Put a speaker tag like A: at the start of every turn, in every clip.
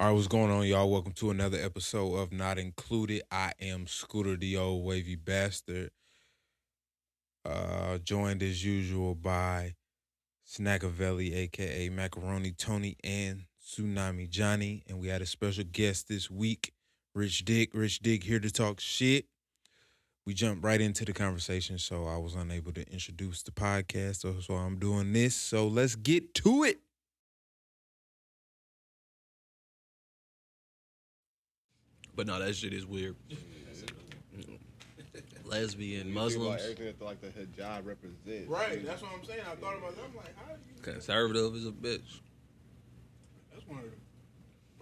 A: All right, what's going on, y'all? Welcome to another episode of Not Included. I am Scooter, the old wavy bastard. Joined as usual by Snackavelli, aka Macaroni Tony, and Tsunami Johnny. And we had a special guest this week, Rich Dick. Rich Dick here to talk shit. We jumped right into the conversation, so I was unable to introduce the podcast, so I'm doing this. So let's get to it.
B: But no, that shit is weird. Lesbian, Muslims.
C: Like everything that like the hijab represents.
A: Right, that's what I'm saying. I thought about that. I'm like, how do you...
B: Conservative is a bitch.
A: That's one of the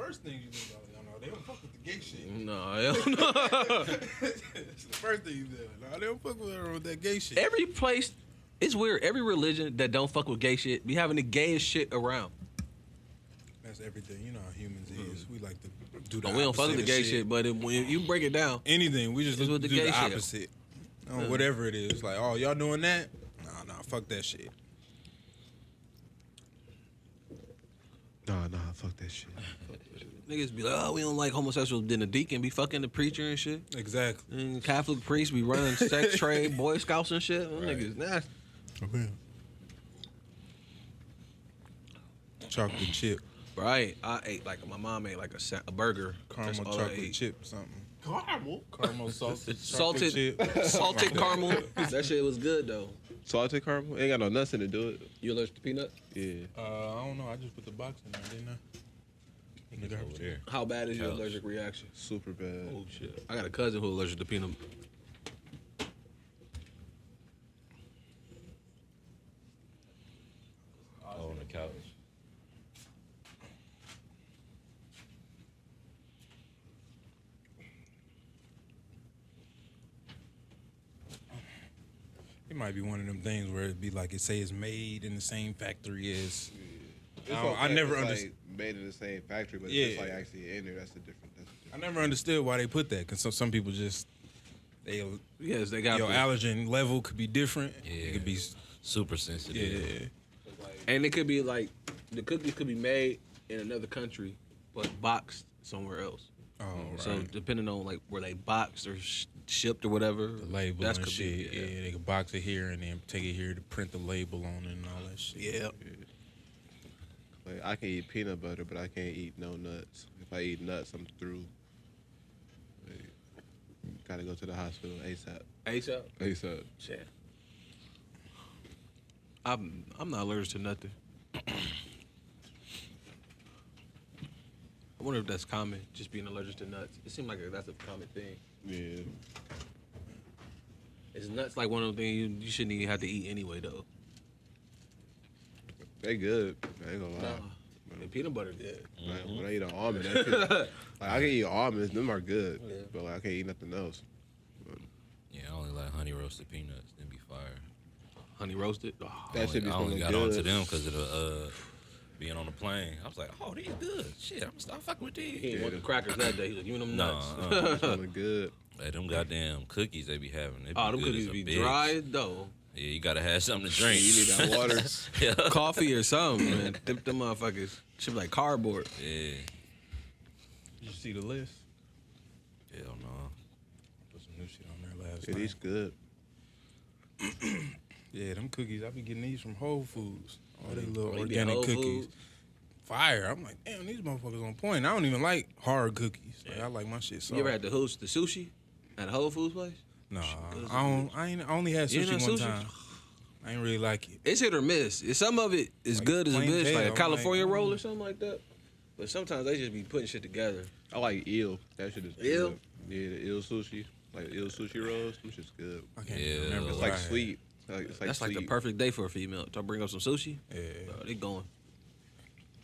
A: first things you think about. They don't fuck with the gay shit.
B: No, hell no.
A: That's the first thing you do. No, they don't fuck with that gay shit.
B: Every place, it's weird. Every religion that don't fuck with gay shit be having the gayest shit around.
A: That's everything. You know how humans is. We like to do the
B: We don't fuck with the gay
A: shit.
B: shit, but when you break it down,
A: anything, we just
B: It's
A: do
B: with the
A: the
B: gay shit.
A: opposite. Whatever it is. Like, oh, y'all doing that? Nah, fuck that shit.
C: Nah, fuck that shit.
B: niggas be like, oh, we don't like homosexuals. Then the deacon be fucking the preacher and shit.
A: Exactly.
B: And Catholic priests be running sex trade, Boy Scouts and shit. Them
A: Right.
B: niggas nasty.
A: Okay. Chocolate chip.
B: Right. I ate my mom ate like a burger.
A: Caramel
B: That's all I
A: chocolate
B: ate.
A: chip something.
C: Caramel
A: salted
B: Salted,
A: chip.
B: salted caramel. That shit was good though.
C: Salted caramel? Ain't got no nuts in it, do it?
B: You allergic to peanut?
C: Yeah.
A: I don't know. I just put the box in there, didn't I? Nigga,
D: over there.
B: How bad is your
D: Couch.
B: allergic reaction?
C: Super bad.
B: Oh shit! I got a cousin who allergic to peanut.
D: Oh, on the couch.
A: It might be one of them things where it'd be like it say it's made in the same factory as.
C: It's
A: I
C: okay
A: never
C: if it's,
A: understood.
C: like, made in the same factory, but
A: Yeah.
C: it's like actually in there. That's the difference.
A: I never understood why they put that because some people just
B: Yes, they got.
A: your allergen level could be different.
D: Yeah.
A: It could be
D: Super sensitive.
A: yeah.
B: And it could be like the cookies could be made in another country, but boxed somewhere else.
A: Oh, right.
B: So depending on like where they boxed or shipped or whatever,
A: The label
B: that's
A: and
B: could
A: shit.
B: be,
A: Yeah, they could box it here and then take it here to print the label on it and all that shit.
B: Yeah.
C: Like I can eat peanut butter, but I can't eat no nuts. If I eat nuts, I'm through. Like, gotta go to the hospital ASAP.
B: ASAP.
C: ASAP.
B: Shit. I'm not allergic to nothing. I wonder if that's common, just being allergic to nuts. It seems like that's a common thing.
C: Yeah.
B: Is nuts like one of them things you shouldn't even have to eat anyway, though?
C: They good. I ain't gonna lie.
B: Nah. And peanut butter good.
C: Like, when I eat an almond, that shit, like I can eat almonds, them are good.
B: Yeah.
C: But like, I can't eat nothing else.
D: Yeah, I only like honey roasted peanuts. Them be fire.
B: Honey roasted. Oh,
C: That shit be
D: I only
C: smelling
D: got
C: good.
D: onto them because of the being on the plane. I was like, oh, these good. Shit, I'm gonna start fucking with
B: he
D: these.
B: didn't want the crackers that day. He was like, give me them
D: No,
B: nuts.
C: Smelling good.
D: Like them goddamn cookies they be having. They be
B: Oh, them
D: good
B: cookies
D: as a
B: be
D: bitch.
B: dry as dough.
D: Yeah, you gotta have something to drink.
C: You need that water.
D: yeah.
B: Coffee or something, man. Them motherfuckers should be like cardboard.
D: Yeah.
A: Did you see the list?
D: Hell no.
A: Put some new shit on there last
C: Yeah,
A: night.
C: these good.
A: Yeah, them cookies. I be getting these from Whole Foods. All they little
B: Oh, you be at
A: organic
B: Whole
A: cookies.
B: Foods?
A: Fire. I'm like, damn, these motherfuckers on point. I don't even like hard cookies. Like, I like my shit soft.
B: You ever had the sushi at a Whole Foods place?
A: Nah,
B: Good.
A: I only had
B: You ain't
A: sushi
B: had
A: one
B: sushi?
A: time. I ain't really like it.
B: It's hit or miss. Some of it is
A: Like
B: good as a
A: plain
B: bitch,
A: Jane,
B: like a
A: I'm
B: California
A: like,
B: roll or something like that. But sometimes they just be putting shit together.
C: I like eel. That shit is
B: Eel?
C: good. Yeah, the eel sushi. Like eel sushi rolls. Them shit's good.
A: I can't
D: Yeah.
A: even remember.
C: It's
A: what
C: like
A: I had.
C: sweet. It's like
B: That's like the
C: sweet.
B: perfect day for a female. To bring up some sushi,
A: Yeah.
B: bro, they going.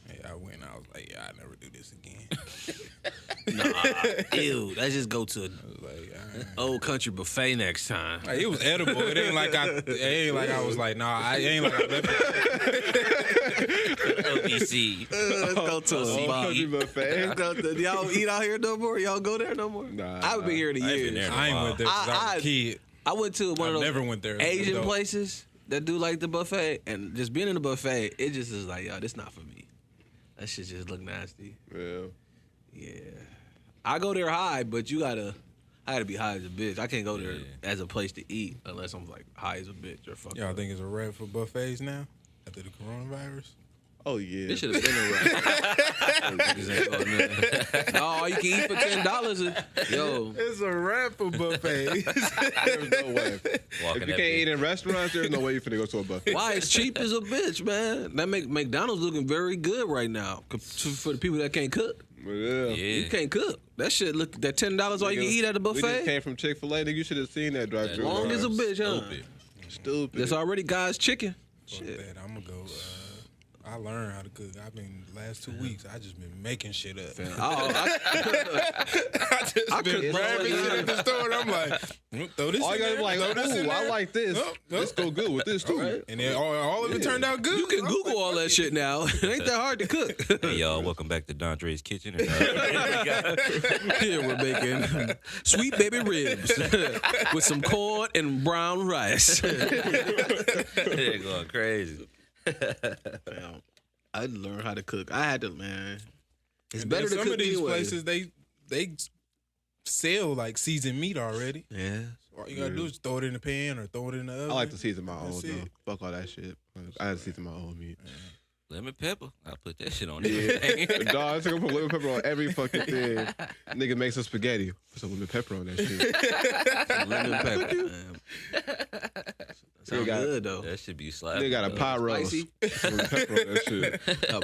A: Yeah, I went. I was like, yeah, I never do this again.
B: Nah, ew. Let's just go to
A: I was like, all right.
B: old country buffet next time.
A: Like, it was edible. It ain't like I was like, nah, I ain't like I left it.
D: OBC.
B: Let's go to a
C: Old
B: spot.
C: country buffet.
B: Let's go to- y'all eat out here no more? Y'all go there no more?
C: Nah.
B: I haven't been here in
D: I ain't
B: years.
D: been there.
A: I ain't went there since I was a kid.
B: I went to one
A: I
B: of those
A: never went there.
B: Asian
A: Dope.
B: places that do like the buffet, and just being in the buffet, it just is like, yo, this not for me. That shit just look nasty.
C: Yeah.
B: I go there high, but I gotta be high as a bitch. I can't go there as a place to eat unless I'm like high as a bitch or fuck.
A: Y'all think it's a wrap for buffets now after the coronavirus?
C: Oh yeah.
B: This should have been a wrap. No, all you can eat for $10. Yo,
A: It's a wrap for buffets.
C: There's no way.
D: Walking
C: If you
D: that
C: can't eat
D: bitch.
C: in restaurants, there's no way you finna go to a buffet.
B: why it's cheap as a bitch, man? That make McDonald's looking very good right now for the people that can't cook.
C: But yeah.
B: You can't cook. That shit look that $10 all you can eat at a
C: We just
B: buffet.
C: came from Chick-fil-A. Nigga, you should have seen that drive-through.
B: Long as a bitch, huh?
D: Stupid.
C: Stupid.
B: That's already God's chicken.
A: Fuck
B: Shit.
A: that. I'm gonna go. I learned how to cook. I've been last 2 weeks. I just been making shit up. I just
B: I
A: been
B: cook
A: grabbing
B: so
A: shit at the store, and I'm like, throw this.
C: All
A: in
C: you gotta
A: there,
C: be like,
A: throw this in
C: ooh, I
A: there.
C: like this.
A: Yup, yup.
C: This go good with this too.
B: Right.
A: And then all of it turned out good.
B: You can Google all that shit now. It ain't that hard to cook.
D: Hey y'all, welcome back to Dondre's Kitchen. And,
B: Here we're making sweet baby ribs with some corn and brown rice.
D: they're going crazy.
B: Damn. I learned how to cook. I had to, man. It's
A: And
B: better
A: then
B: to
A: some
B: cook
A: of these
B: anyway.
A: places they sell like seasoned meat already.
B: Yeah.
A: All you gotta do is throw it in the pan or throw it in the oven.
C: I like to season my own
A: That's
C: though.
A: it.
C: Fuck all that shit. I had to season my own meat.
D: Lemon pepper. I put that shit on
C: Yeah,
D: everything.
C: dog. I took put lemon pepper on every fucking thing. Nigga makes some spaghetti. Put some lemon pepper on that shit.
B: Lemon pepper. Man. Sound
C: got-
B: good though.
D: That should be slapping.
C: Nigga got a pie roast.
B: Spicy.
C: Lemon pepper on that shit.
B: A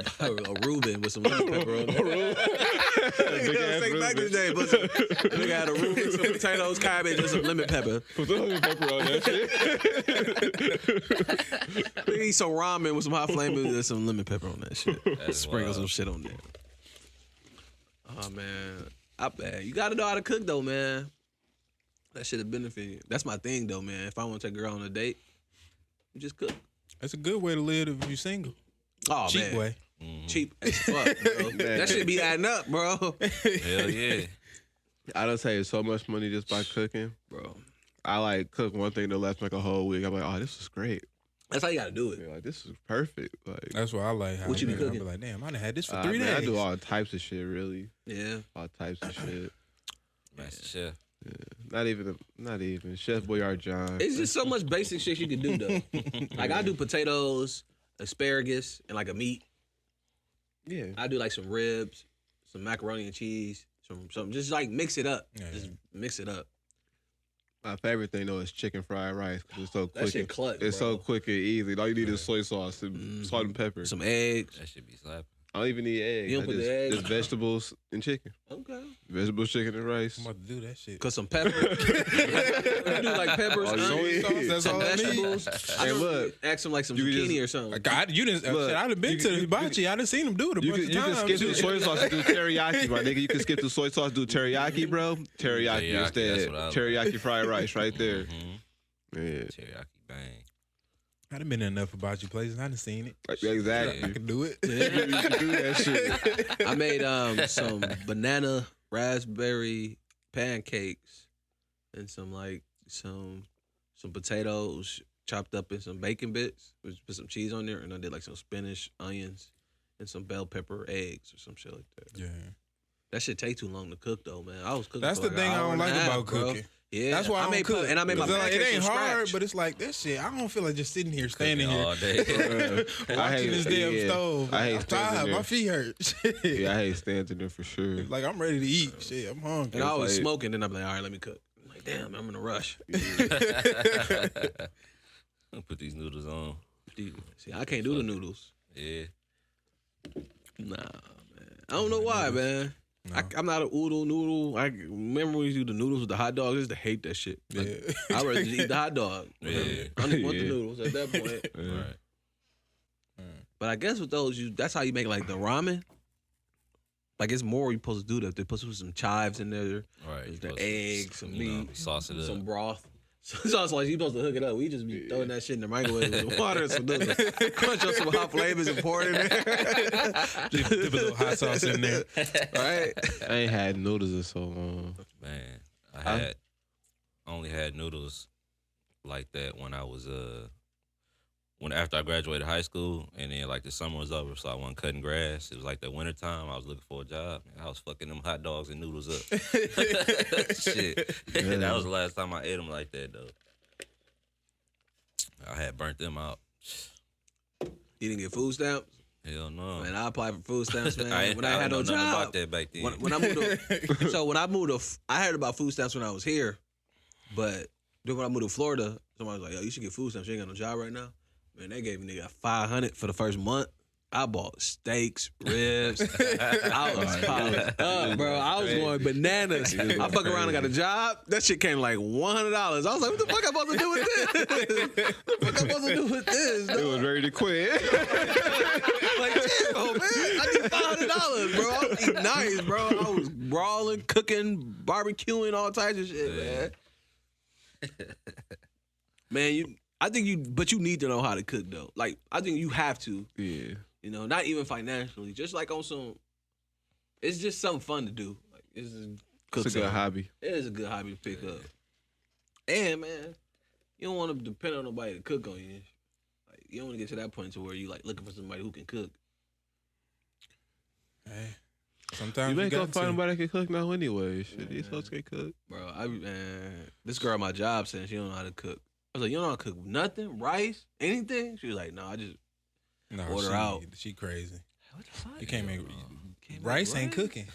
B: Reuben with some lemon pepper on it.
C: Big ass
B: Take back
C: Reuben.
B: this day, but nigga had a Reuben, some potatoes, cabbage, and some lemon pepper.
C: Put some lemon pepper on that shit.
B: Nigga eat some ramen with some hot flaming and some lemon pepper on that shit.
D: That's
B: Sprinkle
D: wild.
B: some shit on there. Oh man, you gotta know how to cook though, man. That should have benefit you. That's my thing though, man. If I want to take a girl on a date, you just cook.
A: That's a good way to live if you're single.
B: Oh
A: Cheap
B: man,
A: way.
B: cheap as fuck, bro. That should be adding up, bro.
D: Hell yeah.
C: I done saved so much money just by cooking.
B: Bro,
C: I like cook one thing to last like a whole week. I'm like, oh, this is great.
B: that's how you gotta do it.
C: Yeah, like this is perfect. Like,
A: That's why I like how
B: What you be
A: I be
B: cooking?
A: like, damn, I done had this for 3
C: man,
A: days.
C: I do all types of shit, really.
B: Yeah.
C: All types of shit.
D: Master Chef.
C: Not even Chef Boyard John.
B: It's just so much basic shit you can do though. Like I do potatoes, asparagus, and like a meat.
C: Yeah.
B: I do like some ribs, some macaroni and cheese, some just like mix it up.
A: Yeah.
B: Just mix it up.
C: My favorite thing though is chicken fried rice because it's so quick.
B: That shit clutch,
C: It's
B: bro.
C: so quick and easy. All you need is soy sauce and salt and pepper.
B: Some eggs.
D: That should be slapping.
C: I don't even need eggs.
B: You don't
C: I
B: put
C: just,
B: the eggs?
C: just vegetables and chicken.
B: Okay.
C: Vegetables, chicken, and rice.
A: I'm about to do that shit.
B: Cause some pepper. You do like peppers,
C: Oh,
B: onions,
C: yeah.
A: Soy sauce, that's
B: some
A: all I need.
B: vegetables. I
C: Hey,
B: don't
C: look.
B: ask them like some
C: You can
B: zucchini
C: just-
B: or something.
A: Like, you didn't.
C: Look,
A: Shit, I'd have been
C: you
A: to
C: can-
A: the hibachi. I done seen him do it a
C: You
A: bunch
C: can,
A: of times.
C: skip the soy sauce and do teriyaki, my nigga. You can skip the soy sauce, do teriyaki, bro. Teriyaki
D: Teriyaki,
C: instead.
D: that's what I like.
C: Teriyaki fried rice right there.
D: Mm-hmm.
C: Yeah.
D: Teriyaki bang.
A: I done been in enough hibachi places. I done seen it.
C: Exactly.
A: I can do it.
C: You can do that shit.
B: I made some banana raspberry pancakes and some potatoes chopped up in some bacon bits. Put some cheese on there, and I did like some spinach, onions, and some bell pepper eggs or some shit like that.
A: Yeah.
B: That shit take too long to cook though, man. I was cooking.
A: That's
B: for
A: the
B: like
A: thing
B: an
A: I
B: hour
A: don't
B: and a
A: like
B: half,
A: about
B: bro.
A: cooking.
B: Yeah,
A: That's why I don't
B: made
A: cook.
B: and I made my
A: 'Cause, like,
B: pancakes
A: it ain't
B: from
A: hard,
B: scratch.
A: but it's like that shit. I don't feel like just sitting here, standing
D: Cooking
A: here,
D: all day.
A: watching this damn
C: yeah.
A: stove.
C: I hate
A: I'm
C: standing
A: tired.
C: there.
A: My feet hurt.
C: Yeah, I hate standing there for sure.
A: Like I'm ready to eat. Shit, I'm hungry.
B: And I was
C: like-
B: smoking, and I'm like, all right, let me cook. I'm like, damn, I'm in a rush.
D: Put these noodles on.
B: See, I can't do the noodles.
D: Yeah.
B: Nah, man. I don't know why, man. I'm not an oodle noodle. I remember when you do the noodles with the hot dogs. I used to hate that shit. Like,
A: Yeah.
B: I'd rather just eat the hot dog.
D: Yeah.
B: I don't even want the
C: Yeah.
B: noodles at that point.
D: Right.
B: But I guess with those, that's how you make like the ramen. Like it's more you're supposed to do that. They put some chives in there.
D: Right.
B: There's
D: You
B: the
D: supposed to,
B: eggs, some
D: you know,
B: meat,
D: sauce it up.
B: some broth. So it's like you supposed to hook it up. We just be throwing that shit in the microwave with water and some noodles. Crunch up some hot flavors and pour it in there.
A: Dip a little hot sauce in there.
B: Right?
C: I ain't had noodles in so long.
D: Man, I only had noodles like that when I was when after I graduated high school, and then like the summer was over, so I wasn't cutting grass. It was like the winter time. I was looking for a job. I was fucking them hot dogs and noodles up. Shit, that was the last time I ate them like that though. I had burnt them out.
B: You didn't get food stamps?
D: Hell no.
B: Man, I applied for food stamps, man.
D: I
B: when I had no
D: know nothing
B: job.
D: about that back then.
B: When I moved to, I heard about food stamps when I was here, but then when I moved to Florida, somebody was like, "Yo, you should get food stamps. You ain't got no job right now." Man, they gave me $500 for the first month. I bought steaks, ribs. I was piling up, bro. I was going bananas. I fuck around and got a job. That shit came like $100. I was like, what the fuck I supposed to do with this? What the fuck I supposed to do with this?
C: It was ready to quit.
B: Like, damn, man, I need $500, bro. I was eating nice, bro. I was brawling, cooking, barbecuing, all types of shit, man. Man, but you need to know how to cook though. Like, I think you have to.
C: Yeah.
B: You know, not even financially, just like on some. It's just something fun to do. Like, it's a
C: good hobby.
B: It is a good hobby to pick up. And man, you don't want to depend on nobody to cook on you. Like, you don't want to get to that point to where you like looking for somebody who can cook.
A: Hey, sometimes
C: You ain't gonna
A: got
C: find
A: to.
C: nobody that can cook now anyway. Shit, these folks can cook.
B: Bro, this girl at my job saying she don't know how to cook. I was like, you don't know how to cook nothing? Rice? Anything? She was like, no, I just
A: No,
B: order out.
A: She crazy.
B: What the fuck?
A: You can't make rice. Ain't cooking.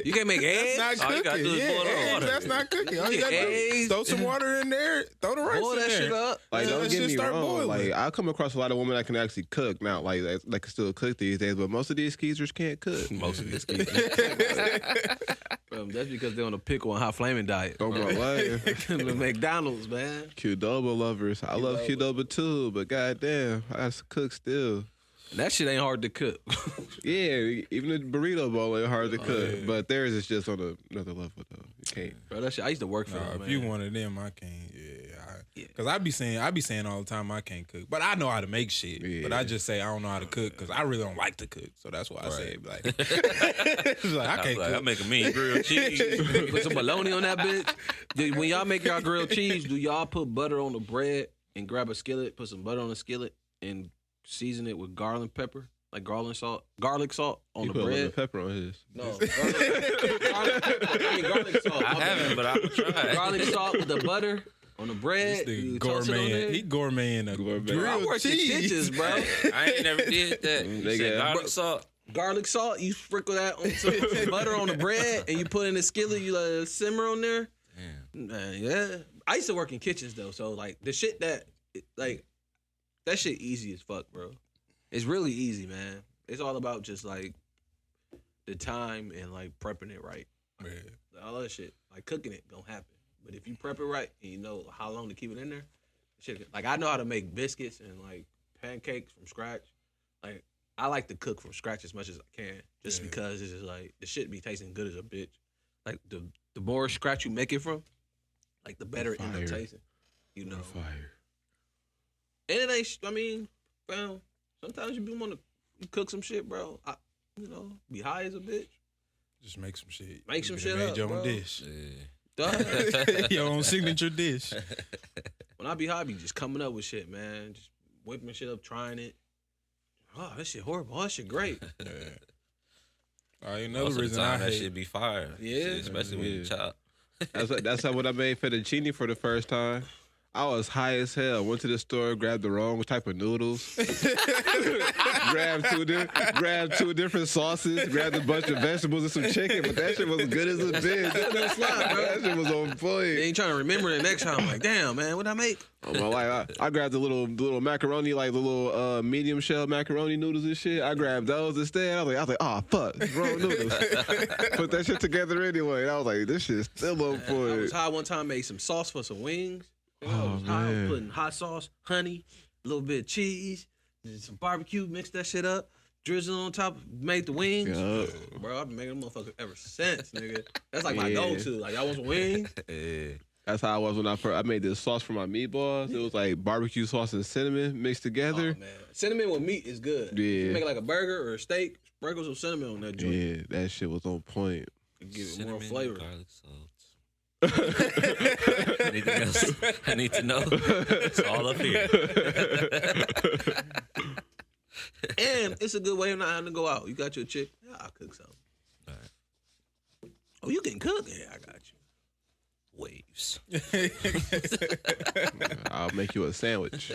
B: You can't make eggs?
A: That's not
D: All you gotta
A: cooking.
D: do is boil the
A: Eggs,
D: water.
A: that's not cooking. All you gotta do is
B: Eggs.
A: throw some water in there. Throw the rice
B: Boil
A: in
B: that
A: there.
B: shit up.
C: Like,
A: Yeah,
C: don't
A: that
C: get
A: shit
C: me
A: start
C: wrong.
A: boiling.
C: Like, I come across a lot of women that can actually cook now. Like that can still cook these days. But most of these skeezers can't cook.
D: Most of this
B: Bro, that's because they're on a pickle and hot flaming diet.
C: Oh my life.
B: McDonald's, man.
C: Qdoba lovers. I love Qdoba too, but goddamn, I got to cook still.
B: That shit ain't hard to cook.
C: Yeah, even the burrito bowl ain't hard to cook, but theirs is just on another level though. You can't.
B: Bro, that shit, I used to work for
A: Nah,
B: them,
A: if
B: man.
A: you one of them, I can't. Yeah.
B: Yeah.
A: Cause I be saying all the time I can't cook, but I know how to make shit.
C: Yeah.
A: But I just say I don't know how to cook because I really don't like to cook. So that's why I say it. Like, it's like I can't
D: I
A: cook.
D: make a mean grilled cheese.
B: Put some bologna on that bitch. When y'all make y'all grilled cheese, do y'all put butter on the bread and grab a skillet, put some butter on the skillet, and season it with garlic pepper? Like garlic salt on
C: You
B: the
C: put a little
B: bread.
C: pepper on his.
B: No, garlic salt.
D: I haven't, but I would try.
B: Garlic salt with the butter on the
A: This
B: bread.
A: nigga
B: You toss it on
A: gourmet.
B: there.
A: He gourmet in a
C: Gourmet.
B: Bro, I
A: grilled
B: worked at
A: cheese.
B: Stitches, bro.
D: I ain't never did that.
C: They
D: You said
C: got-
D: garlic salt.
B: Garlic salt, you sprinkle that on some butter on the bread, and you put in the skillet. You let it simmer on there.
D: Damn.
B: Man, yeah. I used to work in kitchens though, so like the shit that shit easy as fuck, bro. It's really easy, man. It's all about just like the time and like prepping it right.
A: Yeah.
B: All that shit, like cooking it, gonna happen. But if you prep it right and you know how long to keep it in there, shit. Like I know how to make biscuits and like pancakes from scratch. Like I like to cook from scratch as much as I can, just
A: Yeah.
B: because it's just like the shit be tasting good as a bitch. Like the more scratch you make it from, like the better it end up
C: Fire.
B: tasting. You know.
C: Fire.
B: And it ain't. I mean, fam. Sometimes you be want to cook some shit, bro. Be high as a bitch.
A: Just make some shit.
B: Make some
A: You
B: shit
A: made
B: up,
A: your own
B: bro.
A: dish.
B: Duh.
A: Your own signature dish.
B: When I be high, I be just coming up with shit, man. Just whipping shit up, trying it. Oh, that shit horrible. Oh, that shit great.
A: Yeah. All right, another
D: Most of the
A: reason
D: time
A: I
D: that
A: hate.
D: shit be fire.
B: Yeah.
D: Shit, especially when you
C: Yeah.
D: chop.
C: That's how when I made fettuccine for the first time. I was high as hell. Went to the store, grabbed the wrong type of noodles, grabbed two different sauces, grabbed a bunch of vegetables and some chicken. But that shit was good as a bitch. That shit was on
B: They
C: point.
B: ain't trying to remember the next time. Like, damn, man, what'd I make?
C: Oh my life, I grabbed the little macaroni, like the little medium shell macaroni noodles and shit. I grabbed those instead. I was like, oh fuck, wrong noodles. Put that shit together anyway. And I was like, this shit's still on
B: I
C: point.
B: was high one time, made some sauce for some wings. I
C: Oh,
B: was high,
C: man.
B: putting hot sauce, honey, a little bit of cheese, and some barbecue, mixed that shit up, drizzle on top, made the wings.
C: Yup.
B: Bro, I've been making them motherfuckers ever since, nigga. That's like my
C: Yeah.
B: go-to. Like, I want some wings.
D: Yeah.
C: That's how I was when I made this sauce for my meatballs. It was like barbecue sauce and cinnamon mixed together.
B: Oh, man. Cinnamon with meat is good.
C: Yeah.
B: You make like a burger or a steak, sprinkle some cinnamon on that joint.
C: Yeah, that shit was on point.
B: To give it
D: Cinnamon,
B: more flavor.
D: garlic salt. Anything else I need to know? It's all up here.
B: And it's a good way of not having to go out. You got your chick. Yeah, I'll cook something.
D: All right.
B: Oh, you can cook? Yeah, I got you.
D: Waves.
C: I'll make you a sandwich.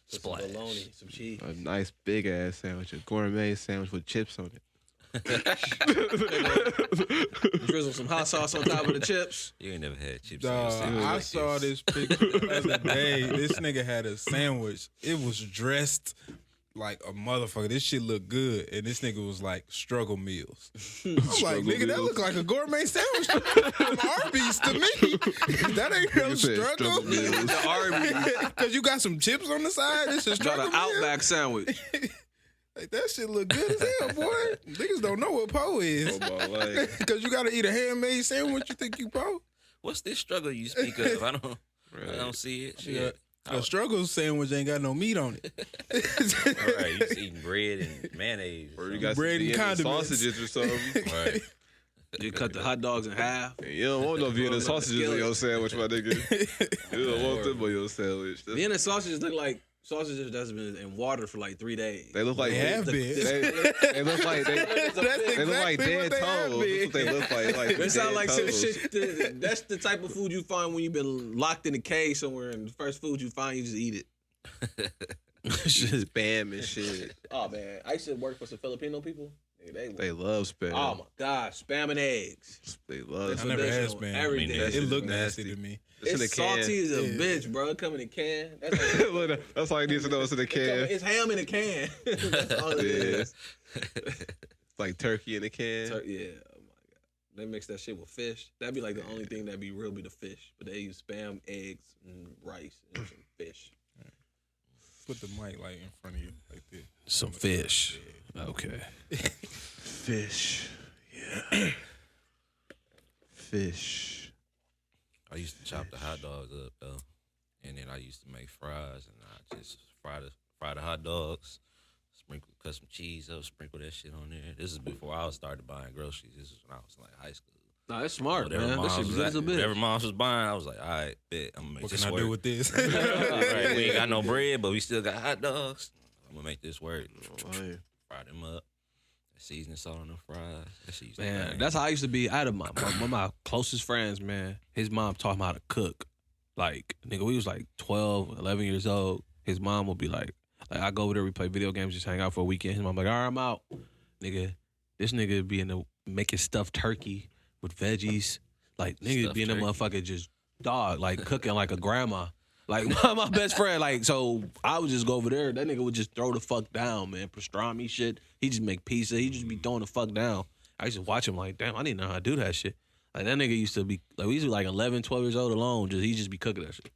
B: Some
D: Splash.
B: bologna, some cheese.
C: A nice big ass sandwich, a gourmet sandwich with chips on it.
B: Drizzle some hot sauce on top of the chips.
D: You ain't never had chips.
A: Dog,
D: in your
A: I
D: like
A: saw this picture the other day. This nigga had a sandwich. It was dressed like a motherfucker. This shit looked good. And this nigga was like, struggle meals. I'm like, nigga, that look like a gourmet sandwich from Arby's to me. That ain't no
C: You said
A: struggle.
C: struggle meals.
B: The Arby's.
A: Because you got some chips on the side. This is
B: Got
A: struggle
B: an
A: meal.
B: Outback sandwich.
A: Like, that shit look good as hell, boy. Niggas don't know what po is.
C: Oh my life.
A: Because you got to eat a handmade sandwich, you think you po?
D: What's this struggle you speak of? I don't see it. Shit.
A: A struggle sandwich ain't got no meat on it.
D: All right, you just eating bread and mayonnaise.
C: Or you got
A: Bread and
C: some Vienna
A: condiments.
C: sausages or something.
D: Right.
B: You cut the hot dogs in half.
C: And you don't want no Vienna sausages in your sandwich, my nigga. You don't want them on your sandwich.
B: Vienna sausages look like sausages that's been in water for like 3 days.
C: They look like
A: They have been.
C: They look like they look like dead
A: what they have
C: toes.
A: been.
C: That's what they look like.
B: They sound
C: dead
B: like some
C: toes.
B: shit. That's the type of food you find when you've been locked in a cave somewhere, and the first food you find, you just eat it.
C: Just Spam and shit.
B: Oh man, I used to work for some Filipino people.
C: They love spam.
B: Oh my god, spam and eggs.
C: They love
A: I
B: That's
C: spam.
A: never had
B: traditional
A: spam.
B: every
D: Me
B: day.
D: neither.
A: It looked
C: nasty.
A: nasty to me.
C: It's in a
B: It's
C: can.
B: salty as a
A: Yeah.
B: bitch, bro. It come in a can. That's like,
C: Look, that's all you need to know. It's in a can.
B: it's ham in a can. That's all it
C: Yeah.
B: is.
C: It's like turkey in a can.
B: Yeah. Oh my god. They mix that shit with fish. That'd be like the only thing that'd be real be the fish. But they use spam, eggs, and rice and some fish.
A: Put the mic like in front of you like this.
B: Some fish. Okay.
C: Fish. Yeah. Fish.
D: I used to chop the hot dogs up though, and then I used to make fries, and I just fry the hot dogs, cut some cheese up, sprinkle that shit on there. This is before I started buying groceries. This is when I was in like high school.
B: Nah, it's smart,
D: Whatever
B: man. That
D: moms
B: shit
D: was
B: good as a
D: whatever
B: bitch.
D: moms was buying, I was like, all right, bet I'm gonna make
A: What
D: this
A: can I
D: work.
A: do with this?
D: All right, we ain't got no bread, but we still got hot dogs. I'm gonna make this work. Fry them up. Seasoning salt on the fries. That shit used to
B: Man,
D: bang.
B: that's how I used to be. I had one of my closest friends, man. His mom taught him how to cook. Like, nigga, we was like 12, 11 years old. His mom would be like I go over there, we play video games, just hang out for a weekend. His mom like, all right, I'm out. Nigga, this nigga be in the making stuffed turkey with veggies. Like, nigga
D: Stuffed
B: be in the
D: turkey.
B: motherfucker just dog, like cooking like a grandma. Like, my best friend, like, so I would just go over there. That nigga would just throw the fuck down, man. Pastrami shit. He just make pizza. He just be throwing the fuck down. I used to watch him like, damn, I didn't know how to do that shit. Like, that nigga used to be, like, we used to be like 11, 12 years old alone. He just be cooking that shit.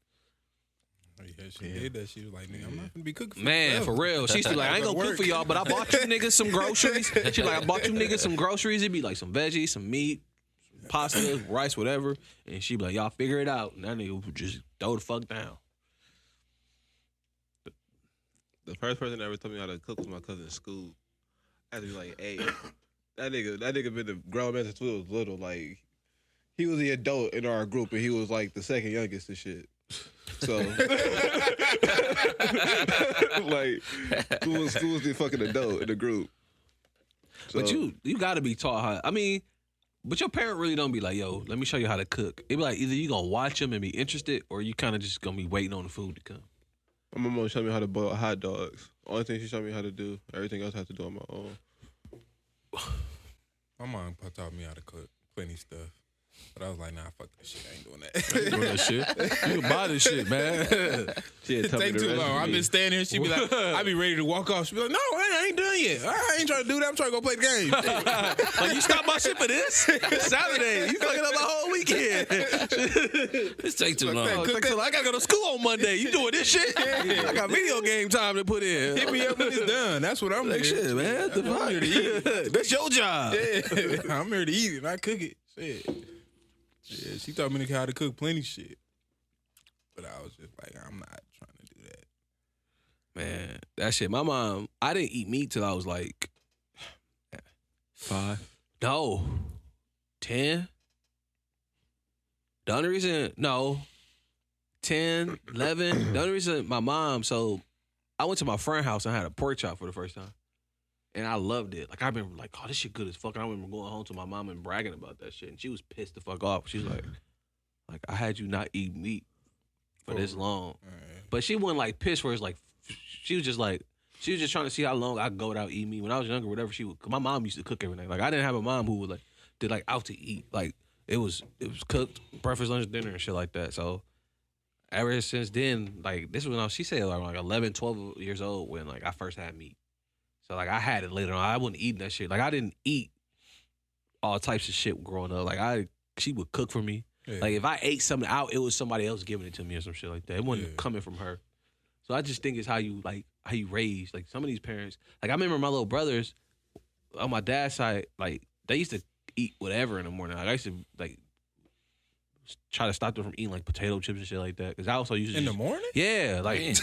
A: Oh, yeah, she did that. She was like, nigga, I'm not gonna be cooking for
B: Man,
A: you
B: for
A: forever.
B: real. She used to be like, I ain't gonna cook for y'all, but I bought you niggas some groceries. She like, I bought you niggas some groceries. It'd be like some veggies, some meat, pasta, rice, whatever. And she be like, y'all figure it out. And that nigga would just throw the fuck down.
C: The first person that ever told me how to cook was my cousin in school. I had to be like, hey, that nigga been a grown man since we was little. Like, he was the adult in our group, and he was like the second youngest and shit. So, like, who was the fucking adult in the group? So,
B: But you gotta be taught how. I mean, but your parent really don't be like, yo, let me show you how to cook. It be like either you gonna watch them and be interested, or you kind of just gonna be waiting on the food to come.
C: my mom showed me how to boil hot dogs. Only thing she showed me how to do. Everything else I have to do on my own.
A: My mom taught me how to cook plenty stuff. But I was like, nah, fuck that shit. I ain't doing
B: Doing
A: that.
B: that shit. You can buy this shit, man.
C: She had
A: It take too long. I've been standing here. She be like, I be ready to walk off. She be like, no, I ain't done yet. I ain't trying to do that. I'm trying to go play the game.
B: Like, you stop my shit for this? It's Saturday. You fucking up my whole weekend.
D: This take too long.
B: I gotta go to school on Monday. You doing this shit? I got video game time to put in.
A: Hit me up when it's done. That's what I'm
B: Like,
A: here.
B: shit, man. The
A: I'm here to eat.
B: fuck? That's your job.
A: Yeah. I'm here to eat it. I cook it. Shit. Yeah, she taught me how to cook plenty shit. But I was just like, I'm not trying to do that.
B: Man, that shit. My mom, I didn't eat meat till I was like
C: 5.
B: no, 10. The only reason, no, 10, 11. The only reason my mom, so I went to my friend's house and had a pork chop for the first time. And I loved it. Like, I remember, like, oh, this shit good as fuck. And I remember going home to my mom and bragging about that shit. And she was pissed the fuck off. She was like, I had you not eat meat for this long. But she wasn't, like, pissed where it's like, she was just trying to see how long I could go without eating meat. When I was younger, whatever she would, cause my mom used to cook every night. Like, I didn't have a mom who would, like, did, like, out to eat. Like, it was cooked, breakfast, lunch, dinner, and shit like that. So, ever since then, like, this was when she said, like 11, 12 years old when, like, I first had meat. So, like, I had it later on. I wasn't eating that shit. Like, I didn't eat all types of shit growing up. Like, she would cook for me. Yeah. Like, if I ate something out, it was somebody else giving it to me or some shit like that. It wasn't coming from her. So, I just think it's how you raise. Like, some of these parents. Like, I remember my little brothers on my dad's side, like, they used to eat whatever in the morning. Like, I used to, like, try to stop them from eating, like, potato chips and shit like that. Because I also used to
A: in the morning?
B: Yeah. Like,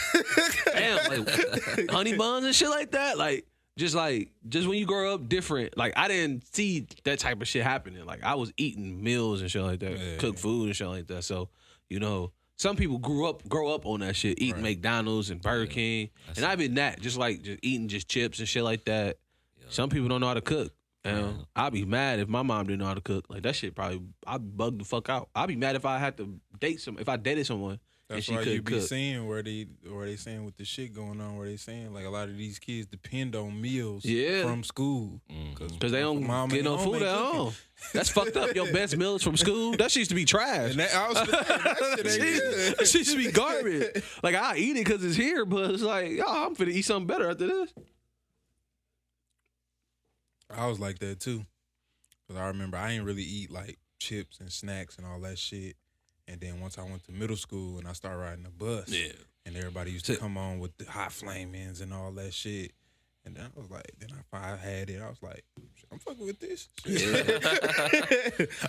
B: damn, like, honey buns and shit like that. Like, just when you grow up different, like, I didn't see that type of shit happening. Like, I was eating meals and shit like that, cooked food and shit like that. So, you know, some people grow up on that shit, eating McDonald's and Burger King. And I've been that, just eating just chips and shit like that. Yeah. Some people don't know how to cook. And I'd be mad if my mom didn't know how to cook. Like, that shit probably, I'd bug the fuck out. I'd be mad if I had to if I dated someone.
A: That's
B: and
A: why
B: she
A: you be
B: cook.
A: seeing where they saying with the shit going on, where they saying like a lot of these kids depend on meals from school
B: because they don't get no food at home. That's fucked up. Your best meal is from school. That shit used to be trash.
A: And that shit ain't good.
B: That shit should be garbage. Like, I eat it because it's here, but it's like, I'm finna eat something better after this.
A: I was like that too, because I remember I ain't really eat like chips and snacks and all that shit. And then once I went to middle school and I started riding the bus, and everybody used to come on with the hot flamings and all that shit. And then I was like, I had it, I was like, I'm fucking with this. I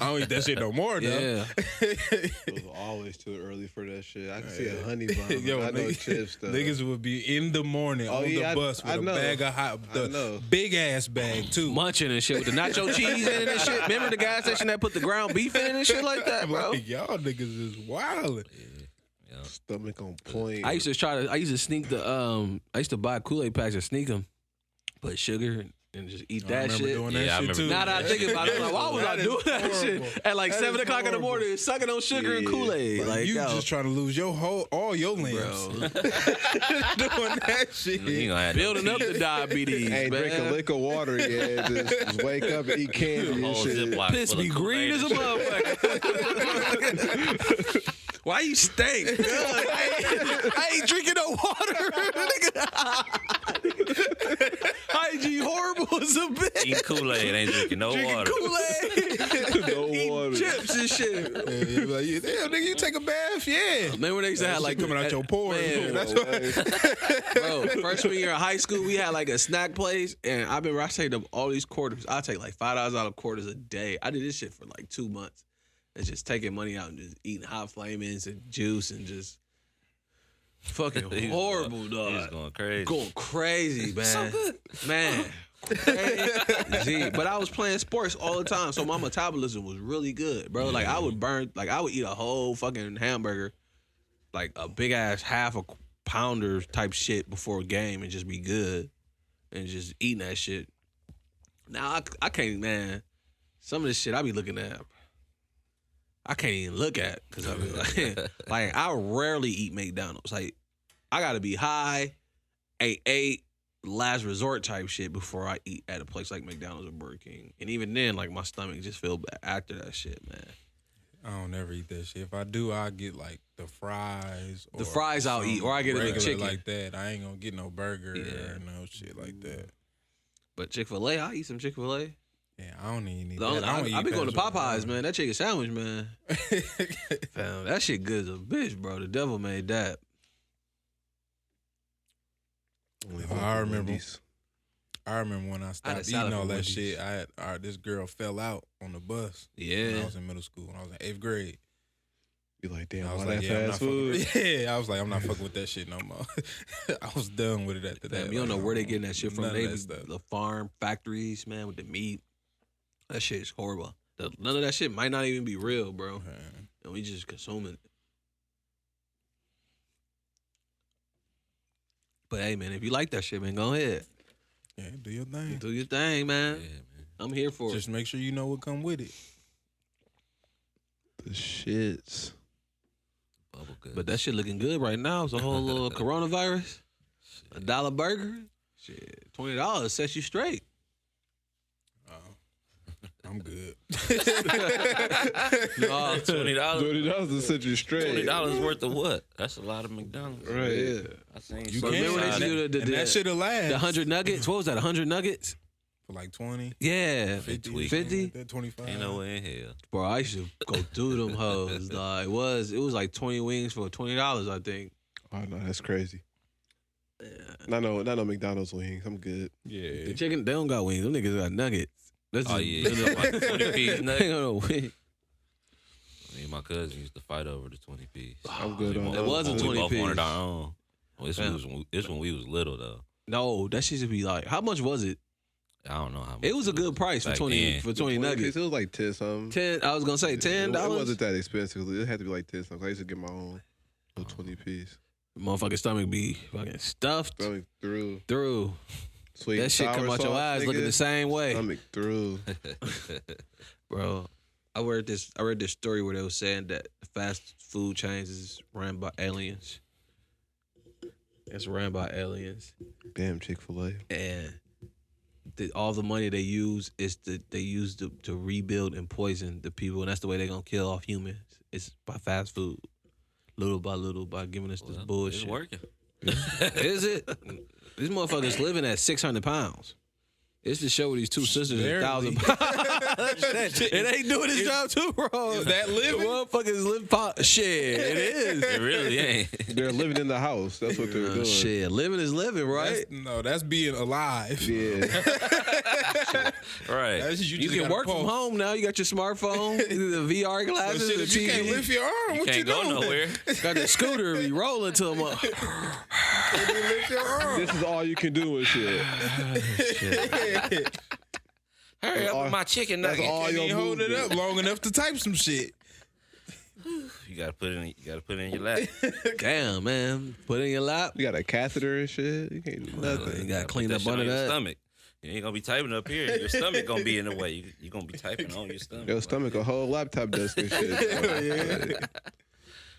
A: don't eat that shit no more, though.
C: Yeah. It was always too early for that shit. I can see a honey bun.
A: Yo,
C: I know chips, though.
A: Niggas would be in the morning on the bus with a bag of hot, big ass bag, too.
B: Munching and shit with the nacho cheese in it and shit. Remember the gas station that put the ground beef in and shit like that, bro?
A: Like, y'all niggas is wildin'.
C: Yeah. Stomach on point.
B: I used to sneak I used to buy Kool-Aid packs and sneak them. Put sugar and just eat that shit.
A: Doing that shit too.
B: Now that I think about it, like, why was I doing that shit at like 7 o'clock in the morning, sucking on sugar and Kool-Aid? Like,
A: you just trying to lose all your limbs. Doing that shit.
B: Building up the diabetes,
C: ain't
B: man.
C: Drink a lick of water yet. Just wake up and eat candy and shit.
B: Piss me green as a motherfucker. Why you stink? I ain't drinking no water. Hygiene horrible as a bitch.
D: Eating Kool-Aid, ain't drinking no water.
B: Kool-Aid.
C: No water.
B: Chips and shit.
A: Like, damn, nigga, you take a bath? Yeah.
B: Man, when they used to have like
A: coming out your pores.
B: Man,
A: That's
B: bro, freshman year of high school, we had like a snack place, and I saved up all these quarters. I take like $5 out of quarters a day. I did this shit for like 2 months. It's just taking money out and just eating hot flamings and juice and just fucking horrible, dog.
D: He's going crazy.
B: Going crazy, man.
D: So good.
B: Man. Crazy. But I was playing sports all the time, so my metabolism was really good, bro. Like, I would eat a whole fucking hamburger, like a big ass half a pounder type shit before a game and just be good and just eating that shit. Now, I can't, man. Some of this shit I be looking at, I can't even look at because I be like I rarely eat McDonald's. Like, I gotta be high, ate last resort type shit before I eat at a place like McDonald's or Burger King. And even then, like, my stomach just feel bad after that shit, man.
A: I don't ever eat that shit. If I do, I get like the fries.
B: The fries I'll eat, or I get a chicken
A: like that. I ain't gonna get no burger or no shit like that.
B: But Chick-fil-A, I eat some Chick-fil-A.
A: Yeah, I don't even eat that.
B: I be going to Popeyes, man. That chicken sandwich, man. Fam, that shit good as a bitch, bro. The devil made that.
A: I remember when I stopped eating all that shit. This girl fell out on the bus.
B: Yeah,
A: when I was in middle school. When I was in 8th grade.
C: You like, damn,
A: I was
C: why
A: like,
C: that fast food?
A: Yeah, I was like, I'm not fucking with that shit no more. I was done with it after that.
B: You don't know where they getting that shit from.
A: They
B: the farm factories, man, with the meat. That shit is horrible. None of that shit might not even be real, bro. And we just consuming it. But hey, man, if you like that shit, man, go ahead.
A: Yeah, do your thing.
B: Do your thing, man.
D: Yeah, man.
B: I'm here for
A: Just
B: it.
A: make sure you know what come with it.
C: The shits.
D: Bubble guts.
B: But that shit looking good right now. It's a whole little coronavirus. $1 burger. Shit, $20 sets you straight.
A: I'm good.
B: No,
D: $20.
C: $20 to set you straight.
D: $20 worth of what? That's a lot of McDonald's.
C: Right.
B: yeah.
D: I seen
A: You
D: some
A: can.
B: remember they
D: side-
B: used to do
A: And that shit'll last.
B: the 100 nuggets. What was that? 100 nuggets?
A: For like 20,
B: Yeah,
A: 50,
D: tweak.
B: 50?
A: like that, 25.
D: Ain't no way in hell.
B: Bro, I used to go through them hoes. Dog. It was like 20 wings for $20, I think.
C: Oh no, that's crazy.
B: Yeah.
C: Not no McDonald's wings. I'm good.
A: Yeah.
B: The chicken, they don't got wings. Them niggas got nuggets. That's
D: Oh,
B: just-
D: yeah.
B: that's just
D: Like 20 piece
B: They
D: nugget.
B: ain't got no wings.
D: Me and my cousin used to fight over the 20 piece.
C: I'm good on
B: It
C: that.
B: was a
D: We
B: 20
D: both wanted
B: piece.
D: our own. Well, this when we was little though.
B: No, that shit should be like, how much was it?
D: I don't know how much.
B: It was a good price for
D: back
B: 20
D: then.
B: for 20 nuggets.
C: It was like 10 something.
B: 10. I was gonna say $10.
C: It wasn't that expensive. It had to be like 10 something. I used to get my own little 20 piece.
B: Motherfucking stomach be fucking stuffed
C: Stomach through.
B: through.
C: Sweet.
B: That shit
C: sour
B: come out your
C: sauce,
B: eyes looking
C: nigga.
B: the same way,
C: Stomach through.
B: bro. I read this story where they was saying that the fast food chains is ran by aliens. It's ran by aliens,
C: Damn Chick-fil-A.
B: and all the money they use is to rebuild and poison the people, and that's the way they're gonna kill off humans. It's by fast food, little by little, by giving us this
D: Well,
B: bullshit.
D: It's working.
B: Is it? These motherfuckers living at 600 pounds. It's to show where these two sisters are
A: Barely.
B: 1,000 pounds. It ain't doing its job too, bro.
A: Is that living?
B: Motherfuckers live shit. It is.
D: It really ain't.
C: They're living in the house. That's what they're doing.
B: Shit, living is living, right?
A: That's being alive.
C: Yeah.
D: Right.
A: That's just,
B: You
A: just
B: can
A: gotta
B: work from
A: pulse.
B: home now. You got your smartphone, the VR
A: But
B: glasses,
A: shit,
B: the
A: if you can't
B: TV.
A: lift your arm,
D: You
A: what you
D: can't go
A: doing?
D: nowhere.
B: Got the scooter, be rolling to them up.
A: You lift your arm.
C: This is all you can do with shit.
D: Hurry up
C: all-
D: with my chicken
C: that's
D: nugget.
C: all
A: Can't
C: your
A: even hold it
C: movement.
A: up long enough to type some shit.
D: You gotta put it in your lap.
B: Damn, man. Put it in your lap.
C: You got a catheter and shit. You can't do
B: You
C: nothing.
B: gotta clean
D: Put
B: up
D: that shit
B: under
D: on your
B: that.
D: stomach. You ain't gonna be typing up here. Your stomach gonna be in the way. You gonna be typing on your stomach.
C: Your stomach a whole laptop desk and shit.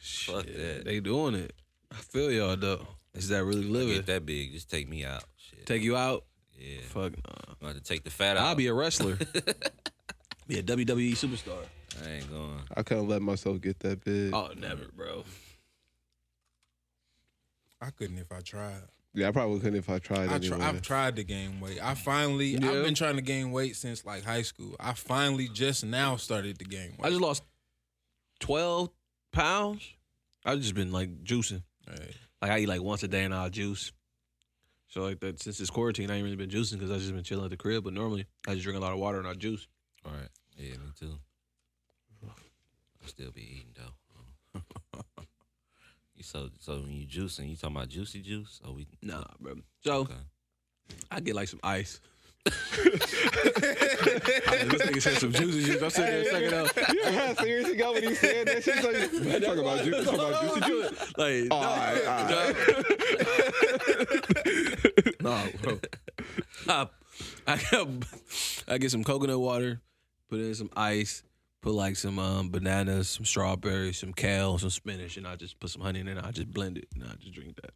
D: Fuck that.
B: They doing it. I feel y'all though. Is that really living?
D: Get that big. Just take me out. Shit.
B: Take you out?
D: Yeah.
B: Fuck no.
D: I'm gonna have to take the fat out.
B: I'll be a wrestler. Be a WWE superstar.
D: I ain't going.
C: I couldn't let myself get that big.
B: Oh, never, bro.
A: I couldn't if I tried.
C: Yeah, I probably couldn't if I tried anyway.
A: I've tried to gain weight. I've been trying to gain weight since like high school. I finally just now started to gain
B: I
A: weight.
B: just lost 12 pounds. I've just been like juicing.
A: Hey,
B: Like I eat like once a day and I'll juice. So like that since this quarantine, I ain't really been juicing because I just been chilling at the crib. But normally I just drink a lot of water and I juice.
D: All right. Yeah, me too. I still be eating though. So when you juicing, you talking about juicy juice? Oh, we
B: Nah, bro. So
D: okay.
B: I get like some ice. This nigga said some juicy juice. I'm sitting there sucking out.
C: You know how serious he got when he said that shit? Like, man, talking about juice, talking about juicy juice.
B: Like,
C: Oh, all right.
B: no, bro. I get some coconut water, put in some ice, put like some bananas, some strawberries, some kale, some spinach, and I just put some honey in it and I just blend it and I just drink that.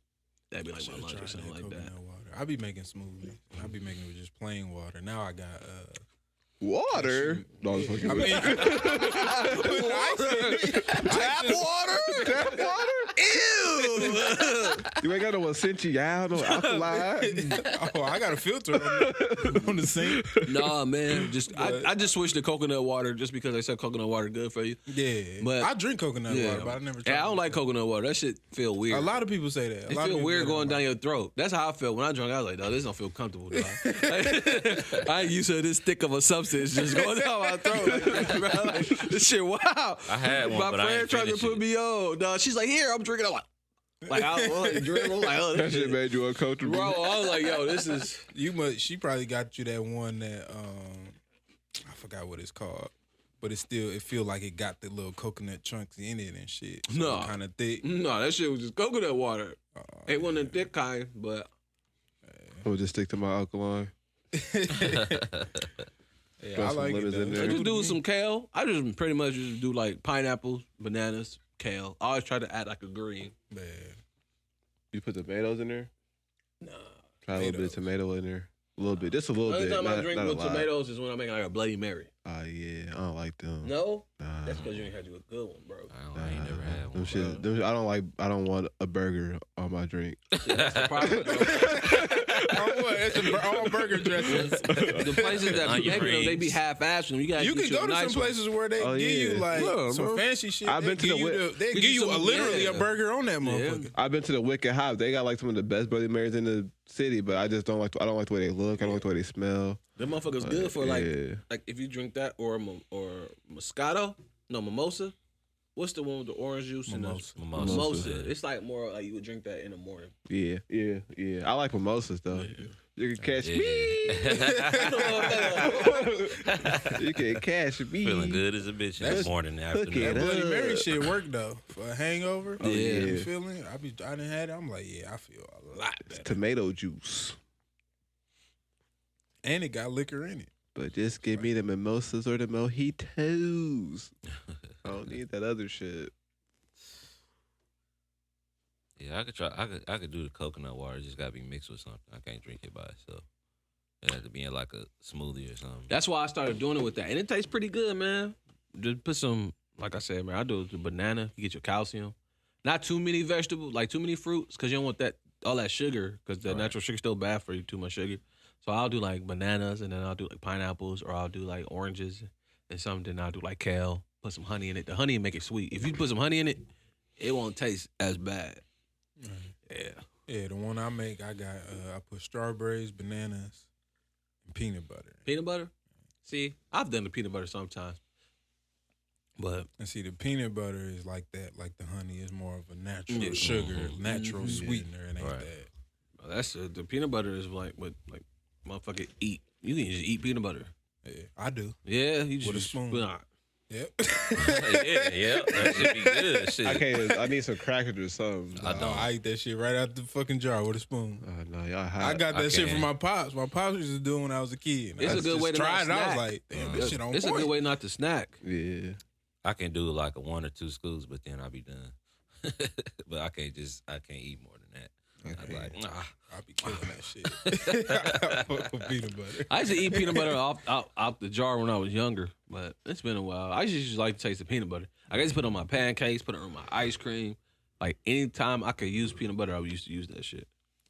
B: That'd be like my
A: should've
B: lunch or
A: tried
B: something like that.
A: coconut water. I be making smoothies. I be making it with just plain water. Now I got
C: Water? No, I'm fucking
A: I
C: with
A: mean, putting ice in it.
B: Tap water?
C: Tap water?
B: Ew!
C: You ain't got no essential, no alkaline.
A: Oh, I got a filter on the sink.
B: Nah, man. I just switched to coconut water just because they said coconut water good for you.
A: Yeah,
B: But-
A: I drink coconut
B: Yeah.
A: water, but I never tried
B: Yeah, I don't
A: it.
B: like coconut water. That shit feel weird.
A: A lot of people say that.
B: It feel weird going down your throat. That's how I felt when I drank. I was like, no, this don't feel comfortable, dog. I ain't used to this thick of a substance just going down my throat. Like, this shit, wow.
D: I had one,
B: My
D: but I
B: friend
D: ain't
B: tried to
D: finished
B: put
D: it.
B: me on. Dog, she's like, here, I'm drinking. I'm like I was like, drink. I'm like, oh,
C: That
B: this
C: shit
B: shit.
C: made you uncomfortable.
B: Bro, I was like, yo, this is.
A: She probably got you that one that I forgot what it's called, but it feel like it got the little coconut chunks in it and shit.
B: No.
A: kind of thick.
B: No, that shit was just coconut water. Ain't one of the thick kind, but
C: I would just stick to my alkaline.
A: Yeah,
C: Throw
A: I
C: some
A: like it.
C: lemons in
A: though.
C: there.
B: I just do some kale. I just pretty much just do like pineapples, bananas, kale. I always try to add like a green.
A: Man.
C: You put tomatoes in there?
B: Nah.
C: Try a little bit of tomato in there. A little bit. Just a little
B: Only
C: bit.
B: time I
C: Not,
B: drink
C: not
B: with
C: a lot.
B: tomatoes is when I'm making like a Bloody Mary.
C: Oh, yeah. I don't like them.
B: No?
C: Nah.
B: That's because you ain't had you a good one, bro.
D: I ain't never had
C: Them
D: one.
C: shit, I don't want a burger on my drink.
B: That's the problem, bro.
A: Oh, what? It's all burger dressings.
B: The places that be
D: Onion
B: making them, they be
D: rings.
B: half-assed them. You gotta
A: You
B: get
A: can
B: you
A: go
B: a
A: to
B: nice
A: some
B: one.
A: places where they
C: Oh,
A: give you
C: yeah.
A: like
B: Yeah,
A: some
B: bro.
A: fancy shit.
C: I've
A: They
C: been to
A: give
C: the
A: you
C: Wi-
A: they
B: Get
A: give
B: you
A: you
B: some-
A: literally
B: yeah.
A: a burger on that motherfucker.
C: I've been to the Wicked Hop. They got like some of the best Bloody Marys in the city, but I just don't like. I don't like the way they look. I don't like the way they smell.
B: Them motherfuckers good for like
C: Yeah.
B: if you drink that or Moscato. No, mimosa. What's the one with the orange juice?
A: Mimosa.
B: And
D: Mimosa.
B: the mimosa. It's like more like you would drink that in the morning.
C: Yeah. I like mimosas though. You can catch me. You can catch me.
D: Feeling good as a bitch in the
A: That's-
D: morning and
C: Hook
D: afternoon.
C: it
A: That Bloody
C: up.
A: Mary shit worked though. For a hangover.
B: Yeah.
A: You feeling it? I didn't have it. I'm like, yeah, I feel a lot better.
C: Tomato juice.
A: And it got liquor in it.
C: But just give me the mimosas or the mojitos. I don't need that other shit.
D: Yeah, I could try. I could do the coconut water. It just gotta be mixed with something. I can't drink it by itself. It had to be in like a smoothie or something.
B: That's why I started doing it with that, and it tastes pretty good, man. Just put some, like I said, man. I do it with the banana. You get your calcium. Not too many vegetables, like too many fruits, because you don't want that all that sugar, because the natural sugar's still bad for you. Too much sugar. So I'll do like bananas, and then I'll do like pineapples, or I'll do like oranges and something. I'll do like kale. Put some honey in it. The honey make it sweet. If you put some honey in it, it won't taste as bad. Yeah.
A: Yeah, the one I make, I put strawberries, bananas, and peanut butter.
B: Peanut butter? See, I've done the peanut butter sometimes. But
A: And see, the peanut butter is like that, like the honey is more of a natural
B: Yeah.
A: sugar, natural sweetener. It ain't
D: Right.
A: that.
B: that's the peanut butter is like what like motherfucker eat. You can just eat peanut butter.
A: Yeah, I do.
B: Yeah, you just
A: With a spoon.
B: Nah.
A: Yep.
D: yeah, that should be good. Shit.
C: I can't. I need some crackers or something.
D: I don't.
A: I eat that shit right out the fucking jar with a spoon.
C: No, y'all hot.
A: I got that shit
D: can't.
A: from my pops. My pops used to do it when I was a kid.
B: It's
A: I
B: a good way to not
A: try it. I was
B: snack.
A: like, damn, this shit on
B: It's a
A: point.
B: good way not to snack.
C: Yeah.
D: I can do like a 1 or 2 scoops, but then I'll be done. But I can't eat more than that. I'm like, nah.
A: I be killing that shit. I fuck with peanut butter.
B: I used to eat peanut butter out the jar when I was younger, but it's been a while. I used to just like to taste the peanut butter. I used to put it on my pancakes, put it on my ice cream. Like anytime I could use peanut butter, I used to use that shit.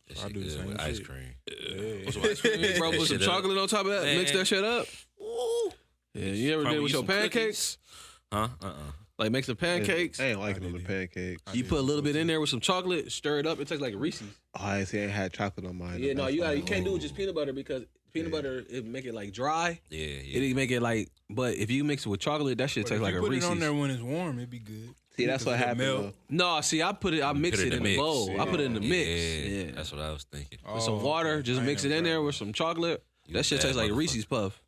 D: That
A: I
D: shit
A: do the
D: good
A: same
D: with ice
A: shit.
D: cream.
A: Yeah.
B: Some ice cream, bro, put some
D: Shit up.
B: chocolate on top of that, mix
D: Man.
B: that shit up. Yeah, you ever did it with your pancakes?
D: Huh?
B: Like make some pancakes.
C: I ain't like it on the pancakes.
B: You put a little bit in there with some chocolate, stir it up. It tastes like Reese's.
C: Oh, I ain't had chocolate on mine.
B: Yeah, no, you
C: That's
B: can't do it
C: why.
B: with just peanut butter because peanut butter it make it like dry.
D: Yeah.
B: It make it like, but if you mix it with chocolate, that shit
A: But
B: tastes
A: if
B: like
A: you
B: a
A: put
B: Reese's.
A: it on there when it's warm, it'd be good.
C: See, that's what
A: Because
C: happened.
A: it'll melt.
C: though.
B: No, see, I mix it in the
D: mix.
B: bowl. I put it in the mix.
D: Yeah,
B: Yeah,
D: that's what I was thinking.
B: with some water, just mix it in there with some chocolate. That shit
D: bad
B: tastes like a
D: motherfucker.
B: Reese's Puff.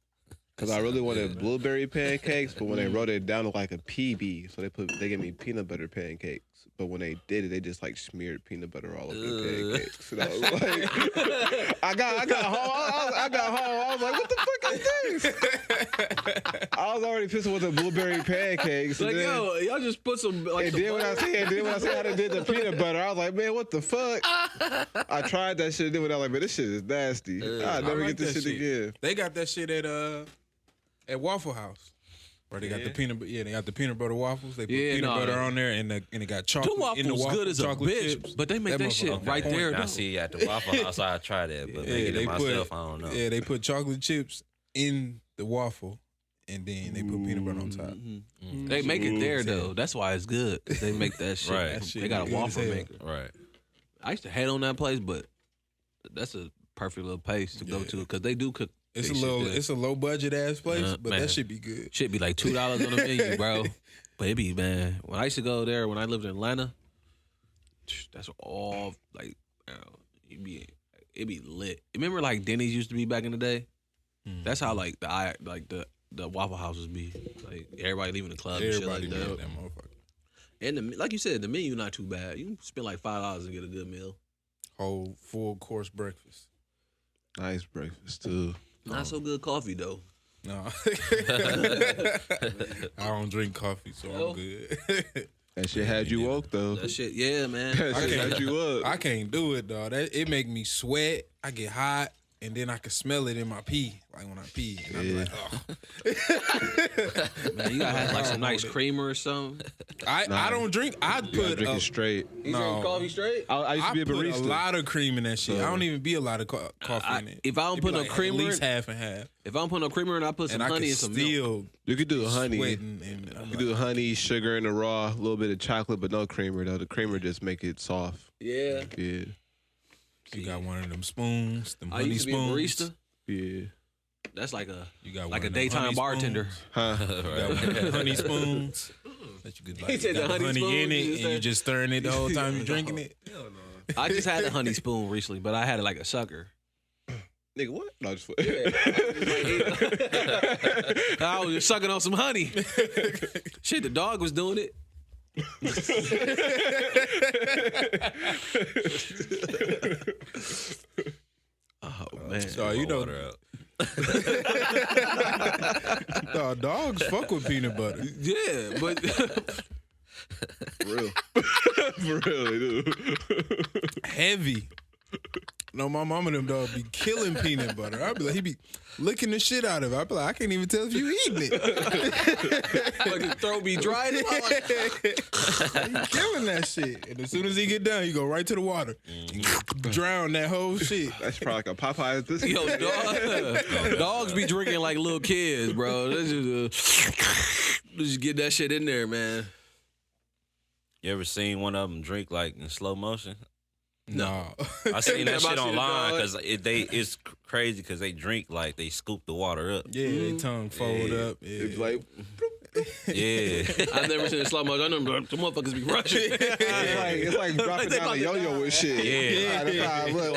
C: Cause I really wanted blueberry pancakes, but when they wrote it down, it looked like a PB. So they gave me peanut butter pancakes. But when they did it, they just like smeared peanut butter all over the pancakes. And I was like, I got home. I got home. I was like, what the fuck is this? I was already pissed with the blueberry pancakes.
B: Like,
C: and then,
B: yo, y'all just put some like.
C: and then when I said how they did the peanut butter, I was like, man, what the fuck? I tried that shit. And then when I was like, man, this shit is nasty. I'll never
A: like
C: get this
A: that
C: shit again.
A: They got that shit at Waffle House. Where they got the peanut, they got the peanut butter waffles. They put peanut butter on there, and it got chocolate
B: Them
A: in the
B: waffles
A: waffle.
B: good as a
A: chocolate
B: bitch,
A: chips.
B: but they make that shit
A: motherfucker
B: right
A: on
B: there.
A: point.
D: Now,
B: though.
D: see, at the Waffle House, I tried that, but making it myself, I don't know.
A: Yeah, they put chocolate chips in the waffle, and then they put peanut butter on top.
B: They make it there though. That's why it's good. They make that shit.
D: Right.
A: That shit
B: They got a
A: good as
B: waffle
A: hell.
B: maker.
D: Right.
B: I used to hate on that place, but that's a perfect little place to go to because they do cook.
A: It's
B: they
A: a
B: shit
A: little,
B: good.
A: it's a low budget ass place, but
D: man.
A: that should be good.
B: Shit be like $2 on the menu, bro. But it be, man. When I used to go there when I lived in Atlanta, that's all like, it be lit. Remember like Denny's used to be back in the day? That's how like the the Waffle Houses be. Like everybody leaving the club and
A: Everybody
B: shit like
A: nailed
B: that.
A: that motherfucker.
B: And like you said, the menu not too bad. You can spend like $5 and get a good meal.
A: Whole full course breakfast.
C: Nice breakfast too.
B: Not so good coffee though.
A: No. I don't drink coffee, so
B: No?
A: I'm good.
C: That shit had you woke though.
B: That shit, yeah, man.
C: That shit had you up.
A: I can't do it, dog. It make me sweat. I get hot, and then I can smell it in my pee, like when I pee. And I be like, oh.
B: Man, you gotta have like some nice creamer or something.
A: I don't drink. I
C: You gotta
A: put
C: drink it straight.
B: You
A: No.
B: drink coffee straight?
C: I used to be a
A: put a
C: barista.
A: lot of cream in that shit. I don't even be a lot of coffee in it.
B: if I don't
A: It
B: put
A: be
B: no
A: like
B: creamer
A: at least
B: in-
A: half and half,
B: If I don't put no creamer in, I put some
A: and I
B: honey
A: can
B: and some milk.
A: still
C: You could do honey.
A: sweating. And I'm
C: You do honey, sugar in the raw, a little bit of chocolate, but no creamer though. The creamer just make it soft.
B: Yeah.
C: Yeah,
A: you got one of them spoons, them
B: I
A: honey
B: used to be a
A: spoons.
B: barista.
C: yeah.
B: That's like a
A: You got
B: like
A: one
B: a
A: of them
B: daytime
A: honey
B: bartender.
A: spoons.
C: Huh?
A: You got one of them honey spoons that you could like.
B: He said
A: you got
B: the honey
A: in
B: spoons,
A: it,
B: you
A: and
B: just
A: you
B: said-
A: just stirring it the whole time you're drinking it.
B: I just had a honey spoon recently, but I had it like a sucker.
C: Nigga, what? No, just
B: I was just sucking on some honey. Shit, the dog was doing it. Oh man.
A: So you know,
D: Water out.
A: dogs fuck with peanut butter.
B: Yeah, but
C: for real. For real, they do.
A: Heavy. No, my mom and them dog be killing peanut butter. I'd be like, he be licking the shit out of it. I'd be like, I can't even tell if you eating it.
B: fucking throat be dry.
A: He killing that shit. And as soon as he get done, he go right to the water. Drown that whole shit.
C: That's probably like a Popeye at this
B: Yo, dogs be drinking like little kids, bro. Just get that shit in there, man.
D: You ever seen one of them drink like in slow motion?
A: No.
D: I seen that
B: Have I
D: shit
B: seen it,
D: online
B: dog?
D: because it's crazy because they drink like they scoop the water up.
A: Yeah, they tongue fold
D: Yeah.
A: up. Yeah.
C: It's like,
D: Yeah.
B: I've never seen it slow motion. I know the motherfuckers be rushing.
C: it's like dropping
B: They
C: down a
B: about to
C: yo-yo
B: die.
C: and shit.
D: Yeah.
C: That's how I look.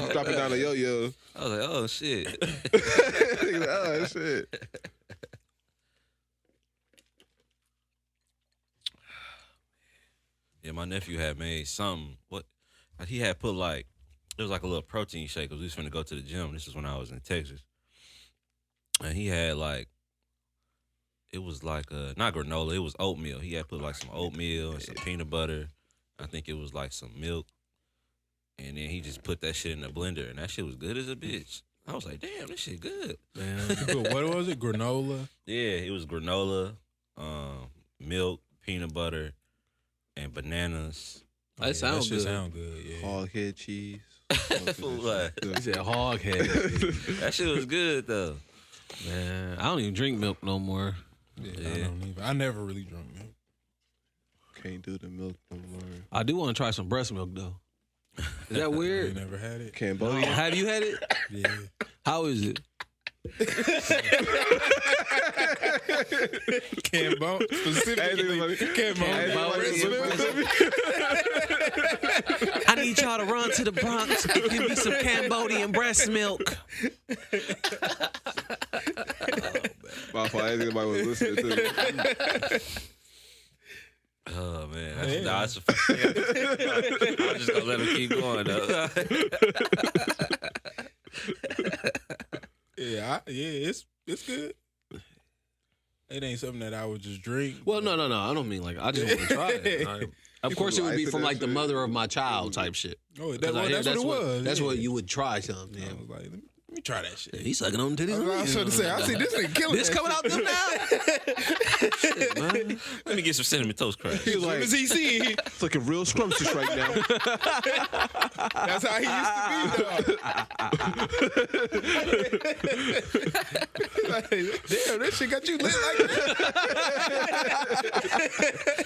C: Like, dropping down a yo-yo.
D: I was like, oh shit.
C: Nigga like, oh, shit.
D: Yeah, my nephew had made something. What he had put like it was like a little protein shake because we was finna go to the gym. This is when I was in Texas, and he had like it was like not granola. It was oatmeal. He had put like some oatmeal and some peanut butter. I think it was like some milk, and then he just put that shit in the blender, and that shit was good as a bitch. I was like, damn, this shit good.
A: Man, what was it? Granola?
D: Yeah, it was granola, milk, peanut butter, and bananas.
B: That sounds
A: shit
B: good.
A: sound good, yeah.
C: Hog head cheese.
D: Fool, like,
B: He said hog head.
D: that shit was good though.
B: Man, I don't even drink milk no more.
A: Yeah, I
D: Yeah.
A: don't even. I never really drunk milk.
C: Can't do the milk no more.
B: I do want to try some breast milk though. Is that
A: You
B: weird?
A: never had it?
C: Cambodia.
B: Have you had it?
A: Yeah.
B: How is it?
A: Cambo specifically. Cambo.
B: I need y'all to run to the Bronx and give me some Cambodian breast milk.
C: My fault. I think anybody was listening to me.
D: Oh man,
A: Yeah.
D: that's a I'm just gonna let him keep going though.
A: Yeah, it's good. It ain't something that I would just drink.
B: Well, no. I don't mean like I just want to try it. Of course, it would be from like the mother of my child type shit.
A: Oh,
B: 'Cause
A: that's
B: I hear
A: what it was.
B: That's
A: yeah.
B: what you would try something.
A: I
B: Yeah.
A: was like, let me try that shit.
B: He's sucking on titties.
A: I was about to say, I see this nigga killing
B: This
A: that
B: coming
A: shit.
B: out them now. Shit, man.
D: Let me get some cinnamon toast crunch.
C: He was
A: As soon
C: like,
A: as he see it,
C: it's looking real scrumptious right now.
A: that's how he used to be, dog. Like, damn, this shit got you lit like that.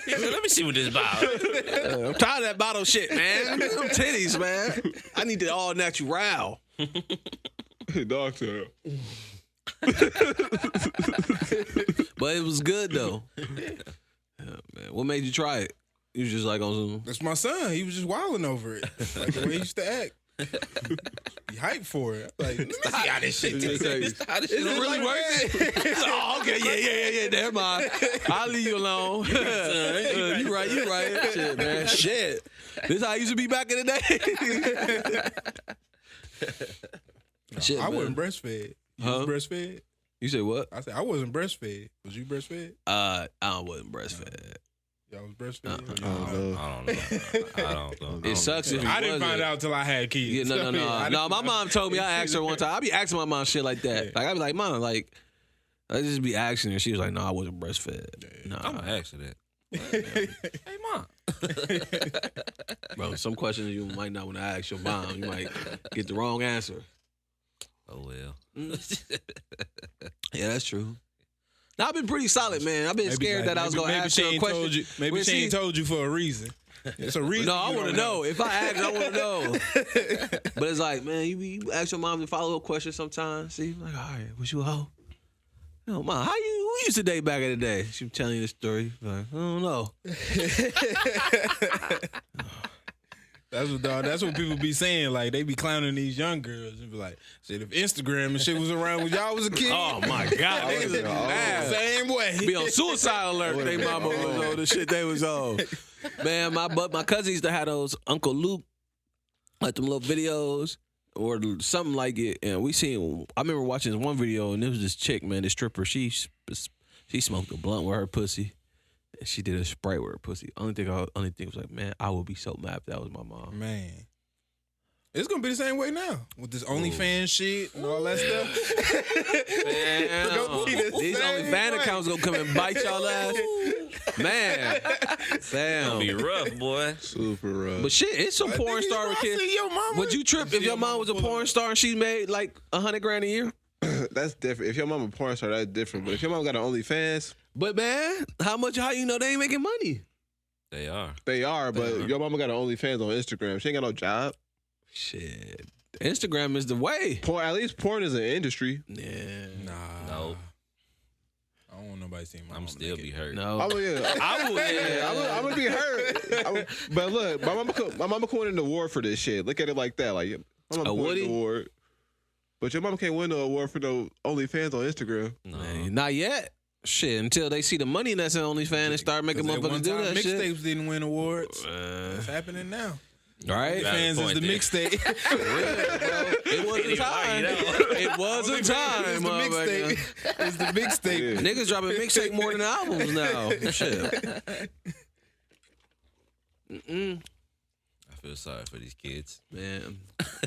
D: He said, let me see what this about.
B: I'm tired of that bottle shit, man. Them titties, man. I need it all natural.
C: Doctor.
B: But it was good though. Yeah, man. What made you try it? You was just like on some.
A: That's my son. He was just wilding over it. Like the way he used to act. Be hyped for it. Like, let me see how this shit tastes.
D: How this
B: Is
D: shit
B: it really worth it? Oh, okay, yeah. Never mind. I'll leave you alone. You right. Shit, man. Shit. This how I used to be back in the day. Shit,
A: I
B: man.
A: wasn't breastfed. You was breastfed?
B: You said what?
A: I said I wasn't breastfed. Was you breastfed?
B: I wasn't breastfed.
A: Y'all was breastfed?
D: I don't know.
B: It sucks if you
A: I didn't
B: wasn't.
A: find out till I had kids.
B: Yeah, no.
A: I
B: No, my mom told me. I asked her one time. I be asking my mom shit like that.
A: Yeah.
B: Like I be like, Mom, like I just be asking her. She was like, No, I wasn't breastfed. No,
D: I'm gonna ask her that. Hey, mom.
B: bro. Some questions you might not want to ask your mom. You might get the wrong answer.
D: Oh well.
B: Yeah, that's true. Now, I've been pretty solid, man. I've been scared that I was gonna ask her a question.
A: Maybe she ain't told you for a reason. It's a reason.
B: No, I want to know. If I ask, I want to know. But it's like, man, you ask your mom to follow up questions sometimes. See, like, all right, was you a hoe? No, Mom, who used to date back in the day? She was telling you the story. Like, I don't know.
A: That's what people be saying. Like, they be clowning these young girls and be like, shit, if Instagram and shit was around when y'all was a kid.
B: Oh my God, niggas would be mad.
A: Same way.
B: Be on suicide alert. They mama was on the shit they was on. Man, my cousin used to have those Uncle Luke, like them little videos or something like it. And I remember watching this one video and it was this chick, man, this stripper. She smoked a blunt with her pussy. And she did a spray with her pussy. Only thing was like, man, I would be so mad if that was my mom.
A: Man. It's gonna be the same way now with this OnlyFans shit and all that stuff.
B: Man, these OnlyFans accounts gonna come and bite y'all ass. Man,
D: It'll be
B: damn.
D: rough, boy.
C: Super rough.
B: But shit, it's some porn star with kids.
A: Your mama.
B: Would you trip if your mom was a porn star and she made like $100,000 a year?
C: That's different. If your mom a porn star, that's different. But if your mom got an OnlyFans,
B: But man, how you know they ain't making money?
D: They are.
C: they are. But your mama got an OnlyFans on Instagram. She ain't got no job.
B: Shit, Instagram is the way.
C: Porn, at least porn is an industry.
B: Yeah,
A: Nah.
D: No.
A: I don't want nobody seeing my
D: I'm
A: mama
D: still
A: naked.
D: be hurt.
B: no.
C: I'm gonna be hurt. But look, my mama could win an award for this shit. Look at it like that. Like my mama
B: A
C: could win
B: Woody?
C: an award. But your mama can't win no award for no OnlyFans on Instagram.
D: No.
B: Man, not yet. Shit, until they see the money that's in OnlyFans and start making
A: 'Cause at
B: motherfuckers
A: one
B: do
A: time,
B: that shit.
A: mixtapes didn't win awards. It's happening now.
B: Right?
D: Valid
A: Fans is
D: point
A: the
D: there.
A: mixtape.
B: It was a time. It was a time,
A: It's the
B: motherfucker.
A: mixtape. It's the mixtape.
C: Yeah.
B: Niggas dropping mixtape more than albums now. Shit.
D: I feel sorry for these kids.
B: Man.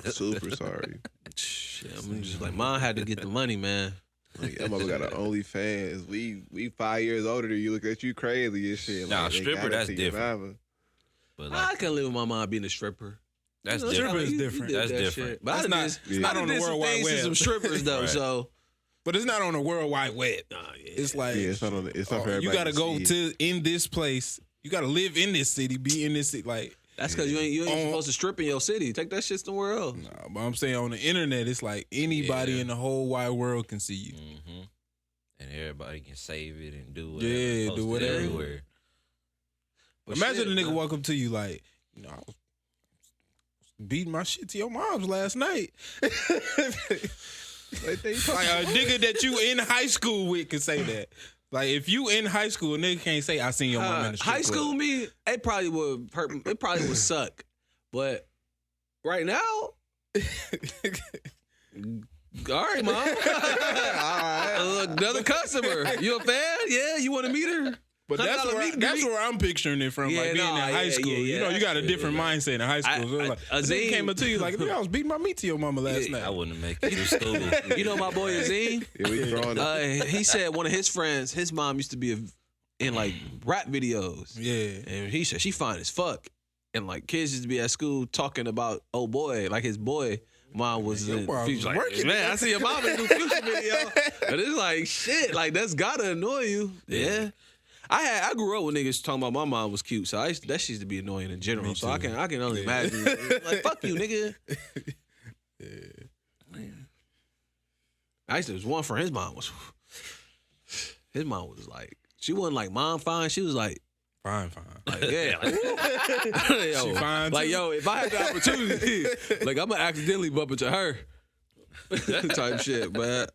C: Super sorry.
B: Shit, I'm just like, Mom had to get the money, man.
C: Like, your mama got an OnlyFans. We 5 years older than you. Look at you crazy and shit.
D: Nah,
C: Like, they
D: stripper,
C: got it
D: that's
C: to your
D: different.
C: mama.
D: But
B: I
D: like,
B: can live with my mom being a stripper.
D: that's
B: You know,
D: different.
A: Stripper is
B: you
A: different.
B: did
D: That's
B: that
D: different.
B: shit. But
A: That's
B: I
A: not-
B: did,
A: it's not on the
B: some
A: World Wide
B: things to
A: Web.
B: some strippers though.
D: Right.
B: So
A: But it's not on the World Wide Web. It's like
C: Yeah, it's not on. It's not for everybody.
A: you got to
C: to
A: go
C: see.
A: in this place. You got to live in this city, be in this city. Like,
B: that's because you ain't
A: On-
B: supposed to strip in your city. Take that shit somewhere else.
A: nah, but I'm saying on the internet, it's like anybody
D: Yeah.
A: in the whole wide world can see you.
D: Mm-hmm. And everybody can save it and do whatever.
A: Yeah,
D: post
A: do
D: it
A: whatever.
D: everywhere.
B: But
A: Imagine
B: shit,
A: a nigga
B: man.
A: walk up to you like, you know, I was beating my shit to your mom's last night.
C: Like,
A: Like a nigga that you in high school with can say that. Like if you in high school, a nigga can't say I seen your mom in the strip
B: High school
A: club.
B: me, it probably would hurt. It probably would suck. But right now, all right, Mom. All right. Another customer. You a fan? Yeah, you want to meet her?
A: But that's
B: $100
A: where
B: meet and
A: that's
B: greet.
A: where I'm picturing it from.
B: Yeah,
A: like being
B: nah,
A: in high
B: yeah,
A: school.
B: yeah,
A: You know, you got a
B: that's
A: different
B: true.
A: mindset in high school. So like, a nigga came up to you like, nigga, I was beating my meat to your mama last night.
D: I wouldn't make it to school.
B: You know my boy Azine?
C: yeah, we growing up.
B: He said one of his friends, his mom used to be in like rap videos.
A: Yeah.
B: And he said she fine as fuck. And like kids used to be at school talking about oh boy, like his boy mom was
A: Your
B: in
A: mom
B: Future.
A: was
B: Like,
A: working.
B: man, I see your mom in the new Future video. But it's like shit, like that's gotta annoy you. Yeah. I grew up with niggas talking about my mom was cute, so that shit used to be annoying in general.
A: Me
B: So I
A: too.
B: can only imagine. Like fuck you, nigga. I used to was one for his mom was like she wasn't like mom fine. She was like
A: Fine.
B: Like, yeah, like, yo,
A: She fine
B: like
A: too?
B: yo, if I had the opportunity, like I'm gonna accidentally bump into her, type shit. But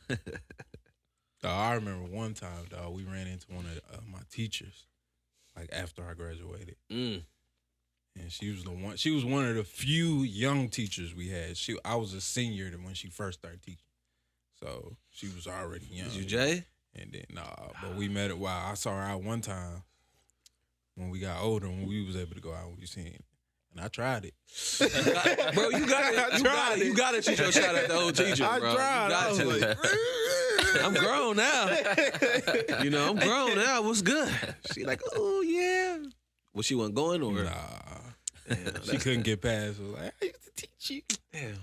A: Dog, I remember one time, dog, we ran into one of my teachers, like after I graduated, and she was one of the few young teachers we had. I was a senior when she first started teaching, so she was already young.
B: is you Jay?
A: And then but we met I saw her out one time when we got older, when we was able to go out and we seen. And I tried it.
B: Bro, you got it. You got to shoot your shot at the old teacher,
A: I
B: bro.
A: tried.
B: You got
A: I was
B: to.
A: like,
B: I'm grown now. I'm grown now. What's good? She like, oh yeah. Was she wasn't going or?
A: nah.
B: Damn,
A: She couldn't get past. It was like, I used to teach you.
B: Damn.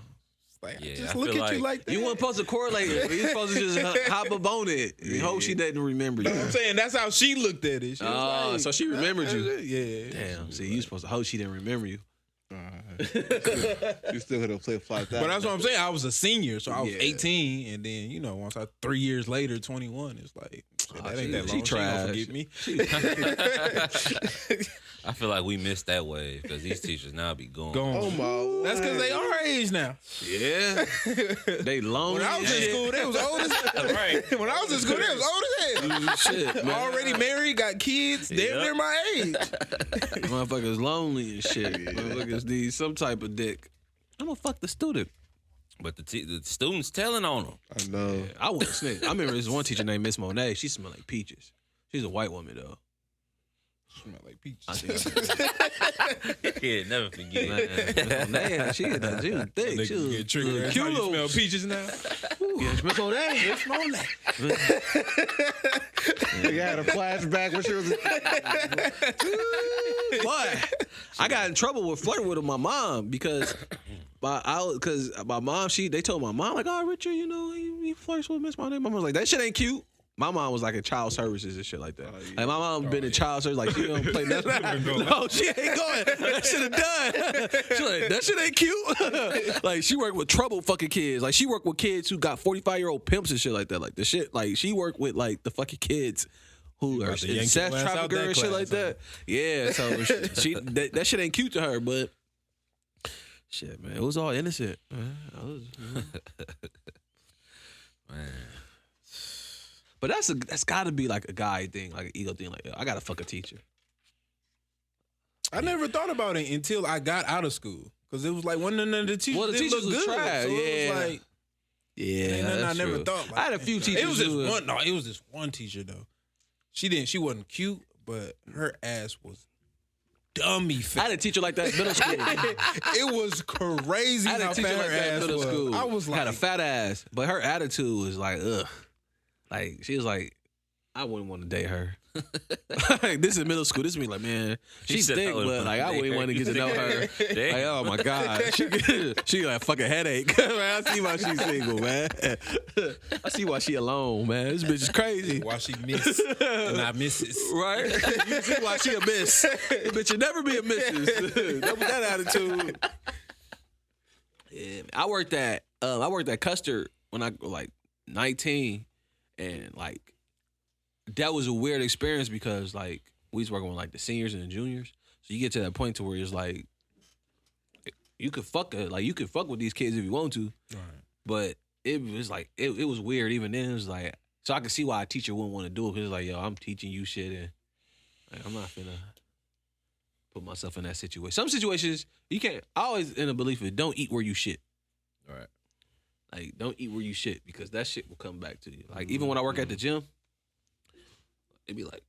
A: It's like,
D: Yeah,
A: I just
D: I
A: look
D: feel
A: at you
D: like
A: like that.
B: You weren't supposed to correlate it. You supposed to just hop up on it. And hope she didn't remember you.
A: I'm saying that's how she looked at it. She was
B: Oh,
A: like,
B: so she remembered you.
A: Yeah.
B: Damn. See, you supposed to hope she didn't remember you.
C: You still could have flip flopped that.
A: But that's what I'm saying. I was a senior, so I was
B: Yeah.
A: 18, and then once 3 years later, 21, it's like shit, that ain't that
B: she
A: long. She
B: tried.
A: gonna forget me.
D: I feel like we missed that wave because these teachers now be gone.
C: Oh my!
A: That's because they our age now.
B: Yeah. They lonely.
A: When I was in school, they was old as
D: Right.
A: When I was in school, they was old as hell.
B: Shit, man.
A: Already married, got kids, damn
D: Yep.
A: near my age.
B: Motherfuckers lonely and shit. Motherfuckers need some type of dick. I'm gonna fuck the student.
D: But the students telling on them.
C: I know.
B: I wouldn't snitch. I remember this one teacher named Miss Monet. She smelled like peaches. She's a white woman though.
A: Smell like peaches.
B: I think
D: Yeah, never forget.
B: Man, Monet, she was thick.
A: Niggas
B: She was
A: get triggered. That's how you
B: cute.
A: smell peaches now.
B: Yeah, Miss Monet. Miss Monet.
C: You had a flashback when she was.
B: But I got in trouble with flirting with my mom because my mom, they told my mom like, oh Richard, he flirts with Miss Monet. My mom was like, that shit ain't cute. My mom was like in child services and shit like that. Like my mom been in child service, like she don't play nothing. No, she ain't going. That shit is done. She like, that shit ain't cute. Like she worked with trouble fucking kids. Like she worked with kids who got 45-year-old pimps and shit like that. Like the shit, like she worked with like the fucking kids who are
A: about to yank
B: incest
A: your ass out
B: trafficker
A: that
B: and shit
A: class,
B: like that. Yeah, so that shit ain't cute to her, but shit, man, it was all innocent.
D: Man.
B: But that's got to be like a guy thing, like an ego thing. Like, yo, I gotta fuck a teacher.
A: I never thought about it until I got out of school. Because it was like one of the teachers
B: Well, the
A: didn't
B: teachers
A: look
B: was
A: good.
B: trash,
A: So
B: yeah.
A: it was like,
B: Yeah,
A: ain't nothing I
B: that's
A: never
B: true.
A: thought. Like,
B: I had a few teachers.
A: It was this
B: who-
A: one. No, it was this one teacher though. She wasn't cute, but her ass was dummy
B: I
A: fat.
B: had a teacher like that in middle school.
A: It was crazy
B: I had
A: how
B: a teacher
A: fat
B: like
A: her
B: that in
A: ass
B: middle
A: was.
B: school.
A: I was like,
B: had a fat ass, but her attitude was like, ugh. Like she was like, I wouldn't want to date her. Like, this is middle school. This is me like, man, she's
D: said,
B: thick,
D: I wouldn't
B: but like I
D: wanna
B: wouldn't
D: date
B: want to
D: her.
B: get to know her.
D: Damn.
B: Like, oh my god, she got a fucking headache. Man, I see why she's single, man. I see why she alone, man. This bitch is crazy.
A: why she miss and not misses.
B: Right? You see why she a miss. This bitch should never be a missus. That attitude. Yeah, I worked at Custer when I was like 19, and like that was a weird experience because like we was working with like the seniors and the juniors. So you get to that point to where it's like you could fuck with these kids if you want to,
A: Right.
B: but it was like it was weird even then. It was like, so I could see why a teacher wouldn't want to do it because it's like, yo, I'm teaching you shit and like, I'm not finna put myself in that situation. Some situations you can't. I always in a belief of don't eat where you shit.
D: All right.
B: Like don't eat where you shit because that shit will come back to you. Like even when I work at the gym, it'd be like,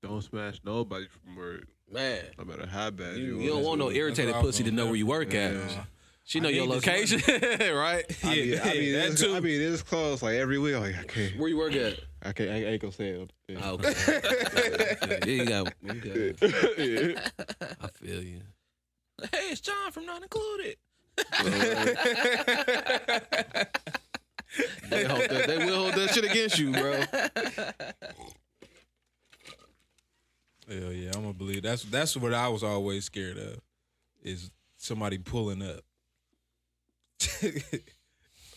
C: Don't smash nobody from work,
B: man,
C: no matter how bad
B: you
C: you
B: don't want no irritated
A: what I was
B: pussy to
A: gonna
B: know where you work at.
C: Yeah.
B: She know
A: I
B: your
A: need this
B: location, right?
C: I mean,
A: that
C: it's,
A: too.
C: I mean, it's close. Like every week, I'm like,
B: Where you work at?
C: I ain't gonna say it. Yeah.
B: Oh, okay. Yeah, you got.
C: Yeah.
B: I feel you.
D: Hey, it's John from Not Included.
B: They will hold that shit against you, bro.
A: Hell yeah, I'm gonna believe that's what I was always scared of, is somebody pulling up.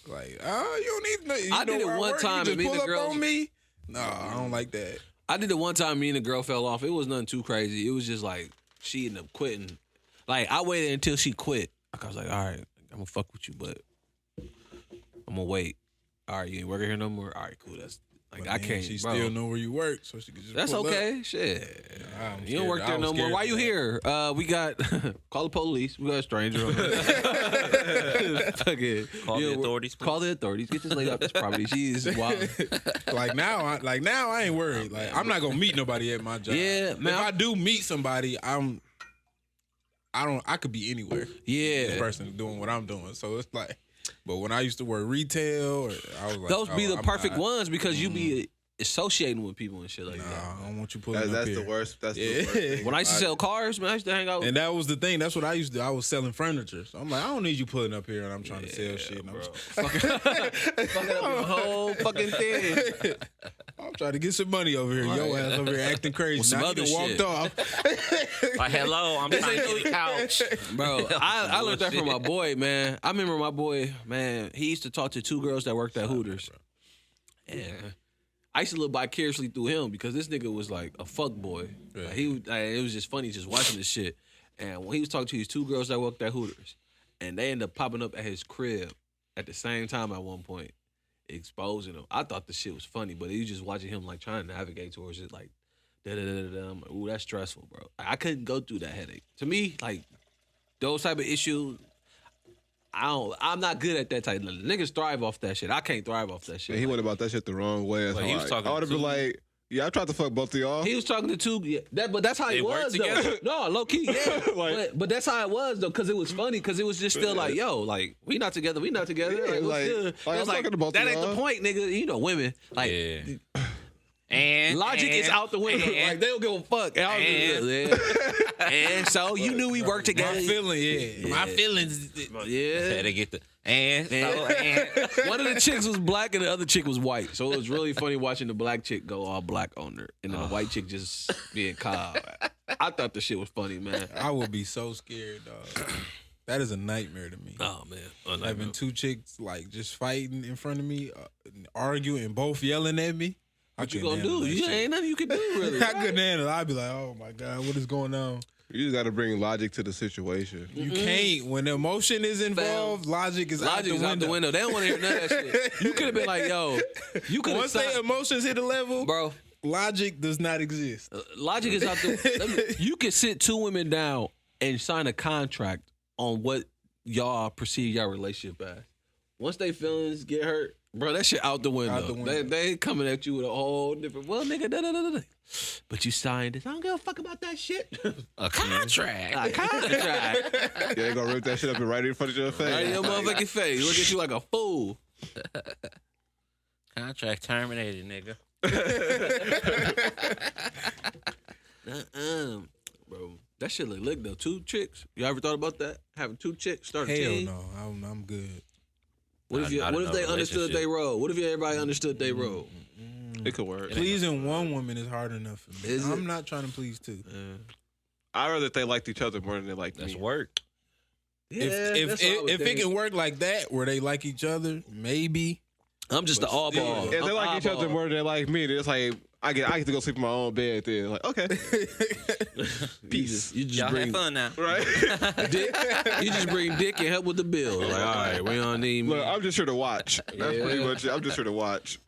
A: Like, oh, you don't need no.
B: I did it one time
A: You
B: and
A: just
B: me and
A: pull
B: the
A: up
B: girls-
A: on me. No, I don't like that.
B: I did it one time. Me and the girl fell off. It was nothing too crazy. It was just like she ended up quitting. Like I waited until she quit. Like, I was like, all right, I'm gonna fuck with you, but I'm gonna wait. All right, you ain't working here no more. All right, cool. That's like
A: But
B: I
A: then
B: can't.
A: She
B: bro.
A: still know where you work, so she could just.
B: That's
A: pull
B: okay.
A: Up.
B: Shit.
A: I'm
B: You don't
A: scared.
B: work
A: I
B: there
A: was
B: no more.
A: scared
B: Why
A: of
B: you
A: that.
B: here? We got call the police. We got a stranger on there. Fuck it.
D: Call the
B: You know,
D: authorities, please.
B: Call the authorities. Get this lady off this property. She is wild.
A: Like now, I ain't worried. Like I'm not gonna meet nobody at my job.
B: Yeah, man.
A: If I do meet somebody, I could be anywhere.
B: Yeah.
A: The person doing what I'm doing. So it's like, but when I used to work retail, I was like,
B: Those be the
A: I'm
B: perfect
A: not-
B: ones because you be associating with people and shit like
A: Nah,
B: that.
A: I don't want you pulling up
C: That's
A: here.
C: the worst. That's
A: Yeah.
C: the worst thing.
B: When I used to sell cars, man, I used to hang out with
A: And that was the thing. That's what I used to do. I was selling furniture. So I'm like, I don't need you pulling up here and I'm trying to sell shit. And
B: fucking up the whole fucking thing.
A: I'm trying to get some money over here. Your ass over here acting crazy.
B: With some
A: Now
B: other
A: you done
B: shit.
A: walked off.
D: Like, hello, I'm trying to get a couch.
B: Bro, I learned that from my boy, man. I remember my boy, man, he used to talk to two girls that worked at Hooters. And I used to live vicariously through him because this nigga was like a fuck boy. Like, it was just funny just watching this shit. And when he was talking to these two girls that worked at Hooters, and they ended up popping up at his crib at the same time at one point, exposing him. I thought the shit was funny, but he was just watching him like trying to navigate towards it, like da-da-da-da-da. I'm like, ooh, that's stressful, bro. I couldn't go through that headache. To me, like those type of issues, I'm not good at that type. Niggas thrive off that shit. I can't thrive off that shit.
C: And he went about that shit the wrong way. That's
D: Wait,
C: how
D: he was
C: I
D: talking
C: would have been
D: to-
C: like, yeah, I tried to fuck both of y'all.
B: He was talking to two, but that's how
D: They
B: it
D: work
B: was
D: together?
B: though. No, low key, yeah.
C: Like-
B: but that's how it was though, because it was funny, because it was just still like, yo, like we not together.
C: Yeah,
B: Like, what's
C: like-
B: good?
C: like,
B: It's
C: I'm talking to both
B: that
C: of
B: ain't the
C: y'all.
B: point, nigga. You know, women like.
D: Yeah. And
B: Logic is out the window. Like they don't give a fuck. And so you knew we worked together.
A: My feeling, yeah. My feelings.
B: Yeah.
D: Had to get the and.
B: One of the chicks was black and the other chick was white. So it was really funny watching the black chick go all black on her and then the white chick just being calm. I thought the shit was funny, man.
A: I would be so scared, dog. That is a nightmare to me.
B: Oh man.
A: Having two chicks like just fighting in front of me, arguing, and both yelling at me.
B: What you gonna do? You ain't nothing you can do really.
A: I couldn't handle it. I'd be like, oh my God, what is going on?
C: You just got to bring logic to the situation.
A: You can't. When the emotion is involved, logic is
B: Logic is
A: out the window.
B: They don't want to hear none of that shit. You could have been like, yo, you could have
A: Once their emotions hit a level,
B: bro.
A: logic does not exist.
B: Logic is out the. You can sit two women down and sign a contract on what y'all perceive y'all relationship as. Once they feelings get hurt, bro, that shit out the window.
A: Out the window.
B: They coming at you with a whole different. Well, nigga, da. But you signed this. I don't give a fuck about that shit.
D: A contract.
B: A contract.
C: Yeah, they gonna rip that shit up and right in front of your face.
B: Right in your motherfucking face. Look at you like a fool.
D: Contract terminated, nigga.
B: Bro, that shit look lit though. Two chicks. You ever thought about that? Having two chicks start a
A: Hell
B: team?
A: no, I'm good.
B: What if
D: Not in
B: they
D: a
B: understood
D: relationship.
B: they role? What if everybody understood they role?
C: It could work.
A: Pleasing one woman is hard enough for me.
B: Is it?
A: I'm not trying to please two.
C: I'd rather they liked each other more than they liked
D: That's
C: me.
D: work.
A: If it can work like that, where they like each other, maybe.
B: I'm just the all ball.
C: If they like each other more than they like me, then it's like I get to go sleep in my own bed. Then like okay, peace.
B: You just
D: Y'all
B: bring
D: have fun now.
C: Right?
B: dick. You just bring dick and help with the bill. Like, all right, we don't need me.
C: Look, I'm just here to watch. That's
B: Yeah.
C: pretty much it. I'm just here to watch.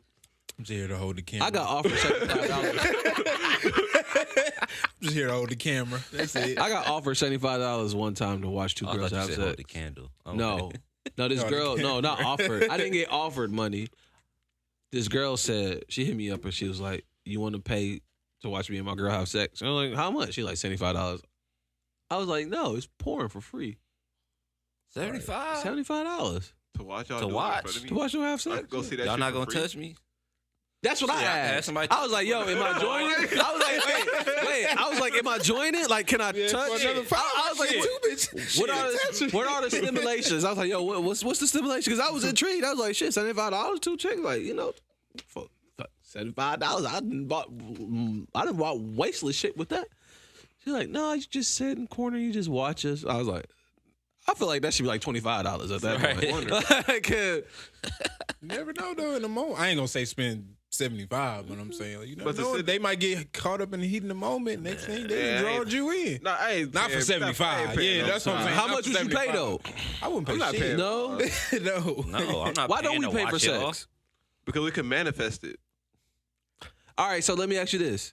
A: I'm just here to hold the camera.
B: I got offered $75.
A: I'm just here to hold the camera. That's it.
B: I got offered $75 one time to watch two
D: I
B: girls
D: thought you
B: have
D: said hold the
B: sex.
D: candle.
B: No, this
A: No, the
B: girl. No,
A: camera.
B: not offered. I didn't get offered money. This girl said she hit me up and she was like, "You want to pay to watch me and my girl have sex?" And I'm like, "How much?" She like $75. I was like, "No, it's porn for free.
D: 75.
B: $75
C: To watch y'all
D: To
C: do it in
D: watch.
C: front of me.
B: to watch them have
C: I
B: sex."
C: could go see that.
D: Y'all
C: shit
D: not
C: for
D: gonna
C: free.
D: touch me?
B: That's what I
D: Yeah, I
B: asked.
D: asked somebody-
B: I was like, "Yo, am I joining?" I was like, "Wait." I was like, "Am I joining? Like, can I touch?"
A: for another
B: I was like, "What are the stimulations?" I was like, "Yo, what's the stimulation?" Because I was intrigued. I was like, "Shit, $75, two chicks, like for $75, I didn't bought wasteless shit with that." She's like, "No, you just sit in the corner, you just watch us." I was like, I feel like that should be like $25 at that
D: Right.
B: point. Like,
A: You never know though. In the moment, I ain't gonna say spend 75, but I'm saying, you know,
C: But to sit-
A: they might get caught up in the heat of the moment. Next thing they
C: Yeah,
A: drawed you in.
C: No, I ain't
A: Not for
C: paying-
A: 75.
C: I ain't
A: Yeah, that's what I'm saying.
B: How
A: Not
B: much
A: for
B: would you pay
A: 75.
B: though?
A: I wouldn't pay
C: I'm not
A: shit.
C: paying.
B: No.
A: No.
D: No, I'm not.
B: Why don't
D: paying
B: we
D: to
B: pay for
D: watch y'all.
B: sex?
C: Because we can manifest it.
B: All right, so let me ask you this.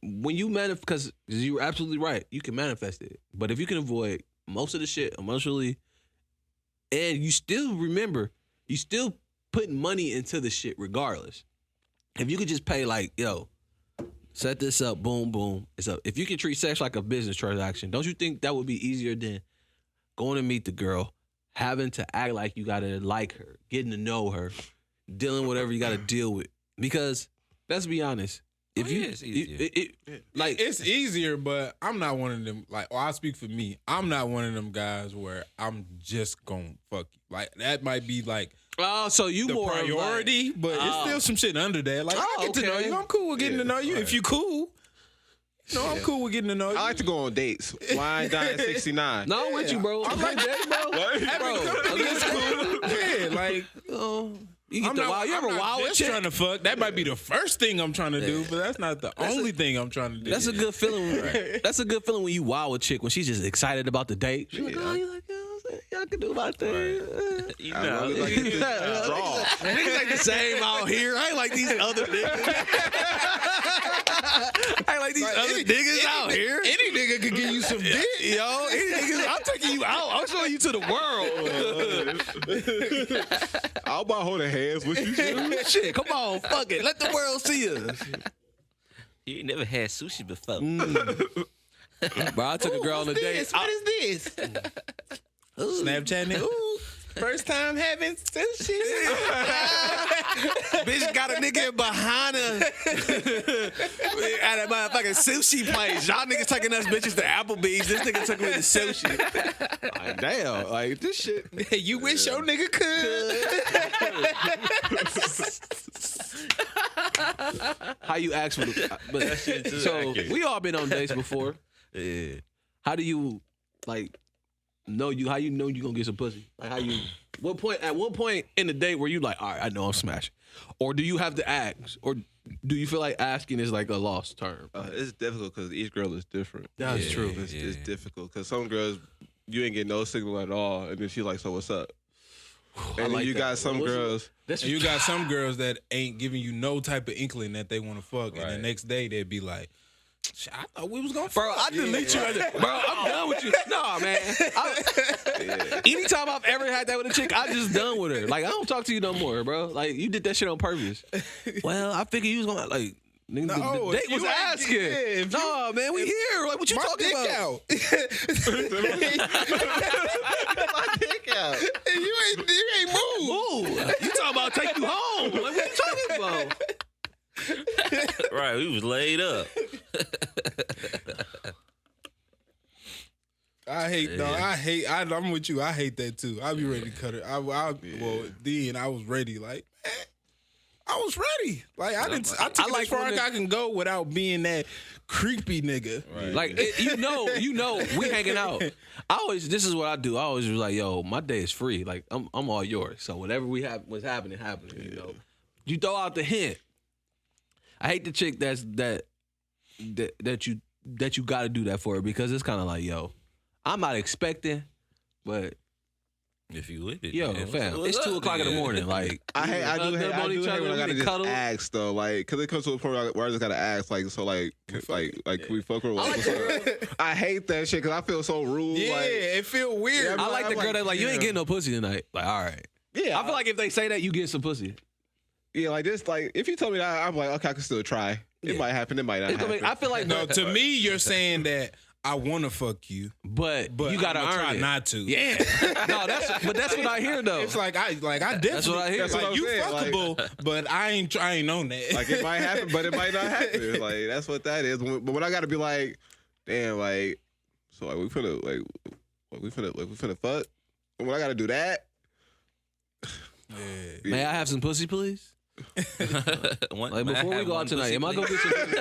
B: When you because you're absolutely right, you can manifest it. But if you can avoid most of the shit emotionally, and you still remember, you still putting money into the shit regardless. If you could just pay like, yo, set this up, boom, boom, it's up. If you can treat sex like a business transaction, don't you think that would be easier than going to meet the girl, having to act like you gotta like her, getting to know her, dealing with whatever you gotta deal with? Because let's be honest, if
D: it's easier.
B: like
A: It's easier, but I'm not one of them. Like, I'll speak for me. I'm not one of them guys where I'm just gonna fuck you. Like, that might be like
B: oh, so you
A: the
B: more of
A: priority, but it's still some shit under there. Like, I get to know
B: okay.
A: you. I'm cool with getting to know you. If you cool, I'm cool with getting to know you.
C: I like to go on dates. Wine, dine, 69.
B: No, I'm with you, bro. I'm like that, bro.
A: It's cool. Yeah, like.
B: You get
A: I'm
B: the
A: not,
B: wild. You ever
A: I'm not
B: wild with
A: just
B: chick?
A: trying to fuck. That might be the first thing I'm trying to do, but that's not the only thing I'm trying to do.
B: That's a good feeling. That's a good feeling when you wild with chick when she's just excited about the date. She's like, oh, you like, yeah, I can do my thing.
D: You
C: I
D: know,
C: really like to get this draw.
B: Niggas ain't the same out here. I ain't like these other niggas. I ain't like these other niggas out here.
A: Any nigga could give you some dick.
B: Yo, any niggas, I'm taking you out. I'm showing you to the world.
C: I'll buy holding hands with you.
B: Shit, come on, fuck it. Let the world see us.
D: you ain't never had sushi before.
B: Bro, I took a girl on a date.
A: What is this? Snapchatting. Ooh, first time having sushi.
B: Bitch got a nigga in Bahana at a motherfucking sushi place. Y'all niggas taking us bitches to Applebee's. This nigga took me to sushi. Like, damn, like this shit.
A: You wish your nigga could.
B: How you ask for the? But so we all been on dates before.
D: Yeah.
B: How do you like know you? How you know you gonna get some pussy? Like how you? What point? At what point in the date where you like, all right, I know I'm smashing, or do you have to ask, or do you feel like asking is like a lost term?
C: It's difficult because each girl is different.
B: That's true.
C: It's difficult because some girls, you ain't get no signal at all. And then she's like, so what's up? And then
B: like
C: you
B: that.
C: got some girls.
A: And you got some girls that ain't giving you no type of inkling that they want to fuck, and the next day they'd be like, I thought we was gonna fuck.
B: Bro, I delete you. Bro, I'm done with you. Nah, man. Anytime I've ever had that with a chick, I just done with her. Like, I don't talk to you no more, bro. Like, you did that shit on purpose. Well, I figured you was gonna, like, nigga,
A: No,
B: the
A: if
B: date was
A: you ain't-
B: asking.
A: yeah, if
B: Nah, man, we here. Like, what you
A: my
B: talking
A: dick
B: about?
A: out.
C: My dick out.
A: you ain't moved.
B: Ooh, you talking about take you home. Like, what you talking about?
D: Right, we was laid up.
A: I'm with you. I hate that too. I'll be ready to cut it. Well, then I was ready. Like, man, I was ready. Like, I took it
B: like
A: as far
B: when
A: as I can go without being that creepy nigga.
C: Right.
B: Like, you know, we hanging out. This is what I do. I always was like, yo, my day is free. Like, I'm all yours. So whatever what's happening, you know. You throw out the hint. I hate the chick that you got to do that for her because it's kind of like, yo, I'm not expecting, but
D: If you with it,
B: yo,
D: man,
B: fam,
D: what's
B: it's
D: up,
B: 2:00 in the
D: nigga?
B: morning. Like,
C: I hate when I gotta just
B: cuddle.
C: ask though, like, because it comes to a point where I just gotta ask, like, so like can we fuck her? I hate that shit because I feel so rude.
A: Yeah,
C: like,
A: it feel weird.
B: I like the girl that's like, you ain't getting no pussy tonight. Like, all right.
C: yeah,
B: I feel like if they say that, you get some pussy.
C: yeah, like this, like if you told me that, I'm like, okay, I can still try. It might happen, it might not happen.
B: I feel like,
A: No, to me, you're saying that I want to fuck you,
B: but
A: I'm
B: you gotta
A: gonna
B: earn
A: try
B: it.
A: not to.
B: Yeah. No, that's what I hear though.
A: It's like I definitely.
B: That's what I hear.
A: That's
C: That's what
A: like
C: I'm
A: you
C: saying, like-
A: fuckable, but I ain't on that.
C: Like it might happen, but it might not happen. Like that's what that is. But when I gotta be like, damn, like, so like we finna fuck. And when I gotta do that,
B: May I have some pussy, please? Like before we go out tonight, am I gonna get some pussy?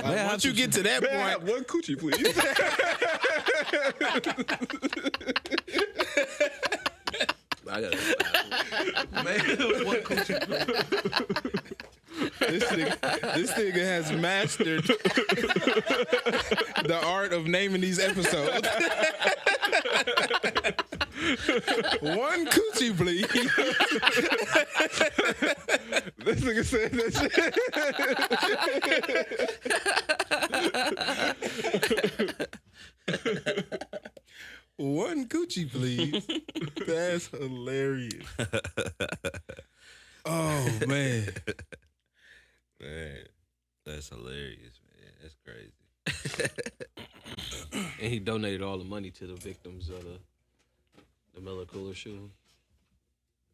A: Like, once you get to that
C: man, I
A: point,
C: have one coochie, please.
B: I got man. One coochie.
A: This nigga has mastered the art of naming these episodes. One coochie, please.
C: This nigga said that shit.
A: One coochie, please. That's hilarious. Oh, man.
D: Man, that's hilarious, man. That's crazy.
B: And he donated all the money to the victims of the Miller Cooler shooting.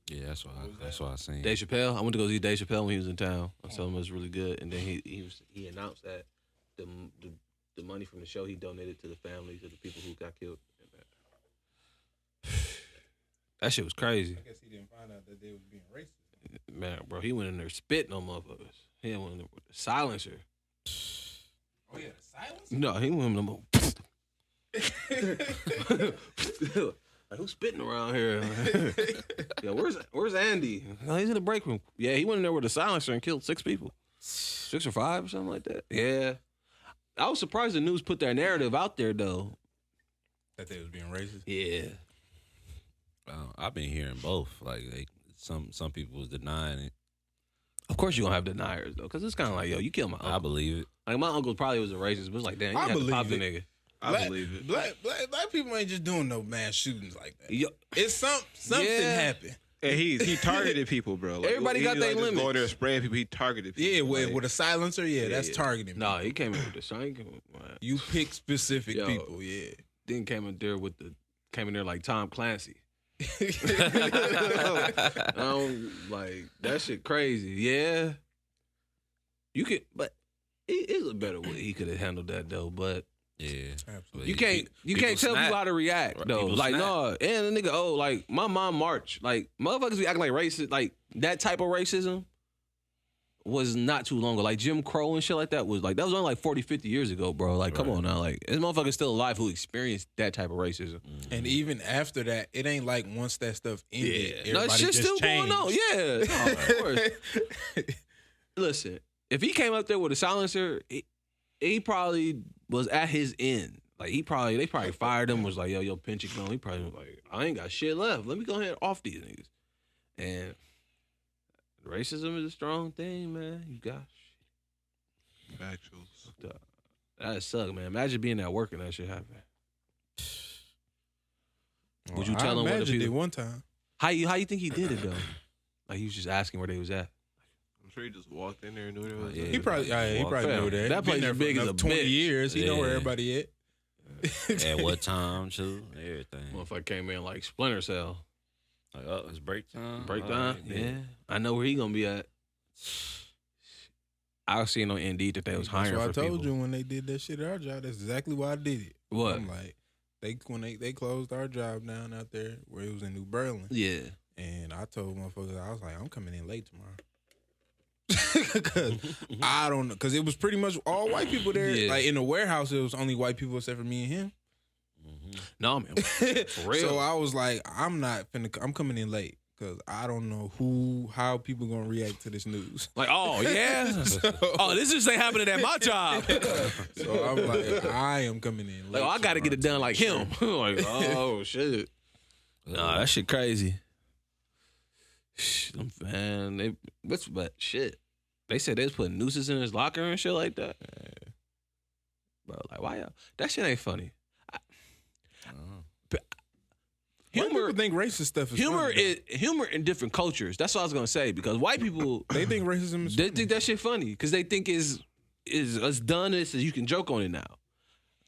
D: Yeah, that's why I seen.
B: Dave Chappelle. I went to go see Dave Chappelle when he was in town. I told him it was really good, and then he announced that the money from the show he donated to the families of the people who got killed. That shit was crazy.
A: I guess he didn't find out that they was being racist.
B: Man, bro, he went in there spitting on motherfuckers. He went in there with a silencer.
A: Oh, yeah, the silence?
B: No, he went in there. Like, who's spitting around here? Yeah, where's Andy? No, he's in the break room. Yeah, he went in there with a silencer and killed 6 people. 6 or 5 or something like that. Yeah. I was surprised the news put that narrative out there, though.
A: That they was being racist?
B: Yeah.
D: I've been hearing both. Like some people was denying it.
B: Of course you're going to have deniers, though, because it's kind of like, yo, you killed my uncle.
D: I believe it.
B: Like, my uncle probably was a racist, but it's like, damn, you
A: I
B: have to
A: believe
B: pop the
A: it.
B: nigga.
C: I believe it.
A: Black people ain't just doing no mass shootings like that.
B: Yo,
A: It's something
B: Yeah.
A: happened.
C: And he targeted people, bro. Like,
B: Everybody
C: he
B: got their
C: just
B: limits.
C: Going there and spraying people. He targeted people.
A: Yeah,
C: like,
A: with a silencer, that's
B: yeah.
A: targeting.
B: Nah, he came in with the sign.
A: You pick specific
B: Yo.
A: people, yeah.
B: Then came in there like Tom Clancy. Like that shit crazy. Yeah, you could, but it is a better way he could have handled that though. But
D: Yeah,
A: Absolutely.
B: you can't tell
D: snap.
B: people how to react
D: Right,
B: though.
D: people
B: Like
D: snap.
B: no, and the nigga, like my mom march, like motherfuckers be acting like racist, like that type of racism was not too long ago. Like Jim Crow and shit like that was only like 40, 50 years ago, bro. Like come on now, like this motherfucker's still alive who experienced that type of racism.
A: And even after that, it ain't like once that stuff ended,
B: No,
A: everybody
B: shit's
A: just
B: still
A: changed.
B: going on. Yeah, no, of course. Listen, if he came up there with a silencer, he probably was at his end. Like they probably fired him. Was like, yo, pinch it going. He probably was like, I ain't got shit left. Let me go ahead and off these niggas. And racism is a strong thing, man. You got
C: Factuals.
B: that suck, man. Imagine being at work and that shit happen. Would you
A: I
B: tell him what the
A: imagined it
B: people?
A: one time.
B: How you think he did it though? Like he was just asking where they was at.
C: I'm sure he just walked in there and knew what it was.
D: Yeah.
A: He probably knew that.
B: That place
A: Been there
B: is big
A: for
B: as
A: enough
B: a
A: 20
B: bitch.
A: years. He know where
D: Yeah.
A: everybody at.
D: At what time too? Everything.
B: Motherfucker came in like Splinter Cell.
D: Like, oh, it's break time.
B: Breakdown?
D: All right,
B: Yeah. I know where he gonna be at. I was seeing on Indeed that they was
A: That's
B: hiring
A: why I
B: for
A: told
B: people.
A: you when they did that shit at our job. That's exactly why I did it.
B: What?
A: I'm like, when they closed our job down out there where it was in New Berlin,
B: Yeah.
A: and I told motherfuckers, I was like, I'm coming in late tomorrow. Cause I don't know, cause it was pretty much all white people there.
B: Yeah.
A: Like in the warehouse, it was only white people except for me and him.
B: No, man. For real.
A: So I was like, I'm coming in late because I don't know how people gonna react to this news.
B: Like, oh, yeah? Oh, this just ain't happening at my job.
A: So I'm like, I am coming in late.
B: Like, oh, I got to get it done like him. Like, oh, shit. Nah, that shit crazy. Man, but shit. They said they was putting nooses in his locker and shit like that. Bro, like, why y'all? That shit ain't funny.
A: White
B: Humor,
A: people think racist stuff is
B: humor
A: funny,
B: is humor in different cultures. That's what I was gonna say because white people
A: though. They think racism is
B: they
A: funny.
B: think that shit funny because they think is us done this and you can joke on it now.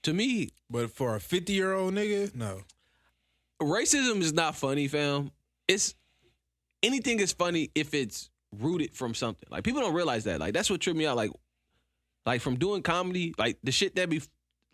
B: To me,
A: But for a 50-year-old nigga, no.
B: racism is not funny, fam. It's anything is funny if it's rooted from something. Like people don't realize that. Like that's what tripped me out. Like from doing comedy, like the shit that be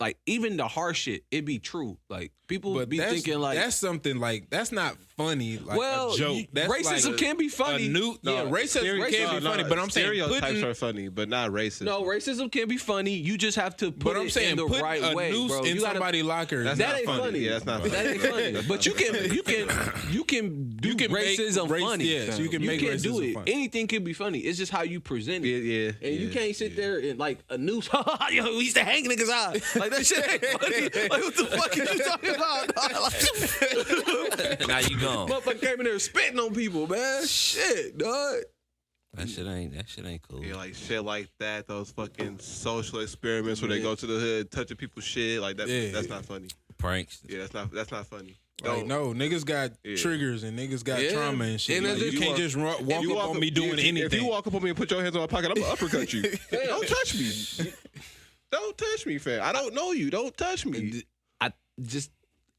B: like even the harsh shit, it be true. Like people
A: But
B: be thinking like
A: that's something like that's not funny. Like
B: well,
A: a joke. That's
B: racism
A: like
B: can be funny.
A: Racism can be funny. But I'm saying
C: stereotypes are funny, but not racist.
B: No, racism can be funny. You just have to put
A: But I'm
B: it
A: saying
B: in the
A: put
B: right
A: a
B: way,
A: noose
B: bro.
A: in
B: You gotta-
A: somebody's locker.
C: That's
B: that
C: not
B: ain't funny.
C: Yeah, that's not funny.
B: That ain't funny. But you can do
A: You can make
B: racism
A: race-
B: funny.
A: yeah, so you can make
B: do
A: racism
B: it.
A: funny.
B: Anything can be funny. It's just how you present it.
C: Yeah.
B: And you can't sit there and like a noose. Yo, we used to hang niggas out. Like that shit ain't funny. Like what the fuck are you talking about? Like,
D: Now you gone.
B: motherfucker came in there spitting on people, man. Shit, dog.
D: That shit ain't cool.
C: Yeah, like shit like that. Those fucking social experiments where they go to the hood, touching people's shit. Like that.
A: Yeah.
C: That's not funny.
D: Pranks.
C: Yeah, that's not funny.
A: Like, no, niggas got
C: Yeah.
A: triggers and niggas got
B: Yeah.
A: trauma and shit.
B: And
A: Like,
B: if
A: you
B: you
A: can't just walk up on me doing anything.
C: If you walk up on me and put your hands on my pocket, I'm gonna uppercut you. Don't touch me. Don't touch me, fam. I don't know you. Don't touch me.
B: I just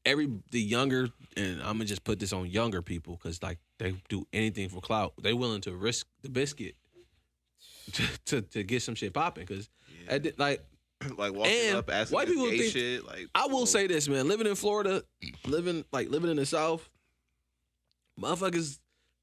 B: the younger, and I'm gonna just put this on younger people because like they do anything for clout. They willing to risk the biscuit to get some shit popping because like
C: Like walking
B: And
C: up, asking
B: white
C: this
B: people
C: gay
B: think-
C: shit. Like
B: I will say this, man. Living in Florida, living in the South, motherfuckers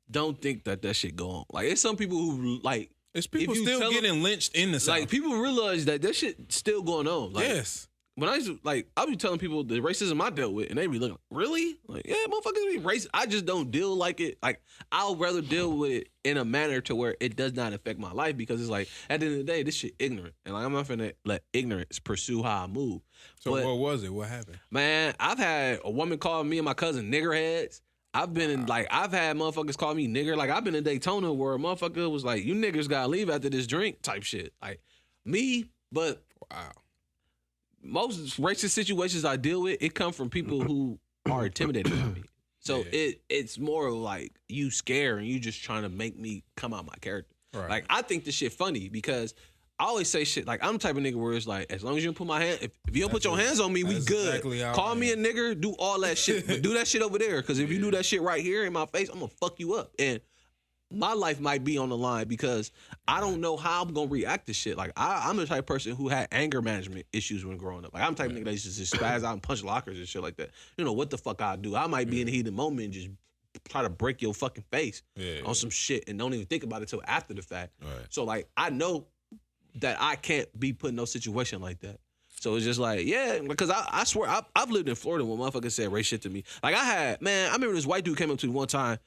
B: don't think that shit go on. Like, it's some people who like
A: It's people
B: if you
A: still
B: tell
A: getting lynched in the South.
B: like people realize that shit still going on. Like,
A: yes.
B: when I used to, like, I be telling people the racism I dealt with, and they be looking, really? Like, yeah, motherfuckers be racist. I just don't deal like it. Like, I'll rather deal with it in a manner to where it does not affect my life because it's like, at the end of the day, this shit ignorant. And like, I'm not finna let ignorance pursue how I move.
A: So
B: But-
A: what was it? What happened?
B: Man, I've had a woman call me and my cousin niggerheads. I've been in, like, I've had motherfuckers call me nigger. Like, I've been in Daytona where a motherfucker was like, you niggers gotta leave after this drink type shit. Like, me, but
A: Wow.
B: most racist situations I deal with, it come from people who are intimidated by me. So
A: Yeah.
B: it's more like you scared and you just trying to make me come out my character.
A: Right.
B: Like, I think this shit funny because I always say shit like, I'm the type of nigga where it's like, as long as you don't put my hand, if you don't put your hands on me, we
A: that's
B: good.
A: exactly how
B: Call
A: I
B: me a
A: am.
B: nigger, do all that shit, but do that shit over there. Because if you do that shit right here in my face, I'm gonna fuck you up. And my life might be on the line because I don't know how I'm gonna react to shit. Like, I'm the type of person who had anger management issues when growing up. Like, I'm the type of nigga that used to just spaz out and punch lockers and shit like that. You know what the fuck I do? I might be in the heat of the moment and just try to break your fucking face on some shit and don't even think about it till after the fact.
D: Right.
B: So like, I know that I can't be put in no situation like that. So it's just like, yeah, because I swear I've lived in Florida when motherfuckers said race shit to me. Like, I remember this white dude came up to me one time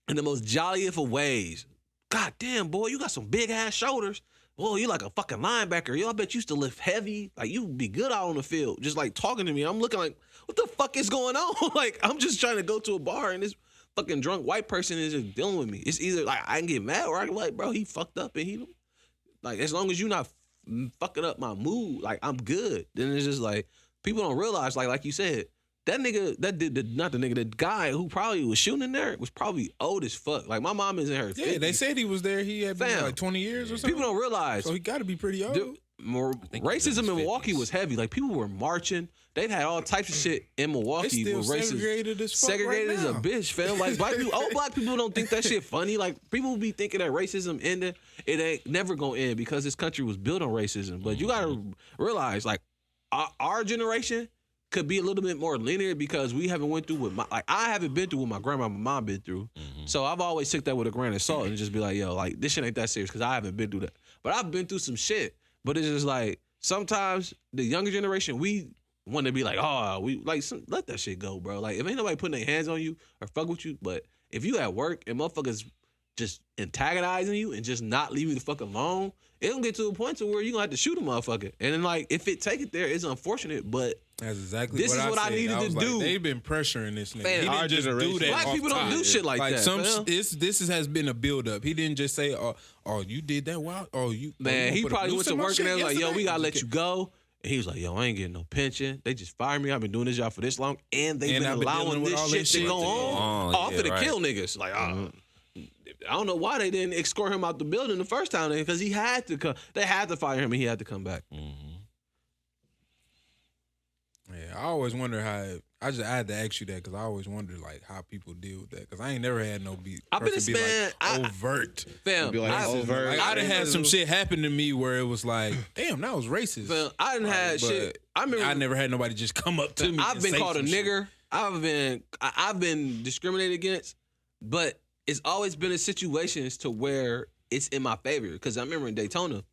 B: in the most jolliest of ways. God damn, boy, you got some big ass shoulders. Boy, you like a fucking linebacker. Yo, I bet you used to lift heavy. Like, you be good out on the field. Just like talking to me. I'm looking like, what the fuck is going on? Like, I'm just trying to go to a bar and this fucking drunk white person is just dealing with me. It's either like I can get mad or I can be like, bro, he fucked up and he like, as long as you not fucking up my mood, like, I'm good. Then it's just like, people don't realize, like you said, that nigga, the guy who probably was shooting in there was probably old as fuck. Like, my mom is in her 50s.
A: Yeah, they said he was there. He had been there
B: Fam.
A: like 20 years or something.
B: People don't realize.
A: So he got to be pretty old.
B: Dude,
D: think he was in
B: racism
D: his
B: in Milwaukee
D: 50s.
B: was heavy. Like, people were marching. They've had all types of shit in Milwaukee.
A: It's still
B: with racism.
A: segregated as fuck
B: Segregated
A: right
B: as a
A: now.
B: bitch, fam. Like, old black people don't think that shit funny. Like, people be thinking that racism ended. It ain't never gonna end because this country was built on racism. But you gotta realize, like, our generation could be a little bit more linear because we haven't went through what I haven't been through what my grandma and my mom been through. So I've always took that with a grain of salt and just be like, yo, like, this shit ain't that serious because I haven't been through that. But I've been through some shit. But it's just like, sometimes the younger generation, we want to be like, oh, we like, let that shit go, bro. Like, if ain't nobody putting their hands on you or fuck with you, but if you at work and motherfuckers just antagonizing you and just not leave you the fuck alone, it gonna get to a point to where you gonna have to shoot a motherfucker. And then, like, if it take it there, it's unfortunate, but
A: That's exactly
B: This is what I
A: said.
B: needed to
A: was like,
B: do.
A: They've been pressuring this nigga.
B: Fam,
A: He
C: our
A: didn't just do
C: generation.
A: that.
B: black
A: off
B: people don't
A: top.
B: do shit like that, fam.
A: This has been a build up. He didn't just say, "Oh, you did that." Wow. Oh, you.
B: man,
A: you
B: he
A: gonna put a
B: probably
A: noose
B: went to
A: in my
B: work and
A: shit
B: they was like, yo, we
A: yesterday?
B: gotta let you go. And he was like, yo, I ain't getting no pension. They just fired me. I've been doing this job for this long, and they've
A: And
B: been
A: I've been
B: allowing
A: dealing with
B: this
A: all
B: shit
A: this
B: to
A: shit
B: go
A: to go
B: on.
D: on.
B: I'm
D: Yeah,
B: finna
D: right.
B: kill niggas. Like, I don't know why they didn't escort him out the building the first time because he had to come. They had to fire him and he had to come back.
A: Yeah, Yeah, I always wonder how. I had to ask you that because I always wonder like how people deal with that because I ain't never had no beat.
B: I've been a man.
A: Like, overt.
B: Fam,
C: Be like, overt.
A: Like, I done had some shit happen to me where it was like, damn, that was racist.
B: Fam, I done had
A: But
B: shit. I remember.
A: I never had nobody just come up to me.
B: I've
A: and
B: been
A: say
B: called a
A: some shit.
B: nigger. I've been discriminated against, but it's always been in situations to where it's in my favor. Because I remember in Daytona,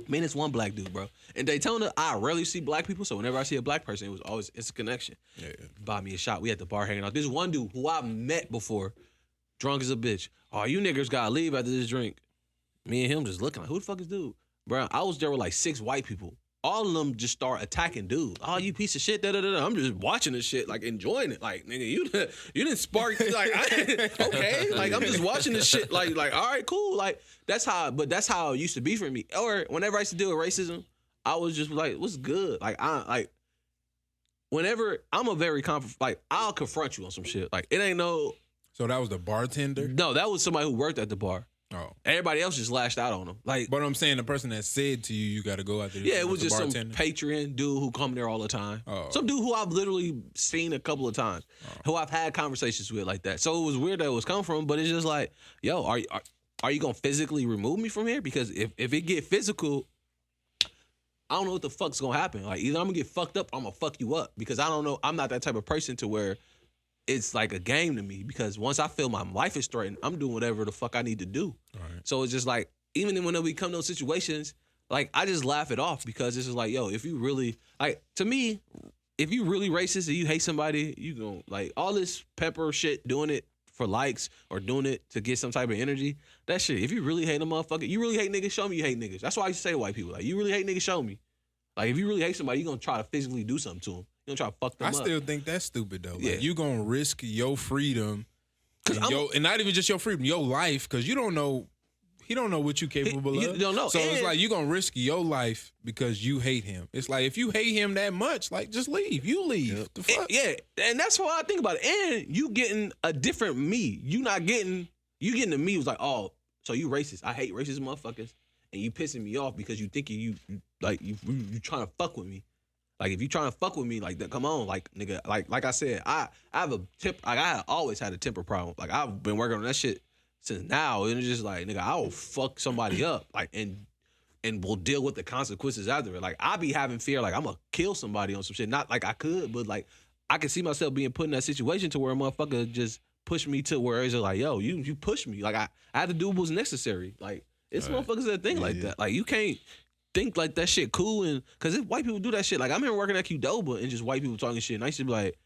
B: me and this one black dude, bro. In Daytona, I rarely see black people, so whenever I see a black person, it was always instant connection.
A: Yeah.
B: Buy me a shot. We at the bar hanging out. This one dude who I've met before, drunk as a bitch. Oh, you niggers gotta leave after this drink. Me and him just looking like, who the fuck is dude? Bro, I was there with like 6 white people. All of them just start attacking dude. Oh, you piece of shit. Da, da, da, da. I'm just watching this shit, like enjoying it. Like, nigga, you didn't spark. Like, okay. Like, I'm just watching this shit. Like, all right, cool. Like, that's how it used to be for me. Or whenever I used to deal with racism, I was just like, what's good? Like, whenever I'm a very like, I'll confront you on some shit. Like, it ain't no.
A: So that was the bartender?
B: No, that was somebody who worked at the bar.
A: Oh.
B: Everybody else just lashed out on him. Like,
A: But I'm saying the person that said to you, you got to go out there.
B: yeah, it was
A: the
B: just some
A: bartender.
B: Patreon dude who come there all the time.
A: Oh.
B: Some dude who I've literally seen a couple of times, who I've had conversations with like that. So it was weird that it was coming from, but it's just like, yo, are you gonna physically remove me from here? Because if it get physical, I don't know what the fuck's gonna happen. Like, either I'm gonna get fucked up or I'm gonna fuck you up. Because I don't know, I'm not that type of person to where it's like a game to me, because once I feel my life is threatened, I'm doing whatever the fuck I need to do.
A: Right.
B: So it's just like, even when we come to those situations, like, I just laugh it off, because it's just like, yo, if you really, like, to me, if you really racist and you hate somebody, you gon' like, all this pepper shit, doing it for likes or doing it to get some type of energy, that shit, if you really hate a motherfucker, you really hate niggas, show me you hate niggas. That's why I used to say to white people, like, you really hate niggas, show me. Like, if you really hate somebody, you're gonna try to physically do something to them. You're gonna try to fuck them
A: I
B: up.
A: still think that's stupid though. Like,
B: Yeah.
A: you gonna risk your freedom, and,
B: I'm-
A: and not even just your freedom, your life, because you don't know. He don't know what you capable
B: You
A: of.
B: don't know.
A: So it's
B: And-
A: like you gonna risk your life because you hate him. It's like if you hate him that much, like just leave. You leave. The fuck?
B: Yeah, and that's what I think about it. And you getting a different me. You getting the me who's like, oh, so you racist. I hate racist motherfuckers, and you pissing me off because you thinking you trying to fuck with me. Like, if you trying to fuck with me, like, come on, like, nigga, like I said, I have a tip. Like, I always had a temper problem. Like, I've been working on that shit since now, and it's just like, nigga, I will fuck somebody up, like, and we'll deal with the consequences after it. Like, I be having fear, like, I'm gonna kill somebody on some shit. Not like I could, but like, I can see myself being put in that situation to where a motherfucker just push me to where it's just like, yo, you push me. Like, I had to do what was necessary. Like, it's motherfuckers that think like that. Like, you can't think like that shit cool, and because if white people do that shit, like, I'm here working at Qdoba and just white people talking shit, and I used to be like,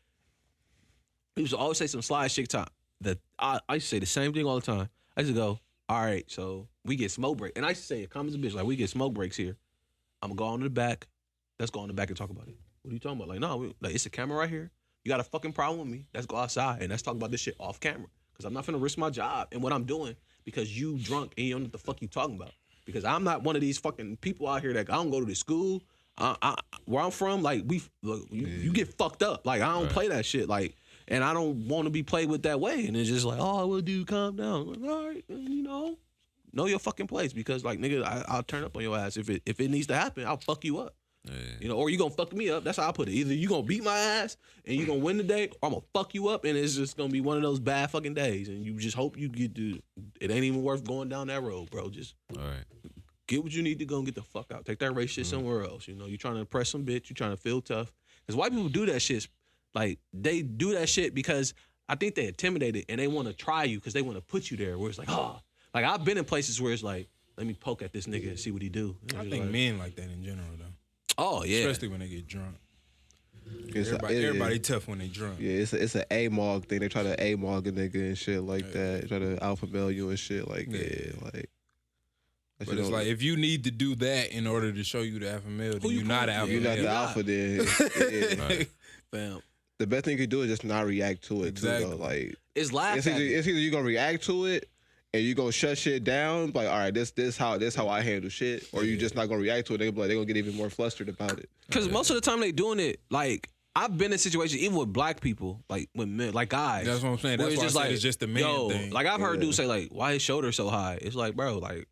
B: he used to always say some slide shit time. That I used to say the same thing all the time. I used to go, all right, so we get smoke break, and I used to say it, calm as a bitch, like, we get smoke breaks here. I'm gonna go on to the back. Let's go on the back and talk about it. What are you talking about? Like, no, like, it's a camera right here. You got a fucking problem with me? Let's go outside and let's talk about this shit off camera, because I'm not finna risk my job and what I'm doing because you drunk and you don't know what the fuck you talking about. Because I'm not one of these fucking people out here that I don't go to the school. Where I'm from, like, you get fucked up. Like, I don't play that shit. Like, and I don't want to be played with that way. And it's just like, oh, well, dude, calm down. Like, all right, know your fucking place, because, like, nigga, I'll turn up on your ass if it needs to happen. I'll fuck you up.
D: Yeah.
B: Or you gonna fuck me up. That's how I put it. Either you gonna beat my ass and you gonna win the day, or I'm gonna fuck you up and it's just gonna be one of those bad fucking days. And you just hope you get to. It ain't even worth going down that road, bro. Just
D: All right.
B: get what you need to go and get the fuck out. Take that race shit somewhere else. You trying to impress some bitch. You trying to feel tough. Because white people do that shit. Like, they do that shit because I think they intimidated and they want to try you because they want to put you there. Where it's like, like, I've been in places where it's like, let me poke at this nigga and see what he do. And
A: I
B: it's
A: think
B: like,
A: men like that in general though.
B: oh yeah,
A: Especially when they get drunk.
C: It's
A: Everybody tough when they drunk.
C: Yeah, it's an A-mog thing. They try to A-mog a nigga and shit like that. They try to alpha male you and shit like like.
A: But it's like, if you need to do that in order to show you the alpha male, then you're not an alpha
C: you're
A: male.
C: not the alpha then. Yeah.
D: Right.
B: fam.
C: The best thing you can do is just not react to it
A: Exactly.
C: too, though. Like,
B: It's laugh
C: it's
B: at
C: either,
B: it.
C: it's either you gonna react to it and you gonna shut shit down, like, all right, this how I handle shit, or you just not gonna react to it. They're gonna get even more flustered about it.
B: Because most of the time they doing it, like, I've been in situations, even with black people, like, with men, like guys.
A: That's what I'm saying.
B: where
A: That's why I said it's just a man
B: yo,
A: thing.
B: Like, I've heard dudes say, like, why his shoulder so high? It's like, bro, like,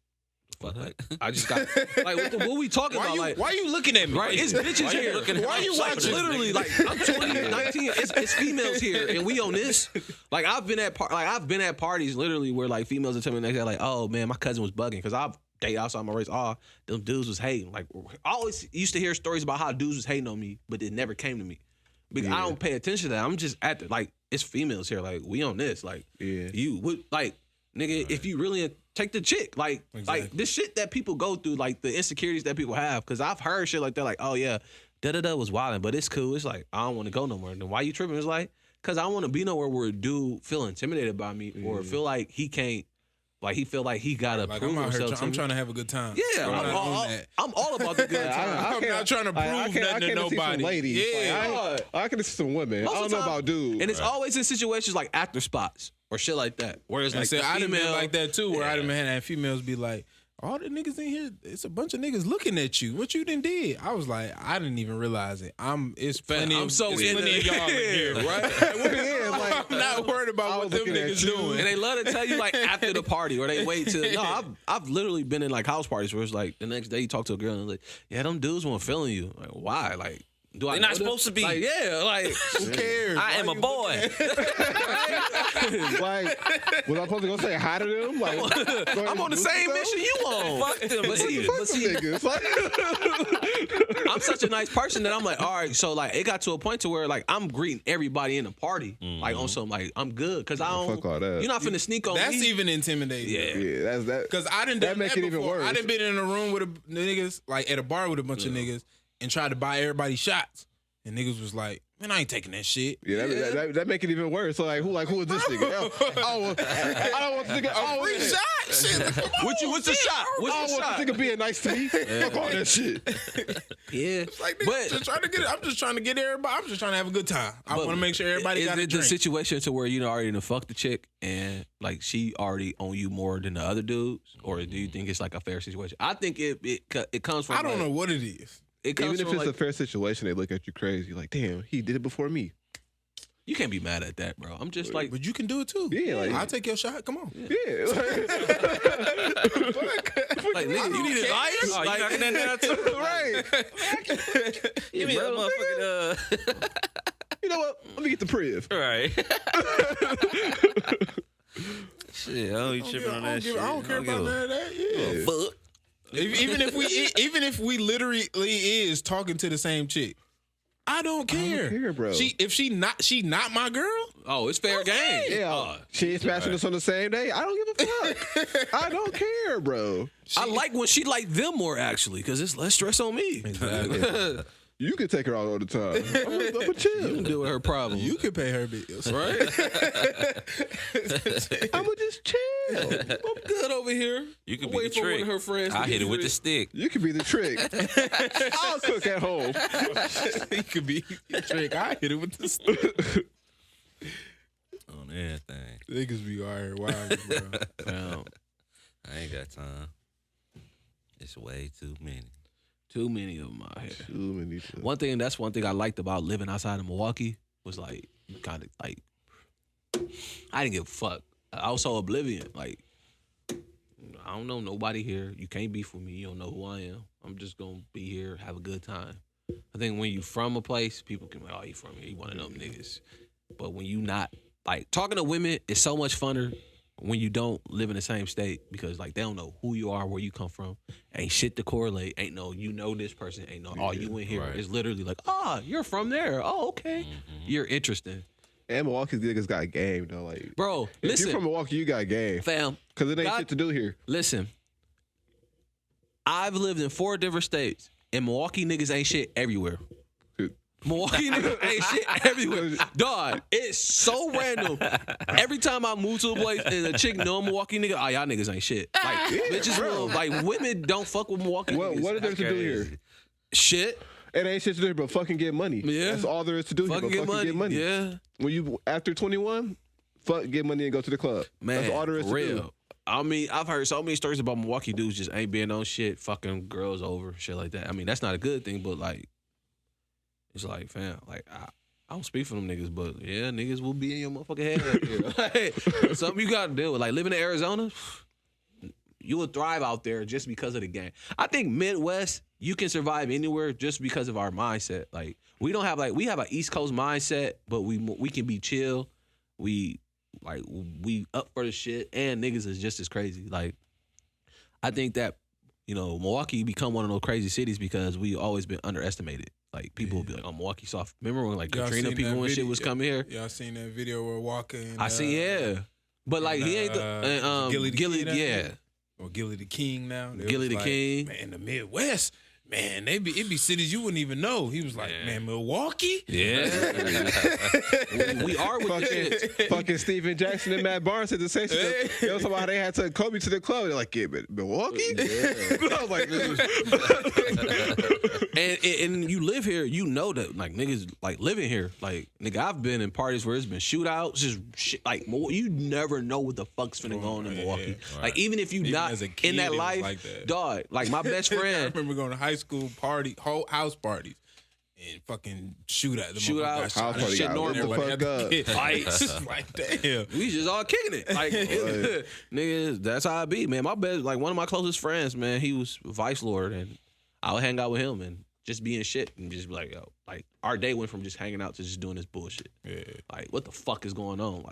B: fuck? Like, I just got like what we talking about? Like,
A: why you looking at me?
B: right? It's bitches here.
A: Why you
B: like,
A: watching?
B: literally, like I'm 20, 19. It's females here, and we on this. Like I've been at parties literally where like females are telling me next day like, oh man, my cousin was bugging because I've dated outside my race. Oh, them dudes was hating. Like I always used to hear stories about how dudes was hating on me, but it never came to me because I don't pay attention to that. I'm just at the like it's females here. Like we on this. Like you would like. Nigga, if you really take the chick, like this shit that people go through, like the insecurities that people have, because I've heard shit like that, like, oh yeah, da was wilding, but it's cool. It's like I don't want to go no more. Then why you tripping? It's like because I want to be nowhere where a dude feel intimidated by me or feel like he can't, like he feel like he gotta
A: Like
B: prove
A: I'm out here,
B: himself.
A: I'm trying to have a good time.
B: Yeah, I'm all about the good time.
A: I'm not trying to prove nothing to nobody.
C: Ladies.
A: Yeah,
C: I can see some women.
B: Most
C: I
B: of
C: don't
B: the
C: know
B: time-
C: about dudes.
B: And it's always in situations like actor spots or shit like that. Whereas
A: and
B: like
A: so
B: the
A: I done been
B: female,
A: like that too, where I done had females be like, all the niggas in here, it's a bunch of niggas looking at you. What you done did? I was like, I didn't even realize it. It's plenty of y'all in here, right? I'm not worried about what them niggas doing.
B: And they love to tell you like after the party or they wait till I've literally been in like house parties where it's like the next day you talk to a girl and like, yeah, them dudes weren't feeling you. Like, why? Like, do I
D: They're
B: know
D: not
B: them?
D: supposed to be.
B: Like, yeah, like
A: Who cares?
D: I am a boy.
C: Like, was I supposed to go say hi to them? Like,
B: I'm on the same mission you on.
D: Fuck them.
B: But see,
C: Fuck them niggas. Like,
B: I'm such a nice person that I'm like, all right, so like it got to a point to where like I'm greeting everybody in the party, like on some like I'm good because I don't.
C: Fuck all that.
B: You're not finna sneak on
A: That's
B: me.
A: even intimidating.
C: yeah, that's that.
A: Because I done
C: That
A: done
C: make
A: that
C: it even
A: before.
C: worse.
A: I done been in a room with niggas, like at a bar with a bunch of niggas, and tried to buy everybody shots. And niggas was like, man, I ain't taking that shit.
C: Yeah, that make it even worse. So like, who is this nigga? I don't want this nigga.
A: A free shot? Shit.
B: What's the shot?
C: I
B: What's
C: don't
B: the
C: want
B: shot?
C: this nigga being nice to me. Fuck all that shit.
B: Yeah,
A: Like, nigga,
B: but
A: I'm just trying to get it. I'm just trying to get everybody. I'm just trying to have a good time. I want to make sure everybody got a
B: Is it the
A: drink.
B: situation to where you already done fucked the chick and like she already on you more than the other dudes, or do you think it's like a fair situation? I think it comes from.
A: I don't
B: like,
A: know what it is.
B: It comes
C: Even if
B: from
C: it's
B: like,
C: a fair situation, they look at you crazy. Like, damn, he did it before me.
B: you can't be mad at that, bro. I'm just like,
A: But you can do it too.
C: Yeah, like-
A: I'll take your shot. Come on.
C: Yeah.
B: like nigga, you need advice?
D: Oh, you
B: Like,
D: knocking that down too?
C: Right.
D: Give me that motherfucking
C: You know what? Let me get the priv.
D: right. Shit, I don't be tripping on that shit.
A: I don't care about none of that. Yeah.
D: Fuck.
A: Even if we literally is talking to the same chick, I don't care.
C: care, bro.
A: If she not my girl.
B: oh, it's fair game.
C: Yeah. She ain't smashing us on the same day. I don't give a fuck. I don't care, bro.
B: I like when she like them more actually, because it's less stress on me.
A: Exactly.
C: You can take her out all the time. I'm gonna chill.
B: You can deal with her problem.
A: You can pay her bills,
B: right?
C: I'm gonna just chill.
B: I'm good over here.
D: You could be
B: Wait
D: the
B: for one
D: trick.
B: of her friends to
D: I
B: get
D: hit it with
B: free.
D: the stick.
C: You can be the trick. I'll cook at home.
A: he could be a trick. I hit it with the stick.
D: On everything.
A: Niggas be all right, wild, bro.
B: Well,
D: I ain't got time. It's way too many.
B: too many of them out here.
C: Too many.
B: That's one thing I liked about living outside of Milwaukee was like you kind of like I didn't give a fuck. I was so oblivion. Like I don't know nobody here. You can't beef with me. You don't know who I am. I'm just gonna be here, have a good time. I think when you from a place, people can be like, oh, you from here, you one of them niggas. But when you not, like talking to women is so much funner when you don't live in the same state because like they don't know who you are, where you come from. Ain't shit to correlate. Ain't no you know this person. Ain't no oh you in here.
D: right.
B: It's literally like you're from there. Oh okay, you're interesting,
C: And Milwaukee's niggas got game though. Like,
B: bro.
C: if
B: Listen,
C: you from Milwaukee, you got game.
B: fam.
C: Cause it ain't
B: God-
C: shit to do here.
B: Listen, I've lived in 4 different states, and Milwaukee niggas ain't shit everywhere. Milwaukee niggas ain't shit everywhere. Dog, it's so random. Every time I move to a place and a chick know a Milwaukee nigga, y'all niggas ain't shit. Like, bitches will, like, women don't fuck with Milwaukee niggas.
C: What is there to do here?
B: Shit.
C: It ain't shit to do here but fucking get money.
B: Yeah.
C: That's all there is to do here
B: Fucking
C: but
B: get money. Yeah.
C: When you after 21, fuck get money and go to the club.
B: Man,
C: That's all there is to
B: real.
C: do.
B: I mean, I've heard so many stories about Milwaukee dudes just ain't being on shit, fucking girls over, shit like that. I mean, that's not a good thing, but like, it's like, fam, like, I don't speak for them niggas, but yeah, niggas will be in your motherfucking head up here. Like, something you gotta deal with. Like, living in Arizona, you will thrive out there just because of the game. I think Midwest, you can survive anywhere just because of our mindset. Like we don't have we have an East Coast mindset, but we can be chill. We up for the shit, and niggas is just as crazy. Like I think that Milwaukee become one of those crazy cities because we always been underestimated. Like people will be like, "Oh, Milwaukee soft." Remember when Katrina people when shit was coming here?
A: Y'all seen that video where Walker and
B: I see, yeah. But he ain't
A: Gilly the
B: yeah.
A: Or Gilly the King now.
B: Gilly the King.
A: Man, the Midwest, man, it be cities you wouldn't even know. He was like, man, Milwaukee?
B: Yeah. we are with the shit.
C: Fucking Steven Jackson and Matt Barnes said the same shit. They was talking about how they had to Kobe to the club. They're like, yeah, but Milwaukee? Yeah. I was like,
B: and you live here, you know that niggas living here. Like nigga, I've been in parties where it's been shootouts, just shit. You never know what the fuck's finna go on in Milwaukee.
A: Yeah.
B: Like even if you not
A: as a kid,
B: in that
A: it was
B: life,
A: like that.
B: dog. Like my best friend.
A: I remember going to high school whole house parties. And fucking shootouts.
B: House
C: party
B: shit
C: got
B: normal.
C: the fuck up.
B: Fights.
A: Like damn.
B: We just all kicking it. Like niggas, that's how I be, man. My best, one of my closest friends, man, he was Vice Lord, and I would hang out with him and just be in shit and just be like, yo, our day went from just hanging out to just doing this bullshit.
A: Yeah.
B: Like, what the fuck is going on?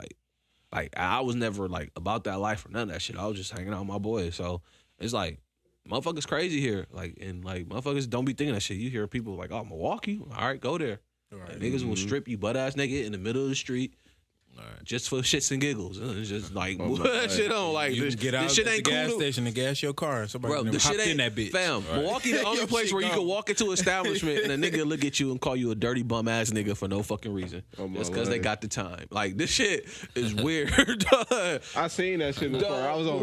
B: Like I was never about that life or none of that shit. I was just hanging out with my boys. So it's motherfuckers crazy here. And motherfuckers don't be thinking that shit. You hear people like, oh, Milwaukee? All right, go there.
A: Right.
B: Niggas will strip you butt ass naked in the middle of the street.
D: Right.
B: Just for shits and giggles. It's just shit on.
A: You
B: this,
A: can get out
B: this shit
A: at
B: ain't
A: the
B: cool
A: gas
B: to-
A: station to gas your car. Somebody
B: Bro, the
A: hopped
B: shit ain't
A: in that bitch.
B: Fam, Milwaukee the only
A: Your
B: place
A: shit
B: where you
A: gone.
B: can walk into an establishment and a nigga look at you and call you a dirty bum ass nigga for no fucking reason.
C: Oh, my
B: Just because they
C: Lord.
B: got the time. Like this shit is weird.
C: I seen that shit before. I was on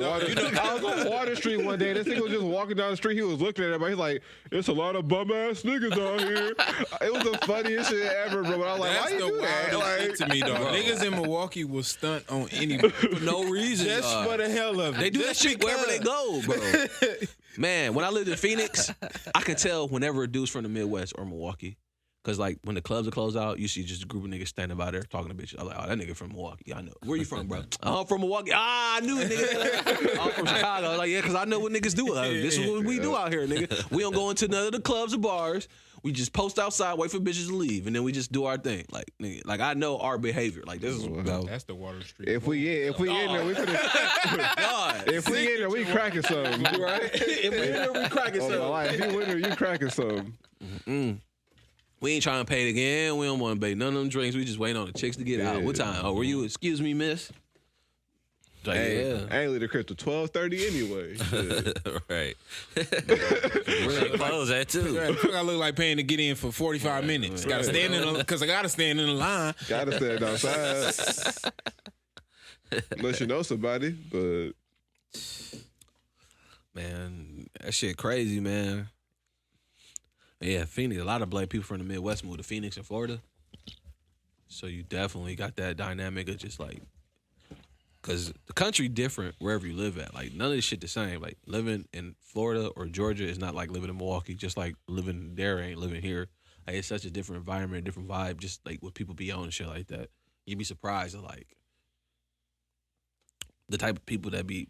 C: Water Street one day. This nigga was just walking down the street. He was looking at everybody. He's like, "It's a lot of bum ass niggas out here." It was the funniest shit ever, bro. But I was like,
A: That's
C: "Why you
A: the
C: do that?"
A: wildest shit to me, dog.
B: Bro.
A: Niggas in Milwaukee will stunt on anybody.
B: For no reason.
A: Just
B: dog.
A: for the hell of it.
B: They do that
A: Just
B: shit wherever they
A: because.
B: go, bro. Man, when I lived in Phoenix, I could tell whenever a dude's from the Midwest or Milwaukee. Cause when the clubs are closed out, you see just a group of niggas standing by there talking to bitches. I'm like, oh, that nigga from Milwaukee. Yeah, I know. Where you from, bro? I'm from Milwaukee. I knew it, nigga. I'm from Chicago. I was like, yeah, cause I know what niggas do. This is what we do out here, nigga. We don't go into none of the clubs or bars. We just post outside, wait for bitches to leave, and then we just do our thing. Like, nigga, I know our behavior. Like, this is
A: That's the Water Street.
C: If we in there, we finna.
B: God.
C: If we in there, we cracking something.
B: Right? If we in there, we cracking
C: Oh, my
B: something.
C: life. If you in there, you cracking something.
B: We ain't trying to pay it again. We don't want to pay none of them drinks. We just waiting on the chicks to get out. What time? Oh, were you? Excuse me, miss. Like,
C: Hey, I ain't leave the crib till 12:30 anyway. Shit.
D: Right. They close that too.
A: Right, fuck I look like paying to get in for 45 minutes. Gotta stand in because I gotta stand in the line.
C: Gotta stand outside. Unless you know somebody, but
B: man, that shit crazy, man. Yeah, Phoenix. A lot of black people from the Midwest moved to Phoenix and Florida. So you definitely got that dynamic of just because the country different wherever you live at. Like none of this shit the same. Like living in Florida or Georgia is not like living in Milwaukee. Just like living there ain't living here. Like it's such a different environment, different vibe. Just like what people be on and shit like that. You'd be surprised at the type of people that be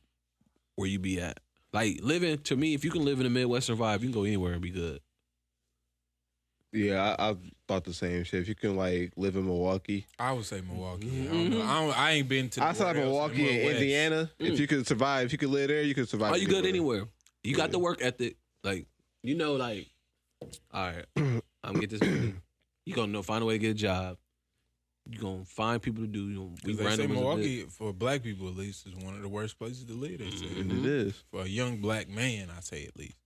B: where you be at. Like living to me, if you can live in the Midwestern vibe, you can go anywhere and be good.
C: yeah, I thought the same shit. If you can live in Milwaukee,
A: I would say Milwaukee. I don't know. I ain't been to.
C: outside
A: nowhere else
C: Milwaukee and
A: Midwest.
C: Indiana, if you could survive, if you could live there, you could survive.
B: Oh, you good anywhere. You got
C: Yeah.
B: the work ethic. All right, I'm gonna get this money. You gonna find a way to get a job. You gonna find people to do. We
A: 'Cause they
B: run
A: say
B: them as a bit.
A: Milwaukee, for black people at least, is one of the worst places to live. They say.
C: And it is.
A: For a young black man, I say at least.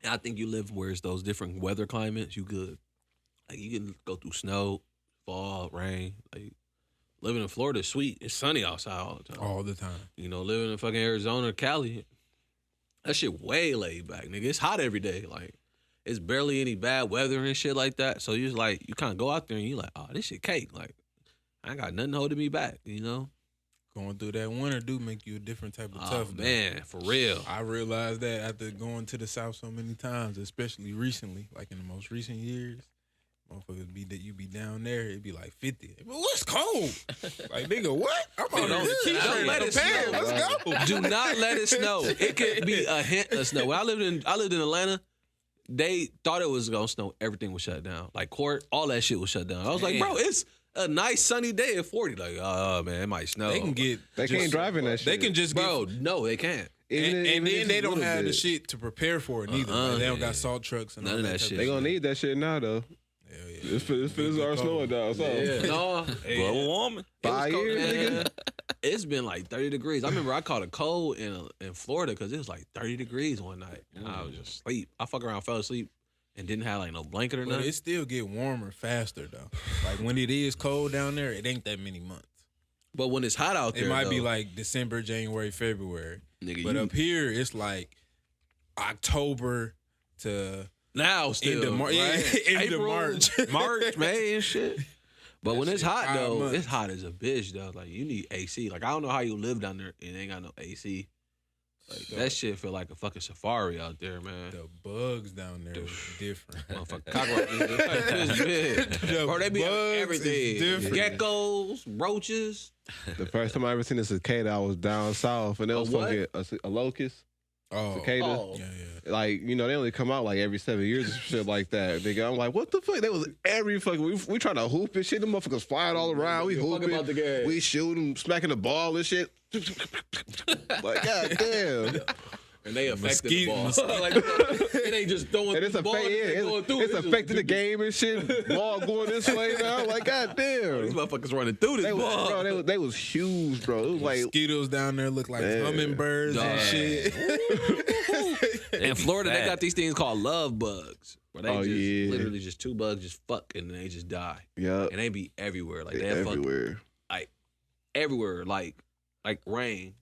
B: I think you live where it's those different weather climates. You good. Like you can go through snow, fall, rain. Like living in Florida is sweet. It's sunny outside all the time.
A: All the time.
B: Living in fucking Arizona or Cali, that shit way laid back, nigga. It's hot every day. Like it's barely any bad weather and shit like that. So you kind of go out there and you like, oh, this shit cake. Like I ain't got nothing holding me back.
A: Going through that winter do make you a different type of
B: Oh
A: tough. though.
B: man, for real.
A: I realized that after going to the South so many times, especially recently, like in the most recent years. Motherfuckers you be down there, it'd be like 50. But what's cold? Like, nigga, what? I'm on the
B: Don't let it snow.
A: Let's go.
B: Do not let it snow. It could be a hint of snow. When I lived in Atlanta, they thought it was gonna snow. Everything was shut down. Like court, all that shit was shut down. I was like, bro, it's a nice sunny day at 40. Like, oh man, it might snow.
C: They can't drive in that shit.
A: They can just
B: bro. No, they can't.
A: And then they don't have the shit to prepare for it neither. Like, they don't got salt trucks and
B: none
A: all
B: of
A: that
B: that shit.
C: They gonna need that shit now though.
A: Hell yeah.
C: It's our snowing down. So
B: No,
D: Global warming.
C: 5
B: cold,
C: years,
B: man. It's been like 30 degrees. I remember I caught a cold in Florida because it was like 30 degrees one night. And I was just asleep. I fuck around, fell asleep, and didn't have like no blanket or
A: But
B: nothing.
A: it still get warmer faster though. Like when it is cold down there, it ain't that many months.
B: But when it's hot out there,
A: It might be
B: though,
A: like December, January, February.
B: nigga,
A: But
B: you,
A: up here, it's like October to
B: now still
A: end of March.
B: right?
A: End of
B: April,
A: March.
B: March, May, and shit. But when
A: That
B: it's
A: shit
B: hot
A: 5
B: though,
A: months.
B: it's hot as a bitch though. Like you need AC. Like I don't know how you live down there and ain't got no AC. Like that shit feel like a fucking safari out there, man.
A: The bugs down there is different.
B: Motherfucking cockroaches. It's big.
A: The
B: Bro, they be
A: bugs
B: on
A: is
B: everything.
A: different.
B: Geckos, roaches.
C: the first time I ever seen a cicada, I was down south, and it was
B: what?
C: fucking a locust
A: Oh,
C: cicada.
B: Oh.
A: yeah.
C: Like, you know, they only come out like every 7 years or shit like that. Nigga, I'm like, what the fuck? They was every fucking, we trying to hoop and shit. Them motherfuckers flying all around. We
B: Fuck about the
C: hooping.
B: game.
C: We shooting, smacking the ball and shit. Like, goddamn.
B: And they affected the ball.
A: Mosquito-
B: Like, it ain't just throwing
C: And it's,
B: the ball.
C: it's affecting the game and shit. Ball going this way now. Like,
B: These
C: goddamn.
B: motherfuckers running through this
C: They was,
B: ball.
C: bro, they was huge, bro. It was like,
A: Mosquitoes down there look like
C: Yeah.
A: hummingbirds and
B: Dog.
A: shit.
B: In Florida, they got these things called love bugs. Where they
C: Oh,
B: just
C: yeah.
B: literally just two bugs just fuck and then they just die.
C: yeah,
B: And they be everywhere. Like they
C: they
B: have fuck
C: everywhere.
B: everywhere. Like rain.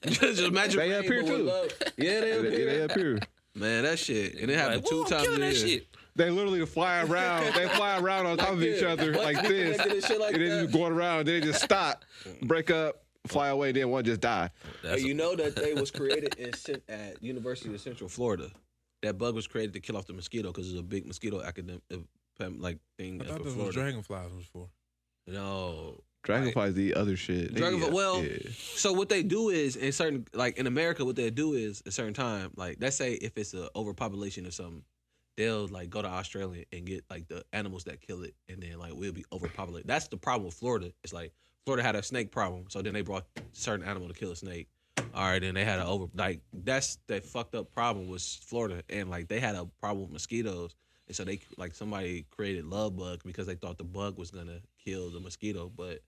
B: just imagine
C: They
B: rain,
C: up here,
B: but with
C: too.
B: love. Yeah, they up
C: They
B: here.
C: up here.
B: Man, that shit. And it happened
D: Like,
B: two
D: whoa, I'm
B: times
D: killing
B: a
D: that
B: year.
D: shit.
C: They literally fly around. They fly around on top of each other
B: What?
C: like this.
B: Connected and shit like
C: And then
B: that?
C: just going around. Then they just stop, break up, fly away. Then one just die.
D: That's
B: Hey, you know that they was created at University of Central Florida. That bug was created to kill off the mosquito because it's a big mosquito academic like thing
A: I
B: up
A: thought
B: in
A: this was
B: Florida.
A: dragonflies was for.
B: No.
C: Dragonflies eat other shit. They
B: Dragonfly.
C: eat-
B: Well,
C: yeah.
B: so what they do is in certain like in America, what they do is a certain time, like let's say if it's a overpopulation or something, they'll like go to Australia and get like the animals that kill it, and then like we'll be overpopulated. That's the problem with Florida. It's like Florida had a snake problem, so then they brought a certain animal to kill a snake. All right, then they had that's the fucked up problem was Florida, and like they had a problem with mosquitoes, and so they like somebody created love bugs because they thought the bug was gonna kill the mosquito, but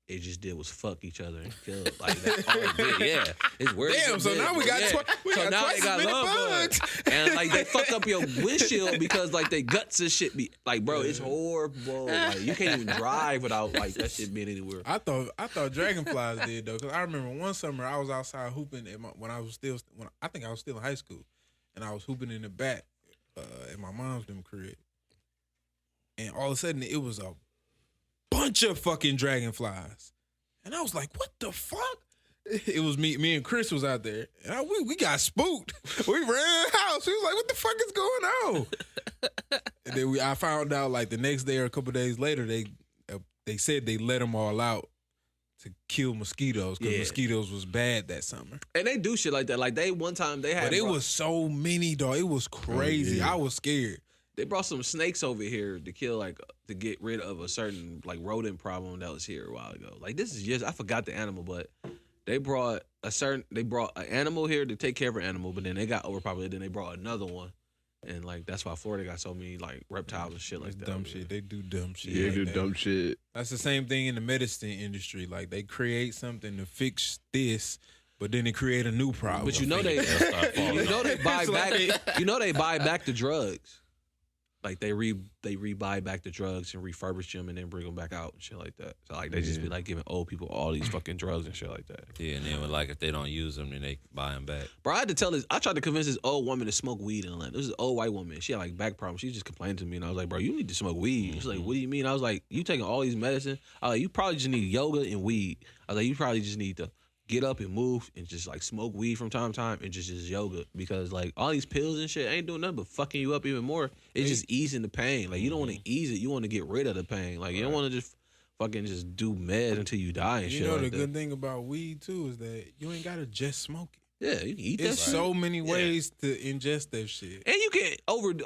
B: it just did was fuck each other and kill. Like that's all it did. Yeah, it's weird.
A: Damn, so now we got
B: so now
A: twice
B: they got
A: as many
B: love
A: bugs.
B: bugs, and like they fuck up your windshield because like they guts and shit be like, bro, it's horrible. Like you can't even drive without like that shit being anywhere.
A: I thought dragonflies did though, because I remember one summer I was outside hooping when I think I was still in high school, and I was hooping in the back at my mom's crib, and all of a sudden it was a bunch of fucking dragonflies, and I was like, "What the fuck?" It was me and Chris was out there, and we got spooked. We ran in the house. We was like, "What the fuck is going on?" And then I found out like the next day or a couple days later, they said they let them all out to kill mosquitoes because
B: Yeah.
A: mosquitoes was bad that summer.
B: And they do shit like that. Like they one time they had,
A: But it was so many, dog. It was crazy.
C: yeah.
A: I was scared.
B: they brought some snakes over here to kill like to get rid of a certain like rodent problem that was here a while ago. Like this is just I forgot the animal, but they brought an animal here to take care of an animal, but then they got overpopulated. Then they brought another one, and like that's why Florida got so many like reptiles and shit like
A: It's
B: that.
A: dumb
B: over
A: shit.
B: here.
A: They do dumb shit.
C: Yeah,
A: like
C: do
A: that.
C: dumb shit.
A: That's the same thing in the medicine industry. Like they create something to fix this, but then they create a new problem.
B: But you know they,
D: start falling
B: you know they buy
A: It's like-
B: back, you know they buy back the drugs. Like they rebuy back the drugs and refurbish them and then bring them back out and shit like that. So like they just be like giving old people all these fucking drugs and shit like that.
D: Yeah, and then like if they don't use them, then they buy them back.
B: Bro, I had to tell this. I tried to convince this old woman to smoke weed in Atlanta. This is an old white woman. She had like back problems. She just complained to me, and I was like, "Bro, you need to smoke weed." She's like, "What do you mean?" I was like, "You taking all these medicine? I was like, you probably just need yoga and weed." I was like, "You probably just need to get up and move and just like smoke weed from time to time and just yoga, because like all these pills and shit ain't doing nothing but fucking you up even more. It's just easing the pain. Like you don't want to ease it, you want to get rid of the pain. Like you don't want to just fucking just do meds until you die and shit.
A: You know,
B: like
A: the
B: that.
A: good thing about weed too is that you ain't gotta just smoke it.
B: Yeah, you can eat that.
A: There's so many ways to ingest that shit.
B: And you can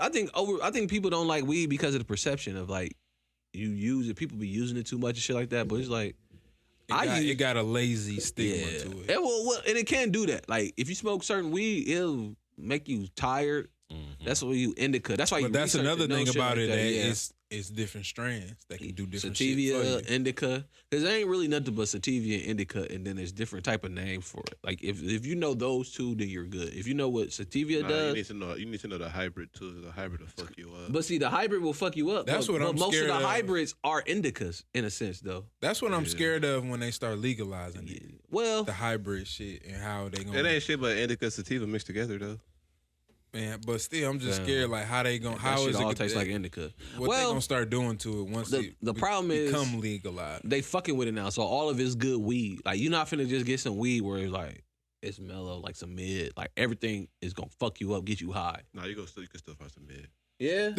B: I think people don't like weed because of the perception of like you use it. People be using it too much and shit like that. But it's like
A: It got a lazy stigma to it.
B: And and it can do that. Like if you smoke certain weed, it'll make you tired.
D: Mm-hmm.
B: That's what you indica. That's why.
A: But that's another thing about it that
B: it's
A: it's different strands that can do different
B: sativia,
A: shit for you.
B: indica. Because there ain't really nothing but sativia and indica, and then there's different type of names for it. Like if you know those two, then you're good. If you know what sativia does,
C: you need to know the hybrid too. The hybrid will fuck you up.
B: but see, the hybrid will fuck you up.
A: That's what I'm
B: most
A: scared
B: of the
A: of.
B: hybrids are indicas in a sense, though.
A: That's what I'm scared of when they start legalizing it.
B: Well,
A: The hybrid shit and how they gonna.
C: It ain't shit but indica sativa mixed together though.
A: Man, but still, I'm just scared. Like how they gonna?
B: that
A: How
B: shit
A: is it?
B: all tastes like indica.
A: What they gonna start doing to it once
B: the problem is
A: become legalized?
B: they fucking with it now. So all of it's good weed. Like you're not finna just get some weed where it's like it's mellow, like some mid. Like everything is gonna fuck you up, get you high.
C: Nah, you can still find some mid.
B: Yeah.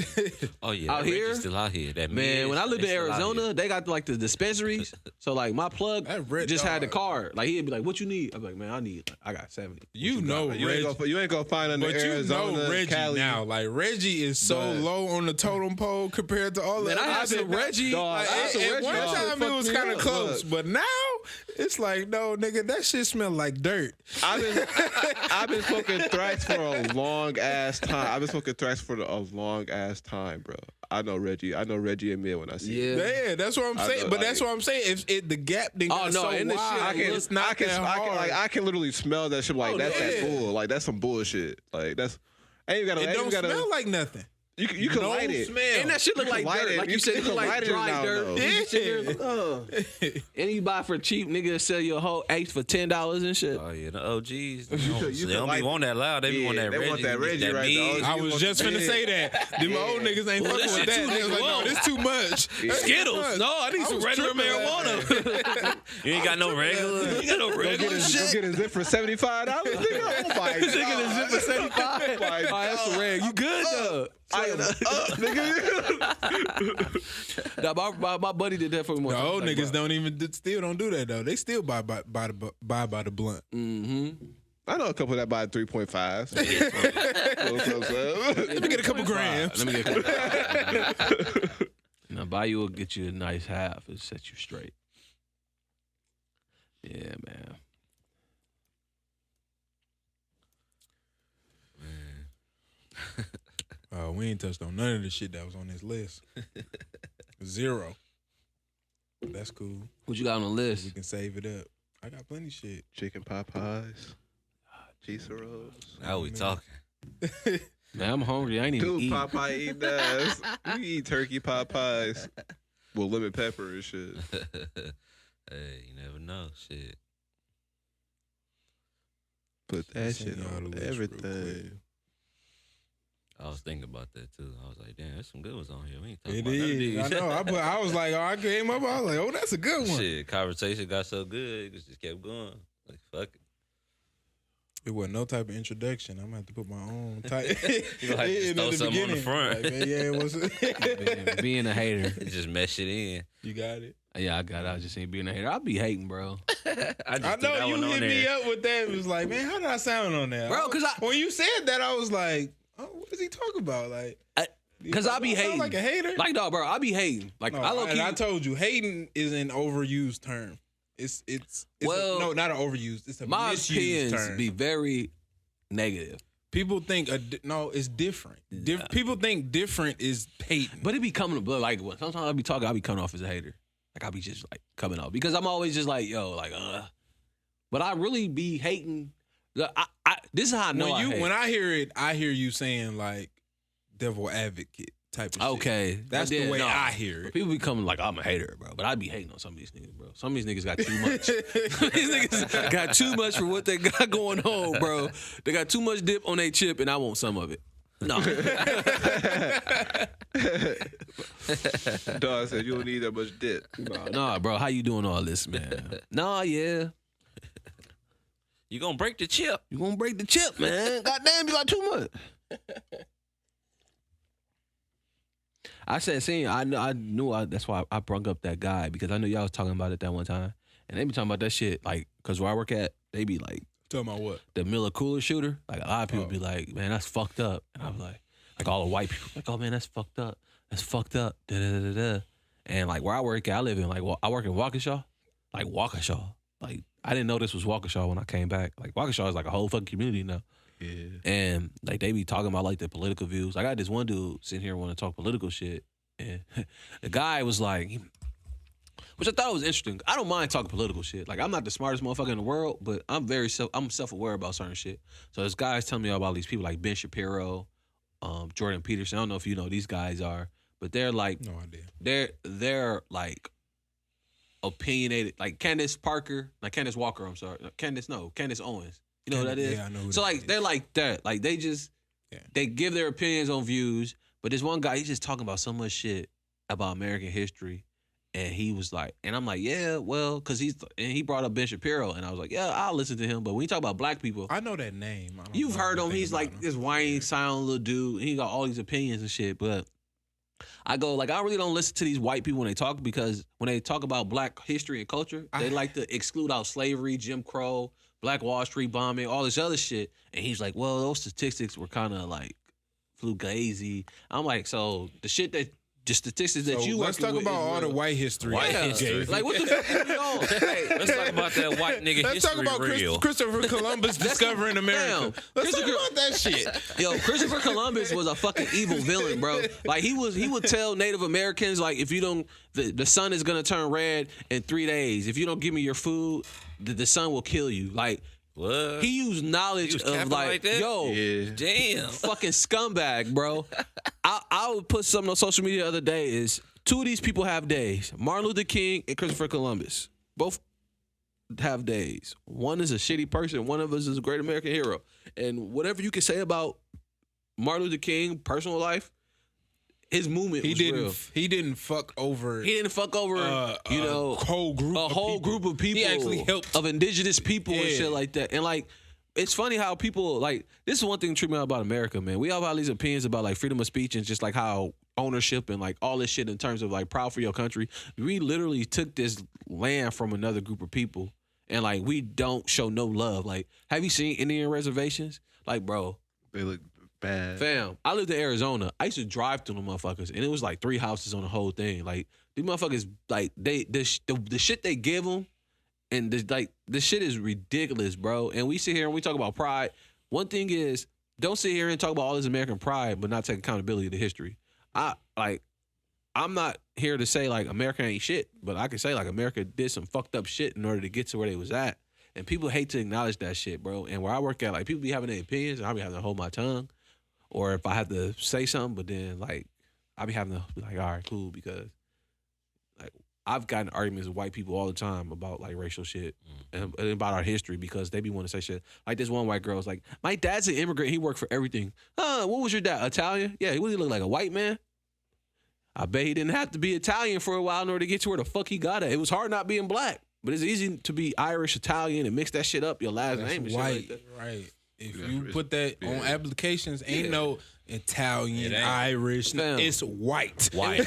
D: Oh yeah,
B: Out
D: that
B: here?
D: Reggie's still out here. That
B: Man, when I lived in
D: they still out
B: Arizona,
D: here.
B: they got like the dispensaries. So like my plug
A: That Red
B: just had the
A: Dog.
B: card. Like he'd be like, "What you need?" I'm like, "Man, I got 70."
A: You know,
C: You
A: Reggie,
C: ain't gonna find under
A: but you
C: Arizona,
A: know Reggie
C: Cali.
A: now. Like Reggie is so
C: But-
A: low on the totem pole compared to all the
B: Man, I
A: other
B: had
A: shit.
B: some Reggie.
C: Dog,
A: Like,
C: I had some
A: at
C: Reggie.
A: one
C: That shit
A: time it
C: fucked
A: was
C: me
A: kind of
C: up.
A: close,
C: Look.
A: but now it's like, no, nigga, that shit smell like dirt.
C: I've been smoking thrax for a long ass time. I've been smoking thrax for a long ass time, bro. I know Reggie and Mid when I see it.
A: Yeah, that's what I'm
C: I
A: saying.
C: know,
A: but
C: I
A: that's
C: mean-
A: what I'm saying. If it the gap then
B: Oh,
A: got
B: no,
A: so
B: and the shit,
A: wide, it's not that hard.
C: I can literally smell that shit. Like
A: Oh,
C: that's
A: yeah.
C: that bull. Like that's some bullshit. Like that's. Ain't you gotta.
A: It
C: ain't
A: don't
C: you gotta,
A: smell like nothing.
C: You can
A: no
C: light it.
A: smell.
B: And that shit look
C: You
B: like
C: can light
B: dirt.
C: it.
B: Like
C: You
B: you said, it
C: can
B: look like
C: light it
B: dry
C: now,
B: dirt.
C: though.
B: You sit there, and you buy for cheap, nigga, sell your whole eighth for $10 and shit.
D: Oh yeah, the OGs. They
C: you
D: don't,
C: can
D: they don't
C: like-
D: be want that loud. They be
C: Yeah,
D: want that
C: they
D: Reggie.
C: want that Reggie right
D: mid.
C: there.
A: I was just finna say that. Them old niggas ain't
B: Well,
A: fucking
B: this
A: with
B: shit
A: that.
B: too
A: They was like, no,
B: low.
A: this too much. That's too
B: Skittles.
A: much.
B: No, I need
A: I
B: some
A: was
B: regular
A: tripping
B: marijuana.
D: You ain't got no regular. You got no
C: Go
D: regular
C: get
D: shit.
C: a zip for $75. Nigga, oh my
B: Nigga, the
C: god.
B: zip for 75.
C: Oh my
B: Oh, that's the reg. You good though?
C: I am up, nigga.
B: Nah, my buddy did that for me.
A: The old niggas still don't do that though. They still buy by the blunt.
B: Mm-hmm.
C: I know a couple that buy 3.5.
A: Let me get a couple grams.
B: Let me get a couple. Now, buy you will get you a nice half and set you straight. Yeah, man.
A: We ain't touched on none of the shit that was on this list. Zero. But that's cool.
B: What you got on the
A: We
B: list?
A: can save it up. I got plenty of shit.
C: Chicken pot pies. Pizza rolls.
D: Now we talking.
B: Man, I'm hungry. I ain't even
C: Dude,
B: eat.
C: Popeye eat ass. You eat turkey pot pies with lemon pepper and shit.
D: Hey, you never know. Shit.
C: Put that
A: Send
C: shit
A: y'all the
C: on
A: list real
C: everything.
D: I was thinking about that too. I was like, damn, there's some good ones on here. We ain't talking
A: It
D: about none of
A: is.
D: these.
A: I know. I was like, I came up. I was like, oh, that's a good one.
D: Shit, conversation got so good, it just kept going. Like, fuck it.
A: It wasn't no type of introduction. I'm gonna have to put my own type.
D: You gonna have to just
A: in
D: throw
A: at the
D: something on the
A: beginning.
D: front.
A: Like, man, yeah, it was.
B: Being a hater.
D: You just mesh it in.
A: You got it.
B: Yeah, I got it. I just ain't being a hater. I be hating, bro.
A: I know you hit me up with that. It was like, man, how did I sound on that,
B: Bro, 'cause
A: when you said that, I was like, oh, what is he talking about? Like,
B: Cause I be
A: sound
B: hating.
A: like a hater.
B: Like, dog, bro, I be hating. Like,
A: No,
B: I low
A: and I told you, hating is an overused term. It's
B: Well,
A: no, not an overused. It's a
B: my
A: misused
B: opinions
A: term.
B: be very negative.
A: People think no, it's different. People think different is hating.
B: But it be coming to like sometimes I be talking, I be coming off as a hater. Like I be just like coming off because I'm always just like, yo, like, but I really be hating. This is how I know
A: when I hear it, I hear you saying like devil advocate type of shit.
B: Okay,
A: That's the way I hear it.
B: People be coming like I'm a hater, bro. But I be hating on some of these niggas, bro. Some of these niggas got too much. These niggas got too much for what they got going on, bro. They got too much dip on their chip, and I want some of it. No.
C: Dog said you don't need that much dip.
B: Nah, bro. How you doing all this, man? Nah, yeah.
D: You gonna break the chip.
B: You gonna break the chip, man. Goddamn, you got too much. I said, I knew that's why I brung up that guy, because I knew y'all was talking about it that one time. And they be talking about that shit, like, because where I work at, they be like,
A: Talking about what?
B: the Miller Cooler shooter. Like, a lot of people be like, man, that's fucked up. And I was like all the white people, like, oh, man, that's fucked up. That's fucked up. Da-da-da-da-da. And, like, where I work at, I live in, like, I work in Waukesha. Like, Waukesha. Like, I didn't know this was Waukesha when I came back. Like, Waukesha is like a whole fucking community now.
C: Yeah.
B: And, like, they be talking about, like, the political views. I got this one dude sitting here want to talk political shit. And the guy was like, which I thought was interesting. I don't mind talking political shit. Like, I'm not the smartest motherfucker in the world, but I'm self-aware about certain shit. So this guy's telling me about these people like Ben Shapiro, Jordan Peterson. I don't know if you know who these guys are, but they're like,
A: No idea.
B: they're like opinionated, like Candace Walker. I'm sorry, Candace Owens. You know who that is?
A: Yeah, I know who
B: So
A: that
B: like
A: is.
B: they're like that. Like they just they give their opinions on views. But this one guy, he's just talking about so much shit about American history. And he was like, and I'm like, yeah, well, because he brought up Ben Shapiro. And I was like, yeah, I'll listen to him. But when you talk about black people,
A: I know that name. I don't
B: you've
A: know
B: heard him.
A: anything
B: He's
A: about
B: like
A: him.
B: this whiny, silent little dude. He got all these opinions and shit. But I go, like, I really don't listen to these white people when they talk, because when they talk about black history and culture, they like to exclude out slavery, Jim Crow, Black Wall Street bombing, all this other shit. And he's like, well, those statistics were kind of like fugazi. I'm like, so the statistics that you
A: let's
B: working
A: talk
B: with
A: about
B: is
A: all the
B: real.
A: white history.
D: White
A: that he
D: history.
A: gave.
B: Like, what the fuck is going on? Hey,
D: Let's talk about that white nigga
A: Let's talk
D: history
A: about
D: real.
A: Christopher Columbus discovering America. Let's talk about that shit.
B: Yo, Christopher Columbus was a fucking evil villain, bro. Like he would tell Native Americans, like, if you don't, the sun is gonna turn red in 3 days. If you don't give me your food, the sun will kill you. Like,
D: What?
B: he used knowledge
D: was
B: of
D: capping
B: like,
D: like that?
B: yo,
C: Yeah.
D: Damn.
B: fucking scumbag, bro. I would put something on social media the other day is 2 of these people have days. Martin Luther King and Christopher Columbus. Both have days. One is a shitty person. One of us is a great American hero. And whatever you can say about Martin Luther King, personal life, his movement was real.
A: He didn't fuck over.
B: He didn't fuck over, you know,
A: a whole group.
B: a whole group of people.
A: He actually helped.
B: of indigenous people and
A: Yeah.
B: shit like that. And like, it's funny how people like this is one thing that treat me out about America, man. We have all these opinions about like freedom of speech and just like how ownership and like all this shit in terms of like proud for your country. We literally took this land from another group of people, and like we don't show no love. Like, have you seen Indian reservations? Like, bro,
C: They look bad.
B: fam, I lived in Arizona. I used to drive through the motherfuckers, and it was like 3 houses on the whole thing. Like, these motherfuckers, like the shit they give them, and the shit is ridiculous, bro. And we sit here and we talk about pride. One thing is, don't sit here and talk about all this American pride, but not take accountability to history. I'm not here to say like America ain't shit, but I can say like America did some fucked up shit in order to get to where they was at. And people hate to acknowledge that shit, bro. And where I work at, like, people be having their opinions, and I be having to hold my tongue. Or if I have to say something, but then like I be having to be like, all right, cool, because like I've gotten arguments with white people all the time about like racial shit and about our history, because they be wanting to say shit. Like this one white girl was like, my dad's an immigrant, he worked for everything. What was your dad? Italian? Yeah, he look like a white man. I bet he didn't have to be Italian for a while in order to get to where the fuck he got at. It was hard not being black, but it's easy to be Irish, Italian, and mix that shit up, your last name and shit
A: white,
B: like that.
A: right? If
C: Yeah,
A: you
C: it's-
A: put that on
C: yeah.
A: applications, ain't no Italian,
D: It ain't.
A: Irish.
B: Fam.
A: It's white.
D: White.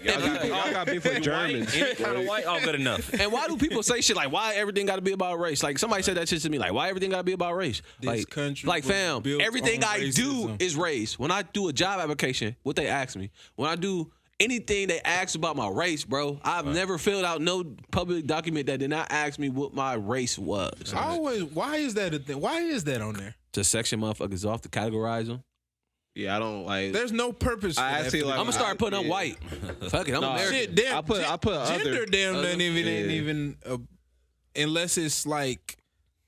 C: Y'all got beef with Germans.
D: Any kind of white, all good enough.
B: And why do people say shit like, why everything got to be about race? Like, somebody said that shit to me, like, why everything got to be about race?
A: This
B: like,
A: country
B: like,
A: was
B: fam,
A: built
B: everything
A: on
B: I do
A: racism.
B: is race. When I do a job application, what they ask me, when I do anything they ask about my race, bro, I've never filled out no public document that did not ask me what my race was.
A: Why is that a thing? Why is that on there?
B: To section motherfuckers off, to categorize them.
C: Yeah, I don't like.
A: There's no purpose. For
C: I
A: that
C: actually
A: for
C: like-
B: I'm gonna start putting up
C: yeah.
B: white. Fuck it, I'm
C: Nah,
B: American.
A: shit. Damn,
C: I put
A: gender.
C: other-
A: Damn,
C: other-
A: ain't
C: yeah.
A: even unless it's like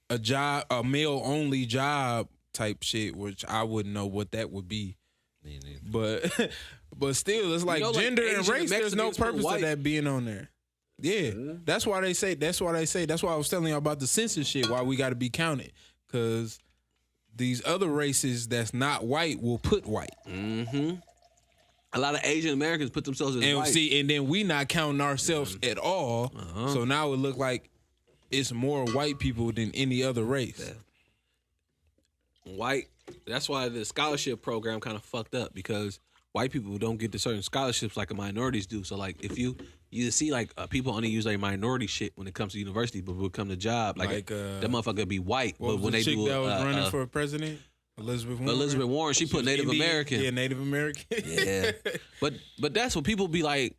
A: a job, a male only job type shit, which I wouldn't know what that would be.
D: Me neither.
A: But but still, it's like
B: know, like
A: gender and
B: Asian and
A: race. There's no
B: Mexicans put
A: purpose
B: white.
A: to that being on there. Yeah, that's why they say. That's why I was telling you about the census shit. Why we got to be counted, because these other races that's not white will put white.
B: Mm-hmm. A lot of Asian Americans put themselves as
A: And
B: white.
A: see, and then we not counting ourselves at all. So now it look like it's more white people than any other race.
B: White. That's why the scholarship program kind of fucked up because white people don't get the certain scholarships like the minorities do. So like if you see like people only use like minority shit when it comes to university, but when it comes to job, like that motherfucker be white.
A: What
B: But
A: was
B: when
A: the
B: they
A: chick
B: do
A: that was running for president? Elizabeth Warren.
B: She put
A: was
B: Native
A: Indian?
B: American.
A: Yeah, Native American.
B: Yeah. But that's what people be like,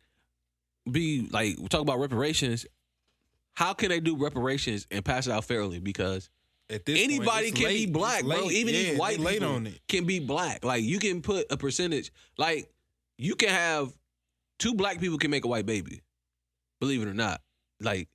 B: we talk about reparations. How can they do reparations and pass it out fairly? Because
A: At this
B: anybody
A: point,
B: can
A: late.
B: be black,
A: It's
B: bro.
A: late.
B: Even these
A: Yeah,
B: white
A: late
B: people
A: on it.
B: can be black. Like you can put a percentage. Like you can have 2 black people can make a white baby. Believe it or not. Like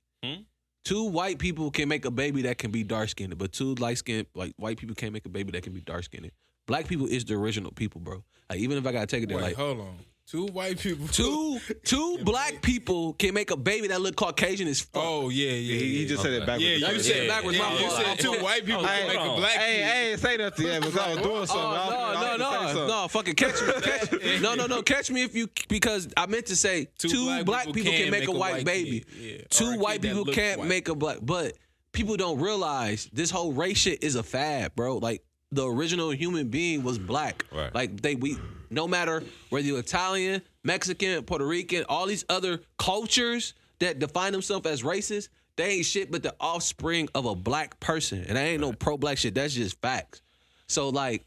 B: 2 white people can make a baby that can be dark skinned, but 2 light skinned like white people can't make a baby that can be dark skinned. Black people is the original people, bro. Like even if I gotta take it there,
A: Wait,
B: like
A: hold on. 2 white people.
B: two black people can make a baby that look Caucasian as fuck.
A: Oh yeah.
C: He just said it backwards.
A: Yeah, you said
B: backwards.
A: Yeah,
B: My
A: you
B: fault.
A: said 2 white people can make a black
C: Hey,
A: kid.
C: I ain't say nothing yet because I was doing something.
B: No, fucking catch me. No, catch me if you, because I meant to say 2 black people can make a white baby.
A: kid. Yeah. Or
B: 2
A: a
B: white
A: kid that
B: people
A: looks
B: can't
A: white.
B: make a black, but people don't realize this whole race shit is a fad, bro. Like the original human being was black.
D: Right.
B: Like no matter whether you're Italian, Mexican, Puerto Rican, all these other cultures that define themselves as racist, they ain't shit but the offspring of a black person. And that ain't no pro-black shit. That's just facts. So like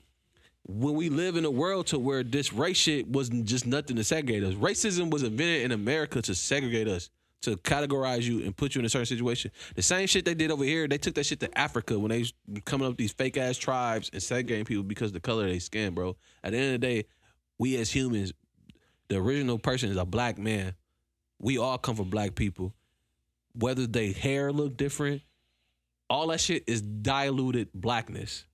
B: when we live in a world to where this race shit wasn't just nothing to segregate us. Racism was invented in America to segregate us, to categorize you and put you in a certain situation. The same shit they did over here, they took that shit to Africa when they was coming up with these fake ass tribes and segregating people because of the color of their skin, bro. At the end of the day, we as humans, the original person is a black man. We all come from black people. Whether they hair look different, all that shit is diluted blackness.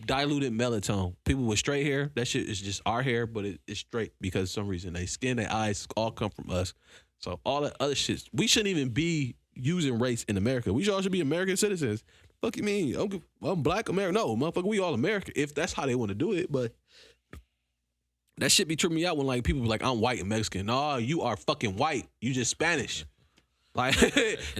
B: Diluted melatonin. People with straight hair, that shit is just our hair, but it's straight because for some reason they skin, their eyes all come from us. So all that other shit, we shouldn't even be using race in America. We all should be American citizens. Fuck you mean? I'm black American. No, motherfucker, we all American. If that's how they want to do it, but that shit be tripping me out when like people be like, I'm white and Mexican. No, you are fucking white. You just Spanish. Like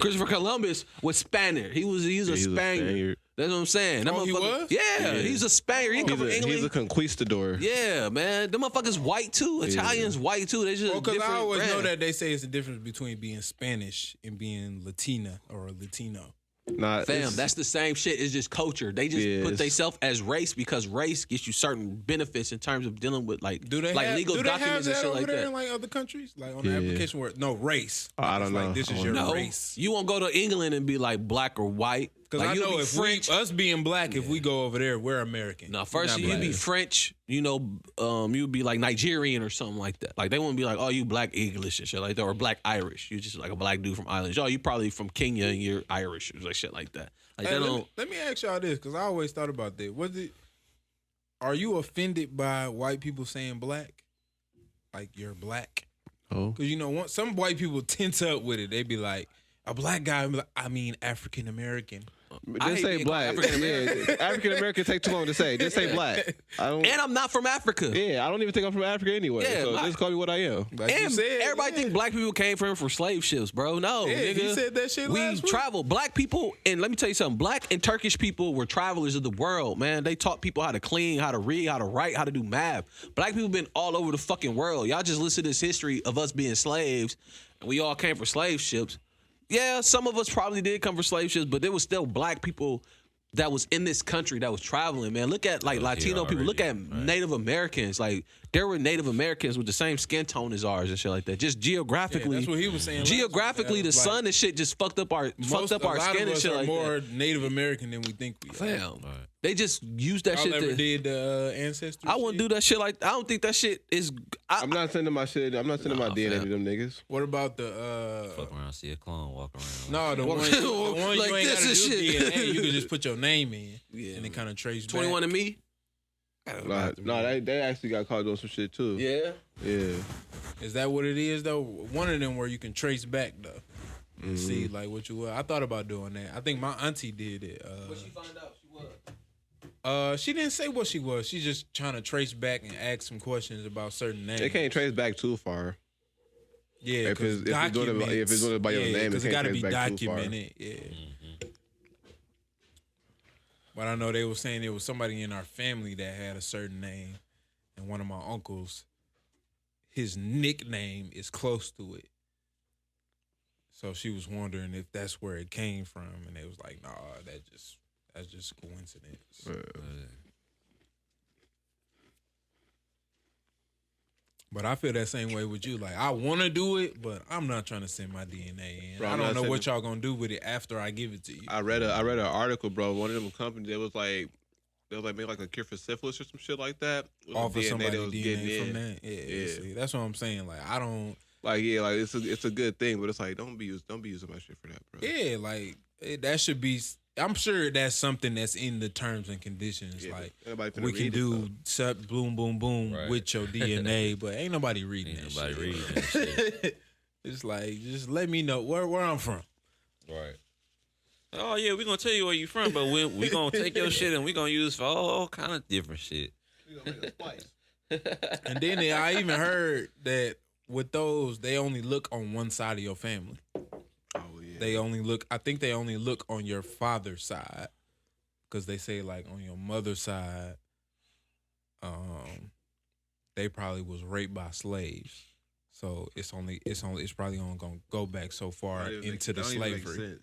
B: Christopher Columbus was Spaniard. He's a Spaniard. That's what I'm saying. That
A: Oh, he
B: motherfucker-
A: was?
B: Yeah, he's a Spaniard. He come from England.
C: He's a conquistador.
B: Yeah, man. Them motherfuckers white too. Italians white too. They just
A: Well, because I
B: different
A: always know
B: brand.
A: that they say it's the difference between being Spanish and being Latina or Latino.
C: Not
B: Fam,
C: it's-
B: that's the same shit. It's just culture. They just
C: Yeah,
B: put
C: it's-
B: themselves as race because race gets you certain benefits in terms of dealing with like
A: Do they
B: like
A: have,
B: legal
A: do they have
B: documents and
A: that
B: shit
A: over
B: like
A: there
B: that.
A: in like other countries? Like on the
C: Yeah.
A: application where race.
C: I don't
A: It's
C: know.
A: Like, this
C: I
A: is
C: don't
A: your
B: No,
A: race.
B: you won't go to England and be like black or white.
A: Because
B: Like,
A: I
B: you'll
A: know
B: be
A: if
B: French.
A: us being black, if we go over there, we're American.
B: No, first
A: We're not
B: you'd be
A: black.
B: French, you'd be like Nigerian or something like that. Like they wouldn't be like, oh, you black English and shit like that, or black Irish. You're just like a black dude from Ireland. Oh, you probably from Kenya and you're Irish or like shit like that. Like
A: Hey,
B: they
A: let,
B: don't.
A: me, let me ask y'all this, because I always thought about that. Are you offended by white people saying black? Like you're black?
C: Oh.
A: Because some white people tense up with it. They be like, a black guy, I mean African American.
B: I
C: Just
B: hate
C: say
B: being
C: black.
B: called African-American.
C: Yeah, African American take too long to say. Just say black. I don't.
B: And I'm not from Africa.
C: Yeah, I don't even think I'm from Africa anyway.
B: Yeah,
C: so
B: like-
C: just call me what I am.
A: Like you
B: And
A: said,
B: everybody
A: yeah.
B: think black people came from slave ships, bro. No,
A: Yeah,
B: nigga.
A: he said that shit
B: We
A: last week.
B: travel. Black people, and let me tell you something. Black and Turkish people were travelers of the world, man. They taught people how to clean, how to read, how to write, how to do math. Black people been all over the fucking world. Y'all just listen to this history of us being slaves, and we all came from slave ships. Yeah, some of us probably did come from slave ships, but there was still black people that was in this country that was traveling, man. Look at like Latino people. Look at Native Americans. Like there were Native Americans with the same skin tone as ours and shit like that. Just geographically,
A: that's what he was saying last week.
B: geographically, the
A: That was
B: sun and shit just fucked up our
A: A lot
B: skin
A: of
B: and
A: us
B: shit
A: are
B: like
A: more
B: that.
A: Native American than we think we are.
B: Fam, they just used that
A: Y'all
B: shit
A: ever
B: to.
A: did the ancestry?
B: I wouldn't do that shit like. I don't think that shit is.
C: I'm not sending my shit. I'm not sending my DNA to them niggas.
A: What about the
D: Fuck around, see a clone walk around.
A: No, the one
B: Like
A: you ain't
B: this
A: gotta
B: and
A: do
B: shit.
A: DNA. You can just put your name in,
B: Yeah,
A: and it kind of trace
B: 21
A: back.
B: and me.
C: No, they actually got caught doing some shit too.
B: Yeah.
C: Yeah.
A: Is that what it is though? One of them where you can trace back though. And see like what you were. I thought about doing that. I think my auntie did it.
B: What she find out she was.
A: She didn't say what she was. She's just trying to trace back and ask some questions about certain names.
C: They can't trace back too far.
A: Yeah,
C: if it's doing it by your name, it
A: because it
C: can't
A: got to
C: trace
A: be
C: back too far.
A: documented. Yeah. But I know they were saying there was somebody in our family that had a certain name, and one of my uncles, his nickname is close to it. So she was wondering if that's where it came from, and they was like, "Nah, that's just coincidence." But I feel that same way with you. Like, I want to do it, but I'm not trying to send my DNA in.
C: Bro,
A: I
C: I'm
A: don't
C: not
A: know what
C: sending-
A: y'all gonna do with it after I give it to you.
C: I read an article, bro. One of them companies, they was like maybe like a cure for syphilis or some shit like that.
A: Off of somebody
C: that was getting
A: DNA from
C: in.
A: that. Yeah.
C: Yeah.
A: See, that's what I'm saying. Like, I don't.
C: Like it's a good thing, but it's like don't be using my shit for that, bro.
A: Yeah, like that should be. I'm sure that's something that's in the terms and conditions.
C: Yeah,
A: like
C: everybody finna
A: we can
C: read it,
A: do boom, boom, boom
D: Right.
A: with your DNA, but ain't nobody reading
D: Ain't
A: that
D: nobody
A: shit.
D: reading that shit.
A: It's like just let me know where I'm from.
D: Right. Oh yeah, we gonna tell you where you from, but we gonna take your shit and we gonna use it for all kind of different shit.
A: And then I even heard that with those, they only look on one side of your family.
C: Oh yeah.
A: They only look. I think they only look on your father's side, because they say like on your mother's side, they probably was raped by slaves. So it's probably only gonna go back so far into the slavery.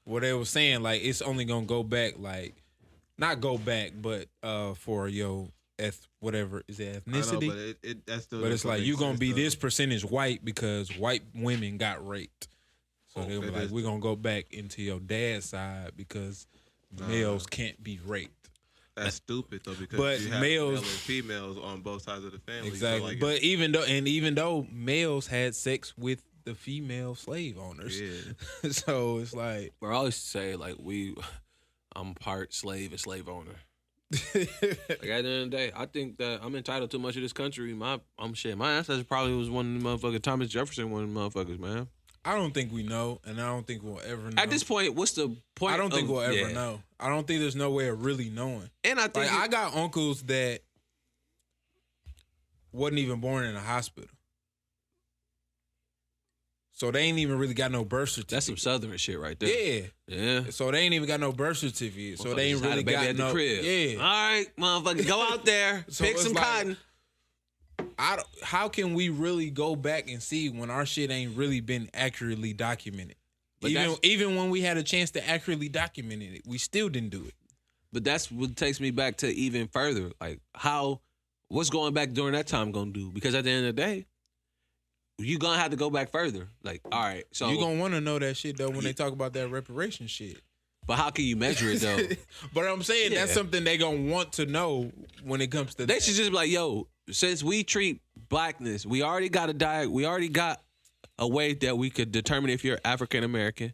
A: What they were saying, like it's only gonna go back, like not go back, but for your whatever is it ethnicity.
C: I know, but that's still.
A: But it's like you gonna be
C: though.
A: this percentage white because white women got raped. So
C: Oh,
A: they were
C: that
A: like,
C: is
A: we're gonna go back into your dad's side because males can't be raped.
C: That's stupid though, because
A: But
C: you have
A: males-
C: male and females on both sides of the family. So,
A: Exactly.
C: like,
A: But even though males had sex with the female slave owners,
C: yeah.
A: so it's like
B: But I always say like I'm part slave and slave owner. Like at the end of the day, I think that I'm entitled to much of this country. My ancestors probably was one of the motherfuckers. Thomas Jefferson, one of the motherfuckers, man.
A: I don't think we know, and I don't think we'll ever know.
B: At this point, what's the point?
A: I don't think
B: of-
A: we'll ever
B: yeah.
A: know. I don't think there's no way of really knowing.
B: And I think
A: Like I got uncles that wasn't even born in a hospital, so they ain't even really got no birth certificate.
B: that's some southern shit right there.
A: Yeah.
B: Yeah.
A: So they ain't even got no birth certificate. So
B: Motherfuckers
A: they ain't
B: just had
A: really
B: a baby
A: got
B: at the
A: no
B: crib.
A: Yeah.
B: All right, motherfucker, go out there,
A: So
B: pick
A: it's
B: some
A: like-
B: cotton.
A: How can we really go back and see when our shit ain't really been accurately documented?
B: But
A: Even when we had a chance to accurately document it, we still didn't do it.
B: But that's what takes me back to even further. Like what's going back during that time gonna do? Because at the end of the day, you gonna have to go back further. Like, all right, so
A: You gonna want to know that shit though when they talk about that reparation shit.
B: but how can you measure it though?
A: But I'm saying that's
B: Yeah.
A: something they gonna want to know when it comes to
B: They
A: that.
B: should just be like, yo, since we treat blackness, we already got a way that we could determine if you're African American.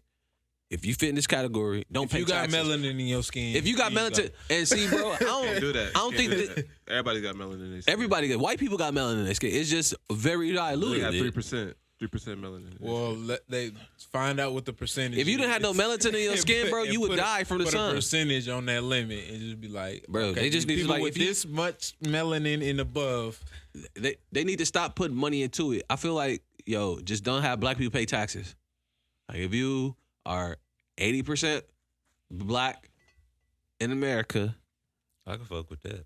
B: If you fit in this category, don't
A: If
B: pay
A: you got
B: taxes.
A: melanin in your skin.
B: If you got melanin, and see, bro, I
C: Can't do
B: don't,
C: that.
B: I don't think
C: Can't do
B: that
C: Everybody got melanin in their skin.
B: everybody, white people got melanin in their skin. It's just very
C: They
B: diluted.
C: got 3%. 3% melanin. in their
A: Well, they find out what the percentage.
B: If you didn't have no
A: is.
B: melatonin in your skin, bro,
A: And
B: you would
A: put a-
B: die from the
A: put
B: sun.
A: a percentage on that limit and just be like,
B: Bro,
A: okay,
B: they just need to,
A: people
B: like,
A: with
B: if you-
A: this much melanin and above.
B: They need to stop putting money into it. I feel like, yo, just don't have black people pay taxes. Like if you are 80% black in America,
D: I can fuck with that.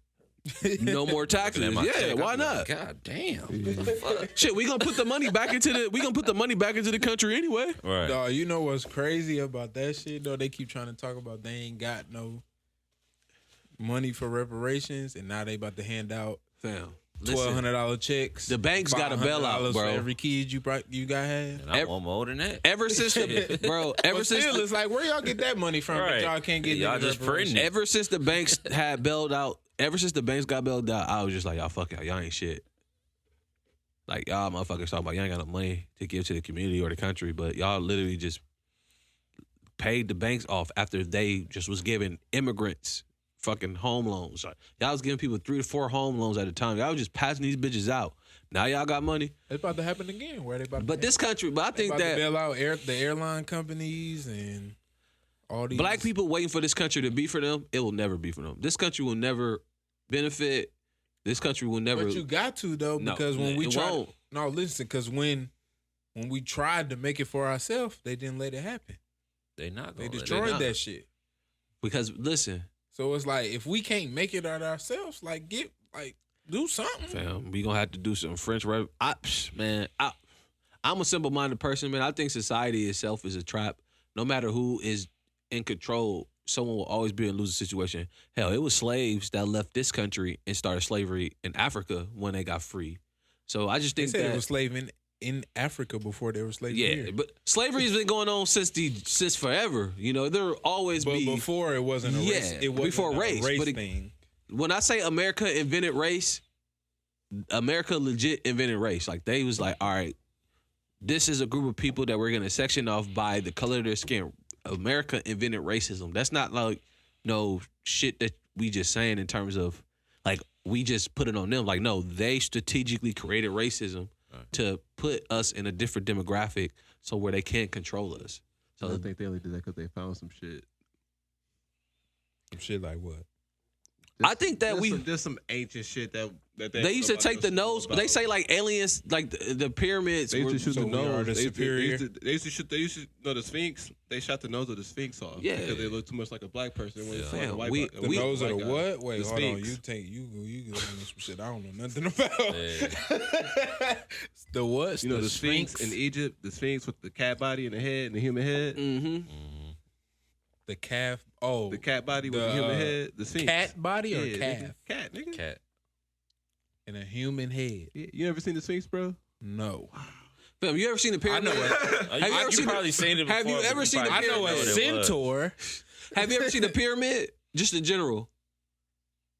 B: no more taxes.
D: Looking at my
B: Yeah,
D: check,
B: why
D: I be like,
B: not?
D: God damn. What the fuck?
B: Shit, we gonna put the money back into the country anyway.
D: Right.
A: Dog, you know what's crazy about that shit though? They keep trying to talk about they ain't got no money for reparations, and now they about to hand out
B: Fam,
A: $1,200 checks.
B: The banks got a bailout,
A: $500
B: bro.
A: For every kid you got had.
D: And I want more than that.
B: Ever since the
A: But still, it's like where y'all get that money from? But
D: Right.
A: y'all can't get
D: Y'all
A: niggas
D: just
A: reparations.
D: printing it.
B: ever since the banks had bailed out, ever since the banks got bailed out, I was just like, y'all fuck y'all ain't shit. Like y'all motherfuckers talking about y'all ain't got no money to give to the community or the country, but y'all literally just paid the banks off after they just was giving immigrants fucking home loans. Like, y'all was giving people 3 to 4 home loans at a time. Y'all was just passing these bitches out. Now y'all got money.
A: It's about to happen again. Where they about?
B: But this country, but I
A: they
B: think
A: about to
B: that
A: bail out the airline companies and all these
B: black people waiting for this country to be for them, it will never be for them. This country will never benefit. This country will never.
A: But you got to though,
B: No,
A: because when we
B: it
A: tried,
B: won't.
A: no, listen, because when we tried to make it for ourselves, they didn't let it happen.
D: They not
A: They
D: gonna let it
A: destroyed
B: not.
A: that shit.
B: Because listen,
A: So it's like if we can't make it out ourselves, like do something.
B: Fam, we gonna have to do some French rap. I'm a simple-minded person, man. I think society itself is a trap. No matter who is in control, someone will always be in a losing situation. Hell, it was slaves that left this country and started slavery in Africa when they got free. So I just
A: They
B: think
A: said
B: that
A: it was slaving in Africa before they were slaves here.
B: but slavery has been going on since forever. You know, there will always
A: But
B: be.
A: before it wasn't a race.
B: Yeah,
A: It wasn't
B: before
A: a
B: race,
A: race
B: but
A: thing.
B: When I say America invented race, America legit invented race. Like they was like, all right, this is a group of people that we're gonna section off by the color of their skin. America invented racism. That's not like no shit that we just saying in terms of like we just put it on them. Like no, they strategically created racism to put us in a different demographic so where they can't control us. So
C: I think they only did that because they found some shit.
A: Some shit like what?
B: I think that
C: there's some ancient shit that
B: they used to take the nose. They say like aliens, like the pyramids.
C: They used to shoot
A: so
C: the
A: we are
C: nose.
A: the superior.
C: They used to shoot. They used to know the Sphinx. They shot the nose of the Sphinx off.
B: Yeah.
C: Because they looked too much like a black person. When
B: Fam,
C: like a white
B: we-
C: guy-
A: The
B: we-
A: nose of the
C: white guy.
A: what? Wait,
C: The
A: hold on.
C: Sphinx.
A: You get on some shit I don't know nothing about.
D: Yeah.
A: The what?
C: You know the Sphinx in Egypt. The Sphinx with the cat body and the head and the human head.
B: Mm-hmm.
A: The calf. Oh,
C: The cat body with the
A: the,
C: human head. The Sphinx.
A: cat body or
C: Yeah,
A: calf?
C: nigga. Cat, nigga.
D: Cat.
A: And a human head.
C: Yeah, you ever seen the Sphinx, bro?
A: No.
B: Fam, you ever seen the pyramid?
A: I know it.
B: Have you ever seen
D: probably seen it before?
B: have you
D: but
B: ever seen
D: probably
B: the
A: I know a
B: pyramid?
D: what it was.
A: centaur.
B: Have you ever seen the pyramid? Just in general,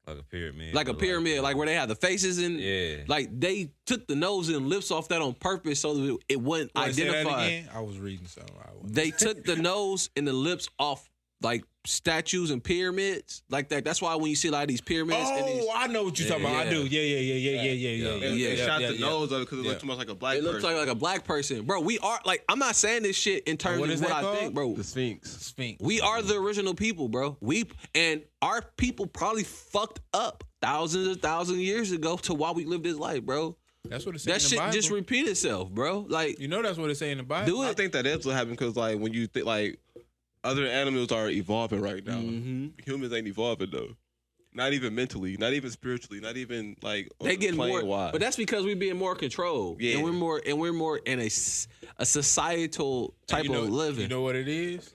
D: Like a pyramid.
B: like a
D: but
B: pyramid, like where they have the faces and
D: Yeah.
B: like they took the nose and lips off that on purpose so that it wouldn't
A: Wait, say that
B: identify.
A: again? I was reading something.
B: They took the nose and the lips off like statues and pyramids like that. That's why when you see a lot of these pyramids, and these,
A: Oh, I know what you're talking about. I
B: Yeah.
A: do. Yeah.
C: They shot the
A: yeah.
C: nose of it because it
A: Yeah.
C: looked too much like a black
B: it looks
C: person.
B: like a black person, bro. We are like I'm not saying this shit in terms
A: what
B: of
A: is
B: what
A: that
B: I
A: called?
B: think, bro.
C: The Sphinx.
A: Sphinx.
B: We are the original people, bro. And our people probably fucked up thousands of years ago to why we live this life, bro.
A: That's what it's
B: That
A: saying in
B: shit
A: the Bible.
B: just repeat itself, bro. Like,
A: You know that's what it's saying in the Bible.
B: do
C: I
B: it.
C: think that is what happened because, like, when you think, like, other animals are evolving right now.
B: Mhm.
C: Humans ain't evolving, though. Not even mentally, not even spiritually, not even, like,
B: They getting more,
C: wide.
B: but that's because we being more controlled.
C: Yeah.
B: and we're more in a societal type
A: you know,
B: of living.
A: You know what it is?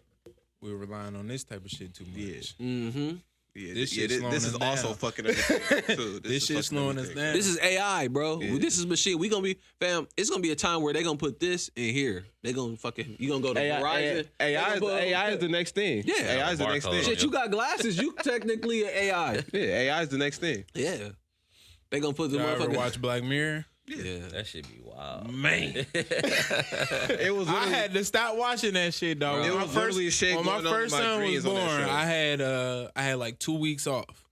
A: We're relying on this type of shit too much.
C: Yeah.
B: Mm-hmm.
C: Yeah,
A: This shit's slowing
C: this
A: us
C: is also
A: down.
C: fucking everything, too.
A: This
C: is
A: shit's
C: fucking
A: slowing us
C: everything.
A: down.
B: This is AI, bro.
C: Yeah.
B: This is machine. We gonna be, fam. It's gonna be a time where they gonna put this in here. They gonna fucking. You gonna go to Verizon.
C: AI is the next thing.
B: Yeah.
C: AI is the next
D: Barcode.
C: thing.
B: Shit, you got glasses. You technically an AI.
C: Yeah, AI is the next thing.
B: Yeah. They gonna put the
A: Y'all ever
B: motherfucker.
A: watch Black Mirror?
B: Yeah.
D: That should be wild.
A: Man.
C: It was
A: I
C: literally-
A: had to stop watching that shit, dog.
C: It
A: When
C: was literally shit
A: when my
C: going on in
A: first
C: my
A: son was
C: dreams on
A: born,
C: that show.
A: I had like 2 weeks off,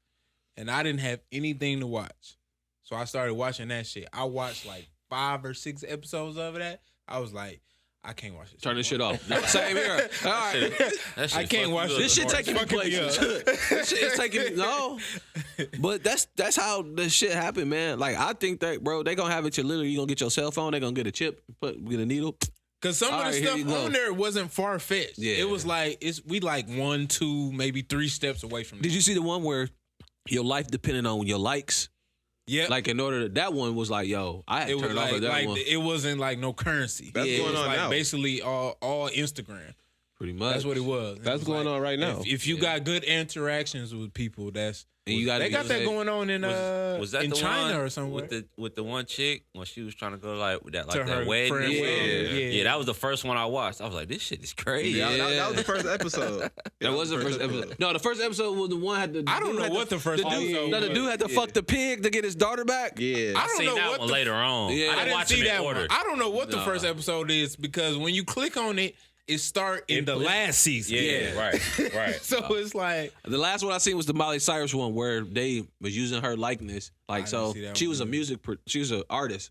A: and I didn't have anything to watch, so I started watching that shit. I watched like 5 or 6 episodes of that. I was like, I can't watch this.
B: Turn this shit off. Same here. All right.
D: That shit
A: I can't
D: fuck
A: watch
D: you
A: this
B: This shit
D: up.
B: taking me
A: fucking me
B: places. This shit is taking me no. But that's how the shit happen, man. Like I think that, bro, they gonna have it to literally you gonna get your cell phone, they gonna get a chip, get a needle.
A: Because some
B: All
A: of
B: right,
A: the
B: here
A: stuff
B: you go.
A: on there wasn't far fetched.
B: Yeah.
A: It was like we like 1, 2, maybe 3 steps away from.
B: Did you see the one where your life depended on your likes?
A: Yeah,
B: Like in order to, that one was like, yo, I had
A: it
B: to
A: was
B: turn it off
A: like,
B: of that one.
A: it wasn't like no currency.
C: That's
A: it
C: going
A: was
C: on
A: like
C: now.
A: basically all Instagram.
B: Pretty much.
A: That's what it was. It
C: That's
A: was
C: going
A: like,
C: on right now.
A: If you got good interactions with people, that's
B: And you gotta
A: they
B: be
A: got that
B: safe.
A: going on in
D: Was that
A: in
D: the
A: China
D: one
A: or somewhere.
D: with the one chick when she was trying to go like with that
A: To
D: like
A: her
D: that wedding?
A: friend
D: and
A: wedding,
D: shit?
A: yeah.
D: That was the first one I watched. I was like, this shit is crazy.
C: Yeah, that was the first episode.
B: That was the first episode. No, the first episode was the one had the.
A: I don't
B: dude
A: know
B: had
A: what the first
B: dude,
A: episode
B: No, the
A: was.
B: dude had to fuck the pig to get his daughter back.
C: Yeah.
A: I
D: I
A: don't
D: seen
A: know
D: that
A: what
D: one
A: the-
D: later on.
B: Yeah.
D: I
A: I
D: didn't
A: didn't
D: watch
A: see
D: them in
A: that
D: order.
A: one. I don't know what the
B: Nah.
A: first episode is because when you click on it, it start in the last season.
D: Yeah, right.
A: So it's like
B: The last one I seen was the Miley Cyrus one where they was using her likeness. Like,
A: didn't
B: so
A: see that
B: she
A: one
B: was a
A: either.
B: she was an artist,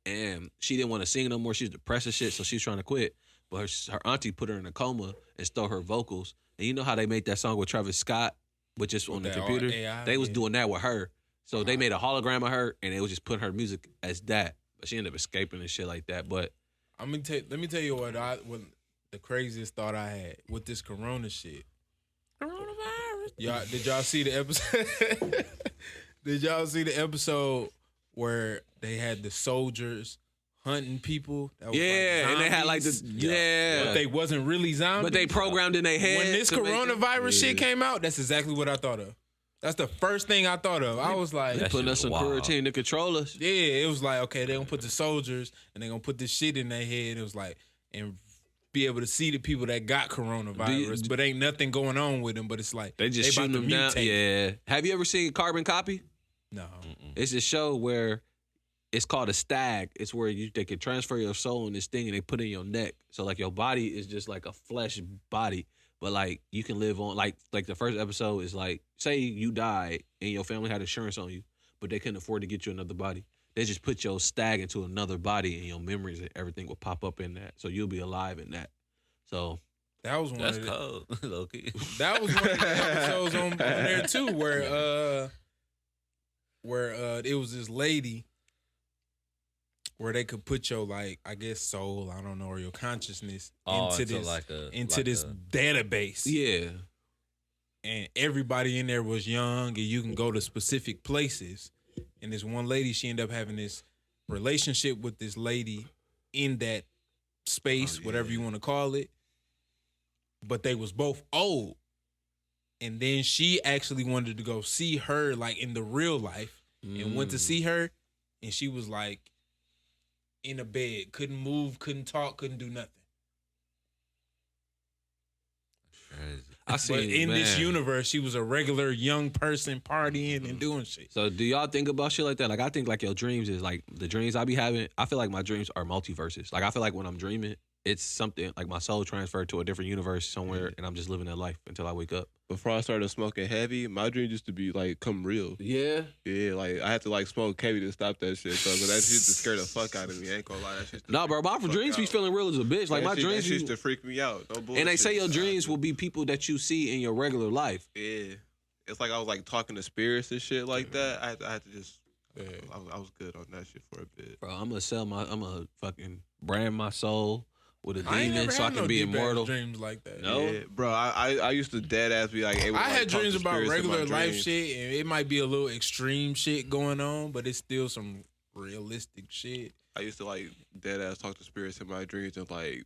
B: and she didn't want to sing no more. She was depressed and shit, so she was trying to quit. But her auntie put her in a coma and stole her vocals. And you know how they made that song with Travis Scott, but just on the
A: that
B: computer?
A: AI,
B: They was
A: yeah.
B: doing that with her. So they made a hologram of her, and they was just putting her music as that. But she ended up escaping and shit like that. But
A: let me tell you what the craziest thought I had with this corona shit. Coronavirus. coronavirus? Did y'all see the episode? Did y'all see the episode where they had the soldiers hunting people? That was
B: and they had like
A: zombies,
B: the
A: but they wasn't really zombies.
B: but they programmed in their head.
A: When this
B: to make them-
A: coronavirus shit came out, that's exactly what I thought of. That's the first thing I thought of. I was like,
B: They putting us some quarantine to control us.
A: yeah, it was like, okay, they're gonna put the soldiers and they're gonna put this shit in their head. It was like, and be able to see the people that got coronavirus, but ain't nothing going on with them. But it's like
B: They just
A: about
B: shooting
A: to
B: them down.
A: mutate.
B: Yeah. Have you ever seen Carbon Copy?
A: No.
B: It's a show where it's called a stag. It's where they can transfer your soul in this thing and they put it in your neck. So like your body is just like a flesh body, but like you can live on. Like the first episode is like, say you died and your family had insurance on you, but they couldn't afford to get you another body. They just put your stag into another body and your memories and everything will pop up in that. So you'll be alive in that. So
A: That was one
D: That's
A: of the,
D: cold, low-key.
A: that was one of the episodes on there too, where it was this lady where they could put your, like, I guess soul, I don't know, or your consciousness into this this database.
B: yeah.
A: And everybody in there was young, and you can go to specific places. And this one lady, she ended up having this relationship with this lady in that space, whatever you want to call it. But they was both old. And then she actually wanted to go see her, like, in the real life, and went to see her, and she was like in a bed, couldn't move, couldn't talk, couldn't do nothing.
D: Crazy.
B: I see.
A: But in this universe, she was a regular young person partying and doing shit.
B: So do y'all think about shit like that? Like I think like your dreams is like the dreams I be having. I feel like my dreams are multiverses. Like I feel like when I'm dreaming, it's something like my soul transferred to a different universe somewhere, and I'm just living that life until I wake up.
C: Before I started smoking heavy, my dream used to be like come real.
B: Yeah.
C: Yeah, like I had to like smoke heavy to stop that shit. So that shit used to scare the fuck out of me. I ain't gonna lie, that shit. used to
B: Nah, bro,
C: freak
B: my
C: the fuck
B: dreams be
C: out.
B: feeling real as a bitch. Like
C: That
B: my
C: shit-
B: dreams
C: that shit used
B: be-
C: to freak me out. No bullshit.
B: and they say your dreams will be people that you see in your regular life.
C: Yeah, it's like I was like talking to spirits and shit like that. I had to just. I was good on that shit for a bit.
B: Bro, I'm gonna fucking brand my soul with a
A: I ain't
B: demon
A: never
B: so I
A: had
B: can
A: no
B: be
A: deep-ass
B: immortal.
A: dreams like that.
B: No?
C: Yeah, bro, I used to dead ass be like able to
A: I
C: like,
A: had
C: talk
A: dreams
C: to
A: about
C: spirits in my
A: regular life
C: dreams.
A: shit, and it might be a little extreme shit going on, but it's still some realistic shit.
C: I used to like dead ass talk to spirits in my dreams and like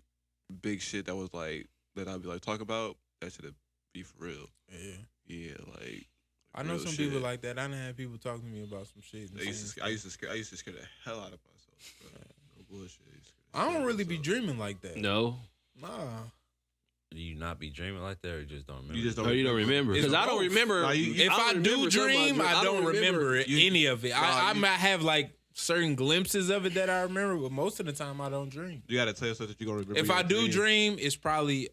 C: big shit that was like that I'd be like talk about that should be for real.
A: Yeah.
C: Yeah, like
A: I know
C: real
A: some
C: shit.
A: people like that. I done had people talk to me about some shit. and
C: I used
A: saying
C: to I used to scare the hell out of myself. Bro. No bullshit. I used to scare the
A: I
C: shit
A: don't
C: out of
A: really be
C: myself.
A: dreaming like that.
B: No.
A: Nah.
D: Do you not be dreaming like that, or you just don't remember?
C: You just
B: Oh, you don't remember?
A: It's
B: Because I don't
A: both.
B: remember.
C: Nah, you-
A: If I
B: don't
A: do
B: remember some of my
A: dream,
B: dreams.
A: I don't remember it,
C: You-
A: any of it.
C: Nah,
A: I
C: you-
A: might have like certain glimpses of it that I remember, but most of the time I don't dream.
C: You gotta tell yourself that you're gonna remember.
A: If
C: your
A: I do
C: dreams.
A: dream, it's probably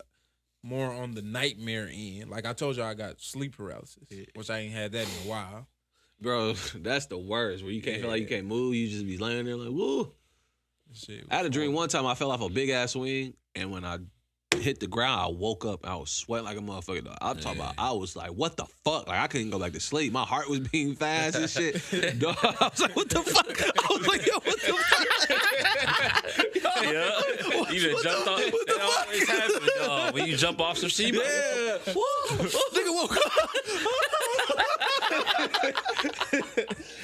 A: more on the nightmare end. Like I told you, I got sleep paralysis, which I ain't had that in a while.
B: Bro, that's the worst. Where you can't feel like you can't move. You just be laying there like, woo.
A: Shit
B: I had a
A: was
B: dream one time I fell off a big ass swing, and when I hit the ground, I woke up. I was sweating like a motherfucker. Dog. I'm talking about. I was like, what the fuck? Like I couldn't go back to sleep. My heart was beating fast and shit. Dog, I was like, what the fuck? I was like, yo, what the fuck?
D: Yeah, you done jumped off. That always happens, dog. When you jump off some shit,
B: Yeah. Woo. Nigga woke up.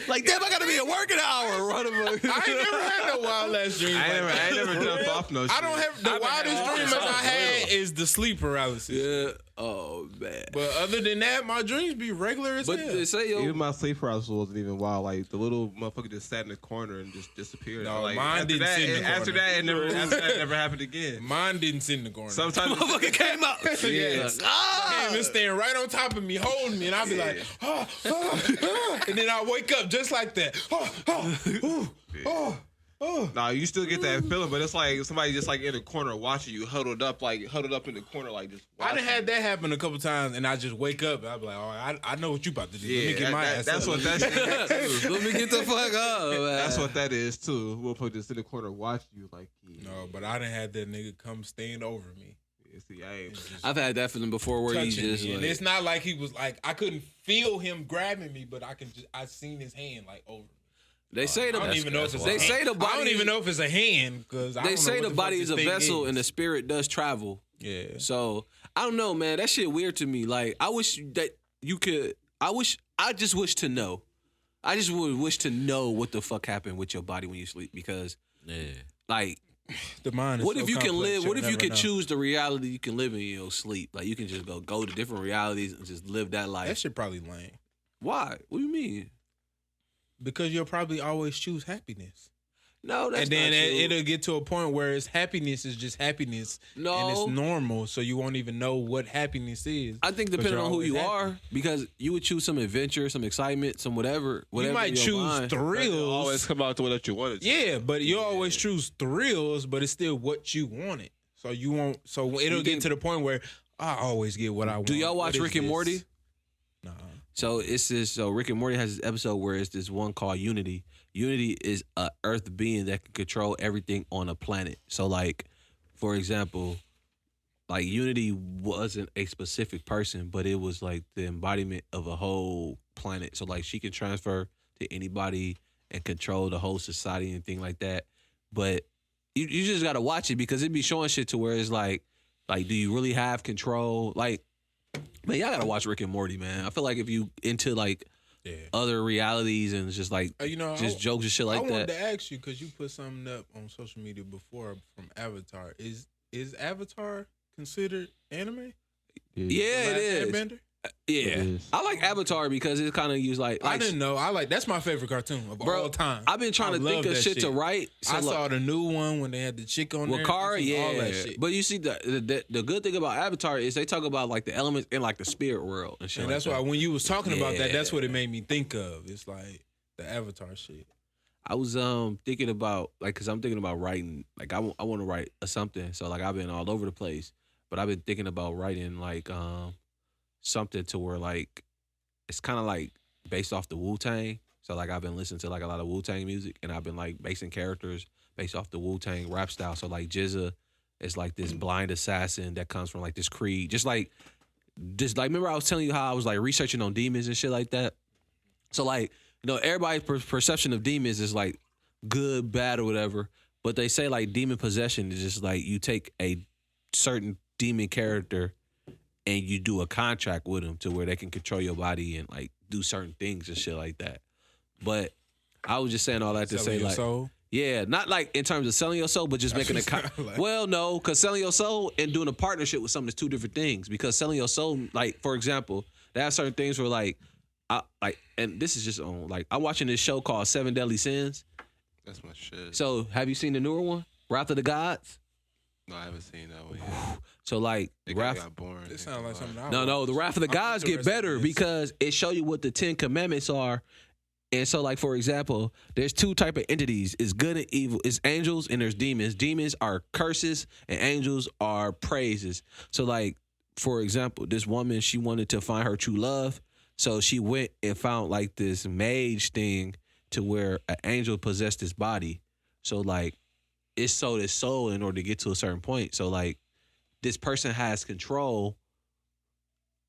B: Like, damn, I gotta be at work in an hour. Running.
A: I ain't never had no wild ass dreams.
C: I
A: like
C: ain't
A: that.
C: never jumped off no shit.
A: I don't have the wildest dreams I had is the sleep paralysis.
B: Yeah. Oh man.
A: But other than that, my dreams be regular as
B: But
A: hell.
B: they say yo,
C: Even my sleep paralysis wasn't even wild. Like the little motherfucker just sat in the corner and just disappeared.
A: No,
C: like,
A: mine
C: after
A: didn't
C: that,
A: sit in the
C: After
A: corner.
C: that, it never happened again.
A: Mine didn't sit in the corner.
C: Sometimes
B: motherfucker came out.
A: Yes.
B: Ah!
A: Came and stand right on top of me, holding me, and I'd be like, and then I wake up just like that.
C: nah, you still get that feeling, but it's like somebody just like in the corner watching you, huddled up in the corner, like just.
A: I done
C: watching.
A: had that happen a couple times, and I just wake up, and I'd be like, all right, I know what you about to do.
C: Yeah,
A: Let me get my ass
C: that's
A: up.
C: what that shit too.
B: Let me get the fuck up, man.
C: That's what that is too. Motherfucker just in the corner watching you, like. Yeah,
A: No, but I done had that nigga come stand over me.
C: yeah, see, I ain't.
B: I've had that feeling before where he
A: Touching
B: just
A: me. And
B: like,
A: it's not like he was like, I couldn't feel him grabbing me, but I seen his hand like over me.
B: they say
A: I don't
B: the
A: even know if it's
B: they
A: a
B: say
A: hand.
B: the body
A: I don't even know if it's a hand because
B: they say the body is a vessel and the spirit does travel.
A: yeah.
B: So I don't know, man. That shit weird to me. Like I wish that you could. I just wish to know. I just would wish to know what the fuck happened with your body when you sleep because, like,
A: The mind is
B: what
A: so
B: if you can
A: complex,
B: live?
A: you'll
B: What if you
A: never
B: can
A: know.
B: choose the reality you can live in your sleep? Like, you can just go to different realities and just live that life.
A: That shit probably lame.
B: Why? What do you mean?
A: Because you'll probably always choose happiness.
B: No, that's
A: And then
B: not true.
A: it'll get to a point where it's happiness is just happiness.
B: No.
A: And it's normal, so you won't even know what happiness is.
B: I think
A: but
B: depending
A: you're
B: on who
A: always
B: you
A: happy.
B: are, because you would choose some adventure, some excitement, some whatever.
A: You might
B: in your
A: choose
B: mind.
A: thrills.
C: Always come out to what you wanted to.
A: Yeah, but you always choose thrills, but it's still what you wanted. So you won't. So it'll
B: You
A: get
B: think-
A: to the point where I always get what I want.
B: Do y'all watch
A: What is
B: Rick and
A: this?
B: Morty?
A: Nah.
B: So it's this. So Rick and Morty has this episode where it's this one called Unity. Unity is a Earth being that can control everything on a planet. So like, for example, like Unity wasn't a specific person, but it was like the embodiment of a whole planet. So like she can transfer to anybody and control the whole society and thing like that. But you just gotta watch it because it be showing shit to where it's like do you really have control? Like, man, y'all gotta watch Rick and Morty, man. I feel like if you into like
A: Yeah.
B: other realities and just like
A: You know,
B: just jokes and shit like
A: I wanted
B: that.
A: to ask you because you put something up on social media before from Avatar. Is Avatar considered anime?
B: Yeah,
A: The
B: it
A: Last
B: is.
A: Airbender?
B: Yeah,
C: It is.
B: I like Avatar because it's kind of used like
A: I didn't know. That's my favorite cartoon of
B: Bro,
A: all time.
B: I've been trying
A: I
B: to think
A: love
B: of
A: that
B: shit to write. So
A: I
B: like,
A: saw the new one when they had the chick on there. I
B: Wakara,
A: seen
B: yeah.
A: all that shit.
B: But you see, the good thing about Avatar is they talk about like the elements in like the spirit world and shit.
A: And
B: like
A: that's
B: that.
A: why when you was talking about that, that's
B: Yeah.
A: what it made me think of. It's like the Avatar shit.
B: I was thinking about like because I'm thinking about writing. Like I want to write something. So like I've been all over the place, but I've been thinking about writing like something to where like it's kind of like based off the Wu-Tang. So like I've been listening to like a lot of Wu-Tang music and I've been like basing characters based off the Wu-Tang rap style. So like Jizza is like this blind assassin that comes from like this creed. Just like remember I was telling you how I was like researching on demons and shit like that. So like, you know, everybody's perception of demons is like good, bad, or whatever. But they say like demon possession is just like you take a certain demon character and you do a contract with them to where they can control your body and like do certain things and shit like that. But I was just saying all that to
A: Selling
B: say
A: your
B: like,
A: soul.
B: yeah, not like in terms of selling your soul, but just making a
A: Like-
B: well, no, because selling your soul and doing a partnership with someone is two different things. Because selling your soul, like for example, there are certain things where like, and this is just on like I'm watching this show called Seven Deadly Sins.
C: That's my shit.
B: So have you seen the newer one, Wrath of the Gods?
C: No, I haven't seen that one yet.
B: So like
C: It
B: Wrath.
C: got boring.
A: It sounds like something. I
B: No,
A: watch.
B: the Wrath of the
A: I'm
B: Gods get
A: interested
B: better
A: in this.
B: because it show you what the 10 Commandments are. And so, like, for example, there's two type of entities. It's good and evil. It's angels and there's demons. Demons are curses and angels are praises. So, like, for example, this woman, she wanted to find her true love. So she went and found, like, this mage thing to where an angel possessed his body. So, like, it sold his soul in order to get to a certain point. So, like, this person has control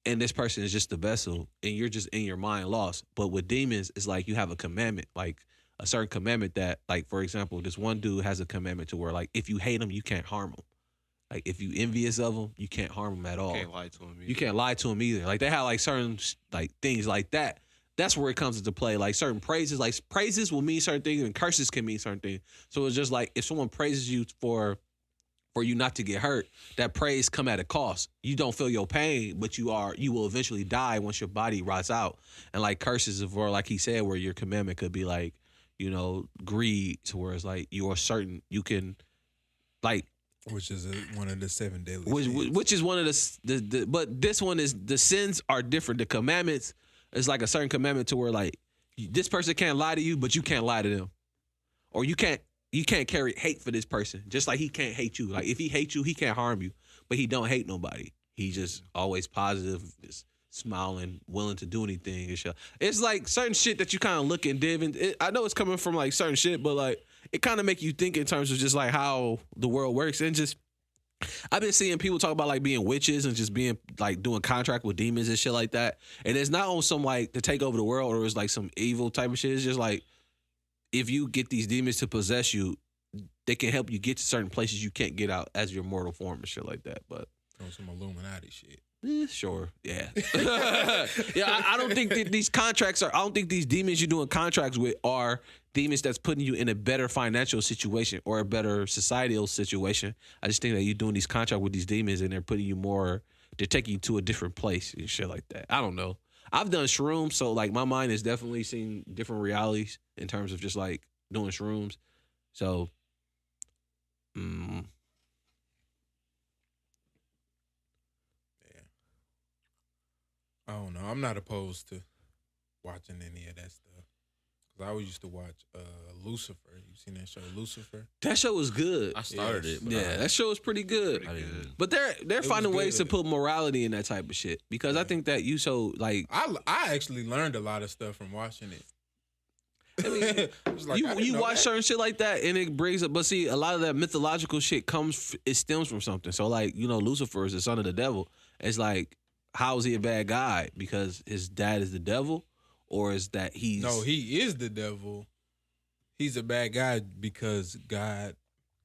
B: and this person is just the vessel and you're just in your mind lost. But with demons, it's like you have a commandment, like a certain commandment that, like, for example, this one dude has a commandment to where, like, if you hate him, you can't harm him. Like, if you envious of him, you can't harm him at all.
C: Can't lie to him.
B: You can't lie to him either. Like, they have, like, certain, like, things like that. That's where it comes into play. Like, certain praises, like, praises will mean certain things and curses can mean certain things. So it's just like if someone praises you for you not to get hurt, that praise come at a cost. You don't feel your pain, but you will eventually die once your body rots out. And like curses of, or like he said, where your commandment could be like, you know, greed, to where it's like you are certain you can, like,
A: Which is one of the 7 deadly
B: which,
A: sins.
B: which is one of the but this one is, the sins are different. The commandments is like a certain commandment to where like this person can't lie to you, but you can't lie to them, or you can't carry hate for this person, just like he can't hate you. Like if he hates you, he can't harm you, but he don't hate nobody. He just always positive, just smiling, willing to do anything and shit. It's like certain shit that you kind of look and dive in. I know it's coming from like certain shit, but like it kind of make you think in terms of just like how the world works. And just I've been seeing people talk about like being witches and just being like doing contract with demons and shit like that. And it's not on some like to take over the world or it's like some evil type of shit. It's just like if you get these demons to possess you, they can help you get to certain places you can't get out as your mortal form and shit like that. But
A: On some Illuminati shit.
B: Sure, yeah, yeah. I don't think that these contracts are. I don't think these demons you're doing contracts with are demons that's putting you in a better financial situation or a better societal situation. I just think that you're doing these contracts with these demons and they're putting you more. They're taking you to a different place and shit like that. I don't know. I've done shrooms, so like my mind has definitely seen different realities in terms of just like doing shrooms. So,
A: I don't know. I'm not opposed to watching any of that stuff. Cause I always used to watch Lucifer. You seen that show, Lucifer?
B: that show was good.
D: I started it. But
B: Yeah, that show was pretty good.
D: I didn't.
B: But they're finding
A: was
B: ways to
A: good.
B: put morality in that type of shit because I think that you so like
A: I actually learned a lot of stuff from watching it.
B: I mean,
A: It's like, I didn't
B: you
A: know
B: watch
A: that.
B: certain shit like that and it brings up. But see, a lot of that mythological shit it stems from something. So like Lucifer is the son of the devil. It's like how is he a bad guy because his dad is the devil, or is that he's
A: No, he is the devil. He's a bad guy because God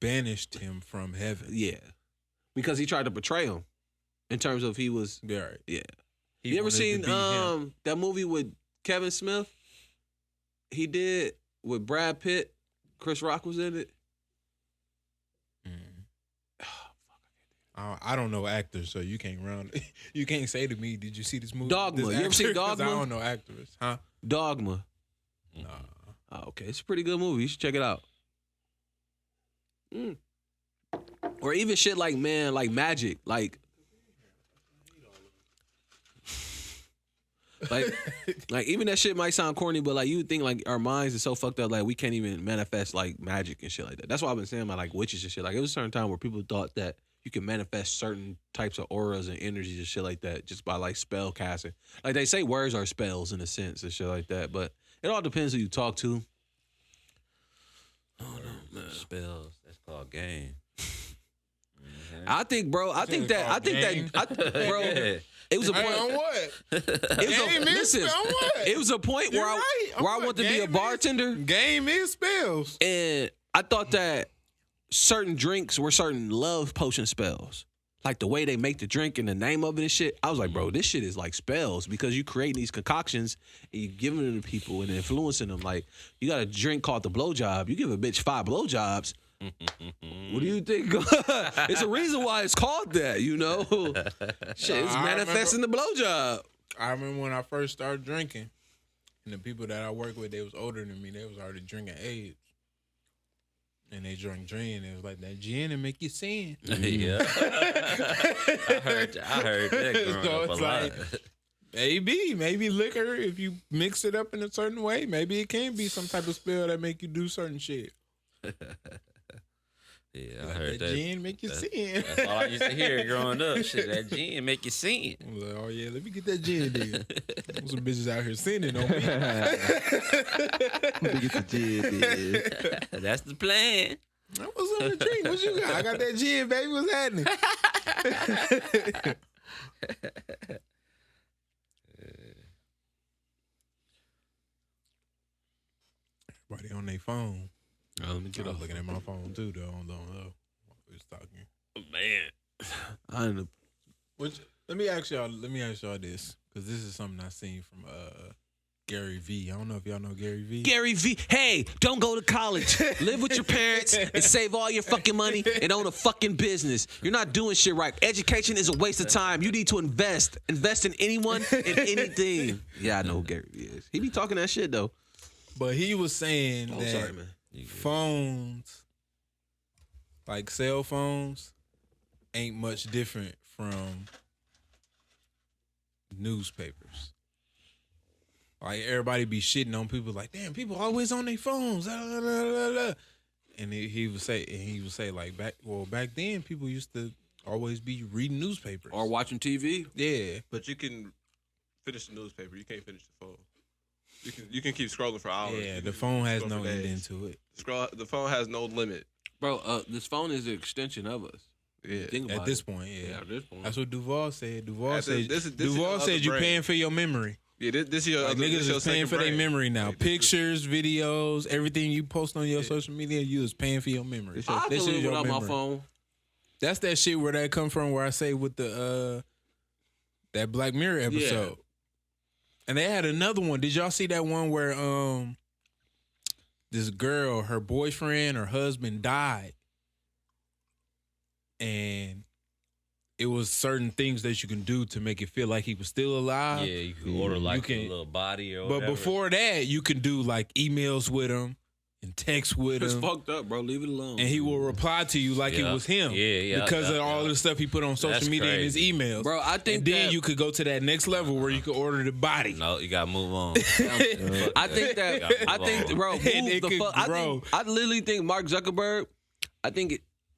A: banished him from heaven.
B: yeah because he tried to betray him in terms of he was
A: Yeah, right.
B: yeah.
A: He
B: You ever
A: wanted to
B: seen
A: be him.
B: that movie with Kevin Smith? He did with Brad Pitt. Chris Rock was in it.
A: I don't know actors, so you can't you can't say to me, "Did you see this movie?"
B: Dogma.
A: This
B: You ever seen
A: actor? 'Cause
B: Dogma?
A: I don't know actors, huh?
B: Dogma.
A: Nah.
B: Oh, okay, it's a pretty good movie. You should check it out. Or even shit like Magic, like even that shit might sound corny, but like you would think like our minds are so fucked up, like we can't even manifest like magic and shit like that. That's why I've been saying about like witches and shit. Like it was a certain time where people thought that you can manifest certain types of auras and energies and shit like that just by like spell casting. Like they say words are spells in a sense and shit like that, but it all depends who you talk to. Oh no, man.
D: Spells. That's called game.
B: I think, bro. I think that. Bro.
D: Yeah.
B: It was a
A: Hey,
B: point.
A: on what?
B: It was
A: Game is
B: listen.
A: on what?
B: It was a point
A: You're
B: where
A: right. On
B: I
A: what?
B: wanted to be a
A: Game
B: bartender,
A: Game is spells.
B: and I thought that certain drinks were certain love potion spells. Like the way they make the drink and the name of it and shit. I was like, bro, this shit is like spells because you creating these concoctions and you giving them to people and influencing them. Like you got a drink called the blowjob. You give a bitch 5 blowjobs. What do you think? It's a reason why it's called that, Shit, it's
A: I
B: manifesting the blowjob.
A: I remember when I first started drinking, and the people that I work with, they was older than me. They was already drinking AIDS. And they drank gin. It was like that gin and make you sin.
D: Yeah. I heard that growing
A: So
D: up a
A: it's
D: lot.
A: like, maybe liquor, if you mix it up in a certain way, maybe it can be some type of spell that make you do certain shit.
D: Yeah, I
A: Like
D: heard
A: that
D: that.
A: gin make you sin.
D: That's all I used to hear growing up. Shit, that gin make you sin.
A: I was like, oh yeah, let me get that gin then. There's some bitches out here sinning on me.
D: That's the plan.
A: What's up with the drink? What you got? I got that gin, baby. What's happening? Everybody on their phone.
B: Let me
A: I was looking at my phone too, though. I don't know. We was talking.
B: Man, I ended up
A: Let me ask y'all this, because this is something I seen from Gary V. I don't know if y'all know Gary V.
B: Gary V. Hey, don't go to college. Live with your parents and save all your fucking money and own a fucking business. You're not doing shit right. Education is a waste of time. You need to invest. Invest in anyone and anything. Yeah, I know who Gary V is. He be talking that shit though.
A: But he was saying
B: Oh,
A: that
B: sorry, man.
A: phones, like cell phones, ain't much different from newspapers. Like everybody be shitting on people, like, damn, people always on their phones. And he would say like back then people used to always be reading newspapers.
B: Or watching TV.
A: Yeah.
C: But you can finish the newspaper. You can't finish the phone. You can keep scrolling for hours.
A: Yeah,
C: You
A: the
C: can
A: phone has
C: scroll
A: no
C: for
A: end
C: days.
A: into it.
C: The phone has no limit.
B: Bro, this phone is an extension of us.
C: Yeah.
B: Think about
A: At this
B: it.
A: point, yeah.
B: Yeah, at this point.
A: That's what Duval said. Duval
C: That's
A: said
C: it. This is
A: Duval
C: your
A: said
C: other
A: you're
C: brain.
A: paying for your memory.
C: Yeah, this is your
A: Like
C: other, this
A: niggas
C: your
A: is paying
C: second
A: for their
C: brain.
A: memory now.
C: Like, this is-
A: Pictures, videos, everything you post on your social media, you is paying for your memory.
C: This your-
B: I can
A: This is
B: live
A: your
B: without my
A: memory.
B: phone.
A: That's that shit where that come from. Where I say with the that Black Mirror episode, and they had another one. Did y'all see that one where this girl, her boyfriend, her husband died, and it was certain things that you can do to make it feel like he was still alive.
D: Yeah, you can order like a little body or whatever.
A: But before that, you can do like emails with him and text with
B: It's
A: him.
B: fucked up, bro. Leave it alone.
A: And he will reply to you like it was him. Because of all the stuff he put on social media and his emails.
B: Bro, I think
A: and then you could go to that next level where you could order the body.
D: No, you gotta move on.
B: I think, bro, move the fuck. I literally think Mark Zuckerberg,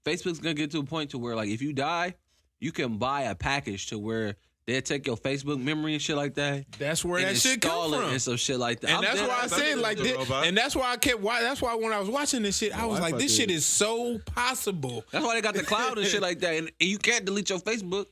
B: Facebook's gonna get to a point to where, like, if you die, you can buy a package to where they'll take your Facebook memory and shit like that.
A: That's where that shit come from.
B: And some shit like that.
A: And that's why I said like this. And that's why that's why when I was watching this shit, I was like, this shit is so possible.
B: That's why they got the cloud and shit like that. And you can't delete your Facebook.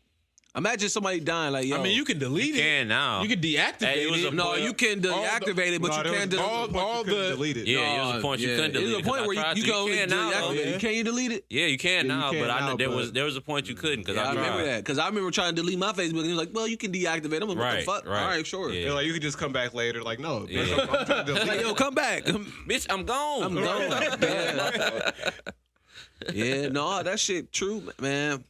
B: Imagine somebody dying like, yo.
A: I mean, you can delete it.
D: You can now.
A: You can deactivate it.
B: No, you can deactivate it, but you can't
C: delete it.
D: Yeah, it was a point you couldn't delete it.
B: There's a point where you can only deactivate it. Can you delete it?
D: Yeah, you can now, but there was a point you couldn't.
B: I remember that. Because I remember trying to delete my Facebook, and he was like, well, you can deactivate them. I'm like, what the fuck? All right, sure.
C: They're like, you can just come back later. Like, no. I'm trying to delete
B: like, yo, come back.
D: Bitch, I'm gone.
B: I'm gone. Yeah, no, that shit true, man.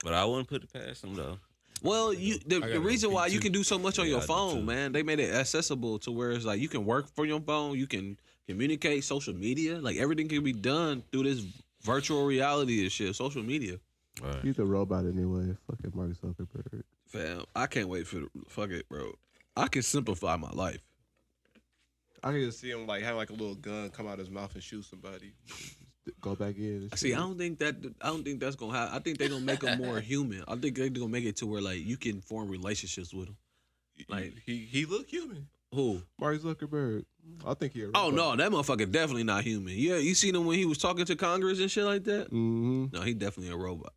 D: But I wouldn't put it past them, though.
B: Well, the reason why you can do so much on your phone, man, they made it accessible to where it's like you can work from your phone, you can communicate, social media, like everything can be done through this virtual reality and shit, social media.
C: Right. He's a robot anyway. Fucking Mark Zuckerberg.
B: Fam, I can't wait for fuck it, bro. I can simplify my life.
C: I can just see him like having like a little gun come out his mouth and shoot somebody. Go back in.
B: See, I don't think that's gonna happen. I think they're gonna make them more human. I think they're gonna make it to where like you can form relationships with them. Like
C: he look human.
B: Who?
C: Mark Zuckerberg. I think he.
B: Oh no, that motherfucker definitely not human. Yeah, you seen him when he was talking to Congress and shit like that.
C: Mm-hmm.
B: No, he definitely a robot.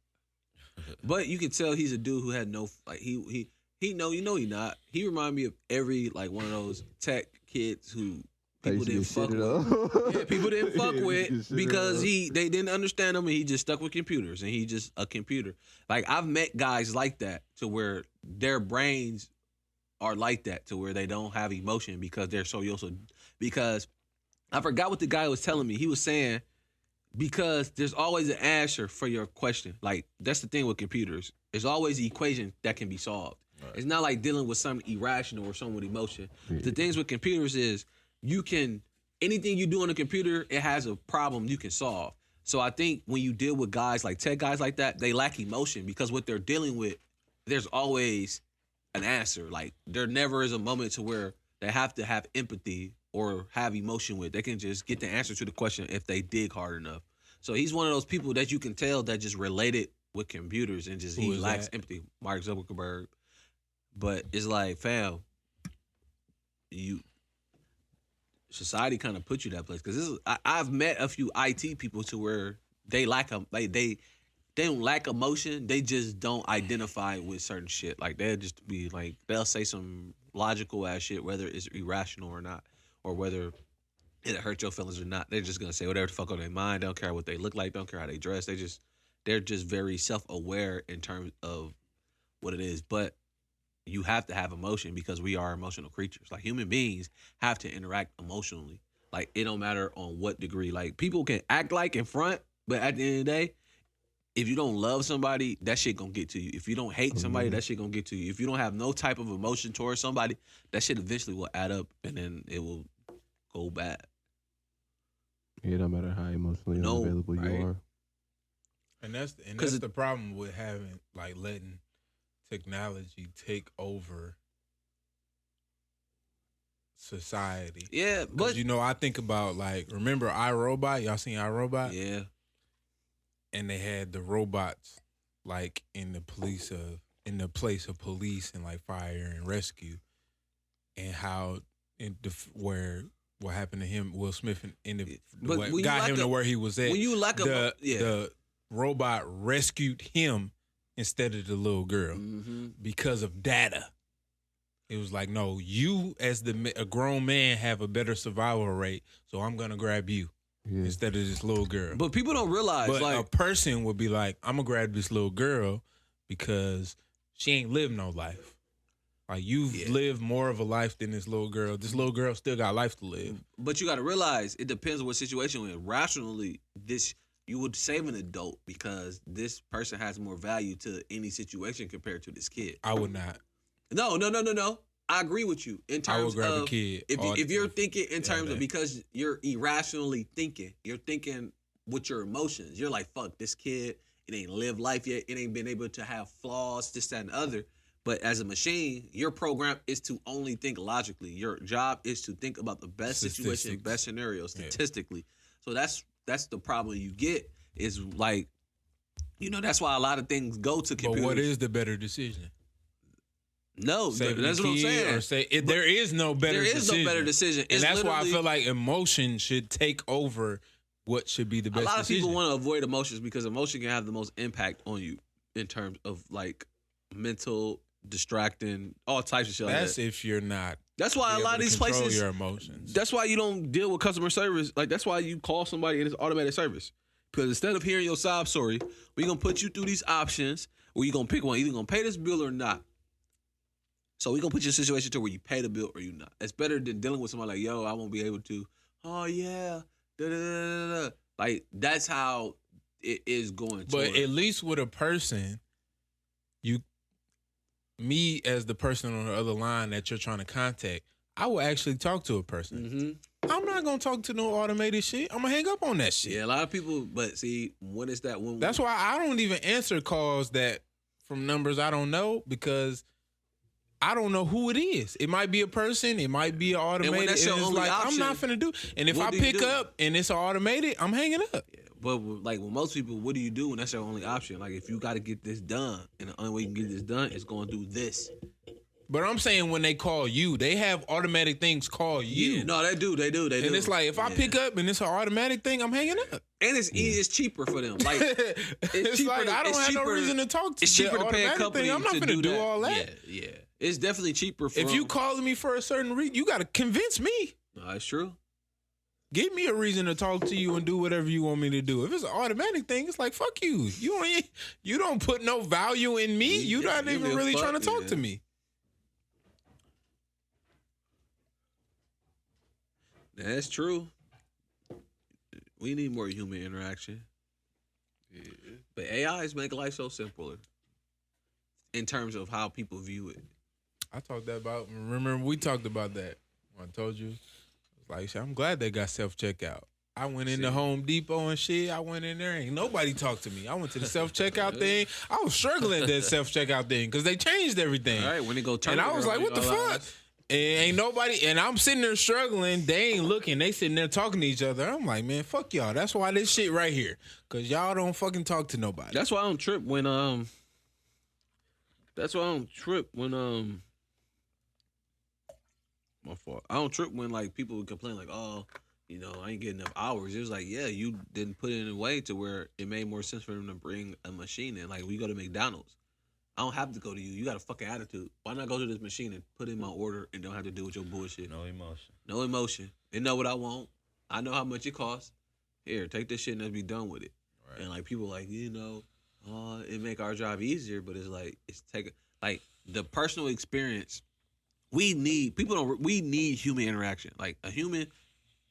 B: But you can tell he's a dude who had no like he he not. He remind me of every like one of those tech kids who. People didn't fuck with. Yeah, people didn't fuck with because they didn't understand him and he just stuck with computers and he just a computer. Like I've met guys like that to where their brains are like that to where they don't have emotion because they're so used to. Because I forgot what the guy was telling me. He was saying because there's always an answer for your question. Like that's the thing with computers. There's always an equation that can be solved. Right. It's not like dealing with something irrational or something with emotion. Yeah. The things with computers is anything you do on a computer, it has a problem you can solve. So I think when you deal with guys like tech guys like that, they lack emotion because what they're dealing with, there's always an answer. Like there never is a moment to where they have to have empathy or have emotion with. They can just get the answer to the question if they dig hard enough. So he's one of those people that you can tell that just related with computers and just he lacks empathy. Mark Zuckerberg. But it's like, fam, society kind of put you that place because I've met a few IT people to where they lack they don't lack emotion. They just don't identify with certain shit. Like they'll just be like they'll say some logical ass shit, whether it's irrational or not, or whether it hurt your feelings or not. They're just gonna say whatever the fuck on their mind. They don't care what they look like. Don't care how they dress. They're just very self-aware in terms of what it is. But you have to have emotion because we are emotional creatures. Like human beings have to interact emotionally. Like it don't matter on what degree. Like people can act like in front, but at the end of the day, if you don't love somebody, that shit gonna get to you. If you don't hate somebody, that shit gonna get to you. If you don't have no type of emotion towards somebody, that shit eventually will add up and then it will go bad.
C: Yeah, no matter how emotionally unavailable you are.
A: And that's the problem with having letting technology take over society.
B: Yeah, but
A: I think about remember iRobot? Y'all seen iRobot?
B: Yeah.
A: And they had the robots in the place of police and fire and rescue, and how what happened to him, Will Smith, got him to where he was at.
B: When you
A: the robot rescued him instead of the little girl because of data. It was like, no, you as a grown man have a better survival rate, so I'm gonna grab you. instead of this little girl.
B: But people don't realize,
A: But
B: like,
A: a person would be like, I'm gonna grab this little girl because she ain't lived no life. Like you've lived more of a life than this little girl. This little girl still got life to live.
B: but you got to realize it depends on what situation we're in. Rationally, you would save an adult because this person has more value to any situation compared to this kid.
A: I would not.
B: No. I agree with you in terms
A: I would grab
B: of
A: a kid.
B: if you're thinking in terms
A: day.
B: of because you're irrationally thinking, you're thinking with your emotions. You're like, fuck, this kid, it ain't lived life yet. It ain't been able to have flaws, this, that, and the other. But as a machine, your program is to only think logically. Your job is to think about the best situation,
A: Statistics.
B: best scenario statistically. So that's the problem you get is like, that's why a lot of things go to computers.
A: But what is the better decision?
B: No,
A: Saving
B: that's
A: the
B: what I'm
A: kid
B: saying.
A: there is no better
B: There
A: decision.
B: is no better decision.
A: And
B: It's
A: that's why I
B: literally-
A: feel like emotion should take over what should be the best
B: A lot of
A: decision.
B: people want to avoid emotions because emotion can have the most impact on you in terms of like mental, distracting, all types of shit like
A: That's
B: that.
A: if you're not.
B: That's why a
A: able
B: lot of
A: to
B: these
A: control
B: places.
A: your emotions.
B: That's why you don't deal with customer service. Like that's why you call somebody and it's automated service. Because instead of hearing your sob story, we're gonna put you through these options where you're gonna pick one. Either you're gonna pay this bill or not. So we're gonna put you in a situation to where you pay the bill or you not. It's better than dealing with somebody like, yo, I won't be able to. Oh yeah. Da, da, da, da, da. Like that's how it is going.
A: But
B: toward.
A: at least with a person, me as the person on the other line that you're trying to contact, I will actually talk to a person. I'm not gonna talk to no automated shit. I'm gonna hang up on that shit.
B: Yeah, a lot of people. But see, when is that? When
A: That's why I don't even answer calls that from numbers I don't know because I don't know who it is. It might be a person. It might be an automated.
B: that's your
A: and it's
B: only
A: like
B: option,
A: I'm not finna do. And if
B: what
A: I
B: do you
A: pick
B: do?
A: up and it's automated, I'm hanging up.
B: But like with most people, what do you do when that's your only option? Like if you got to get this done, and the only way you can get this done is going to do this.
A: But I'm saying when they call you, they have automatic things call you.
B: Yeah, no, they do.
A: And it's like if I pick up and it's an automatic thing, I'm hanging up.
B: and it's easy, it's cheaper for them. Like
A: It's
B: cheaper
A: like
B: to-
A: I don't
B: it's
A: have no
B: cheaper-
A: reason to talk to.
B: It's
A: the
B: cheaper to pay a
A: automatic
B: company
A: thing. I'm not
B: to
A: finna do
B: that.
A: all that.
B: Yeah. It's definitely cheaper. For
A: If you calling me for a certain reason, you got to convince me.
B: no, that's true.
A: Give me a reason to talk to you and do whatever you want me to do. If it's an automatic thing, it's like fuck you. You don't put no value in me. You're not
B: give me
A: even
B: a
A: really
B: fuck,
A: trying to talk
B: yeah.
A: to me.
B: That's true. We need more human interaction.
C: Yeah.
B: But AIs make life so simpler in terms of how people view it.
A: I talked that about. Remember we talked about that. When I told you, like shit, I'm glad they got self checkout. I went into Home Depot and shit. I went in there, ain't nobody talked to me. I went to the self checkout thing. I was struggling at that self checkout thing because they changed everything.
B: All right, when they go turn,
A: And I was like, what the fuck? And ain't nobody, and I'm sitting there struggling. They ain't looking. They sitting there talking to each other. I'm like, man, fuck y'all. That's why this shit right here. Because y'all don't fucking talk to nobody.
B: That's why I don't trip when my fault. I don't trip when like people would complain like, oh, I ain't getting enough hours. It was like, yeah, you didn't put it in a way to where it made more sense for them to bring a machine in. Like we go to McDonald's. I don't have to go to you. You got a fucking attitude. Why not go to this machine and put in my order and don't have to deal with your bullshit?
D: No emotion.
B: No emotion. They know what I want. I know how much it costs. Here, take this shit and let's be done with it.
D: Right.
B: And like people like, it make our job easier, but it's like like the personal experience. We need human interaction. Like a human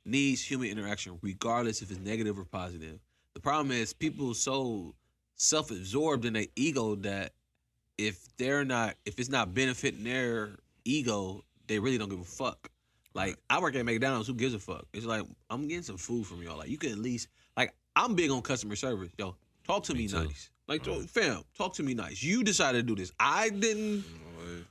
B: needs human interaction, regardless if it's negative or positive. The problem is people so self-absorbed in their ego that if it's not benefiting their ego, they really don't give a fuck. Like I work at McDonald's, who gives a fuck? It's like I'm getting some food from y'all. Like you can at least I'm big on customer service. Yo, talk to me
D: too.
B: nice. Like fam, talk to me nice. You decided to do this. I didn't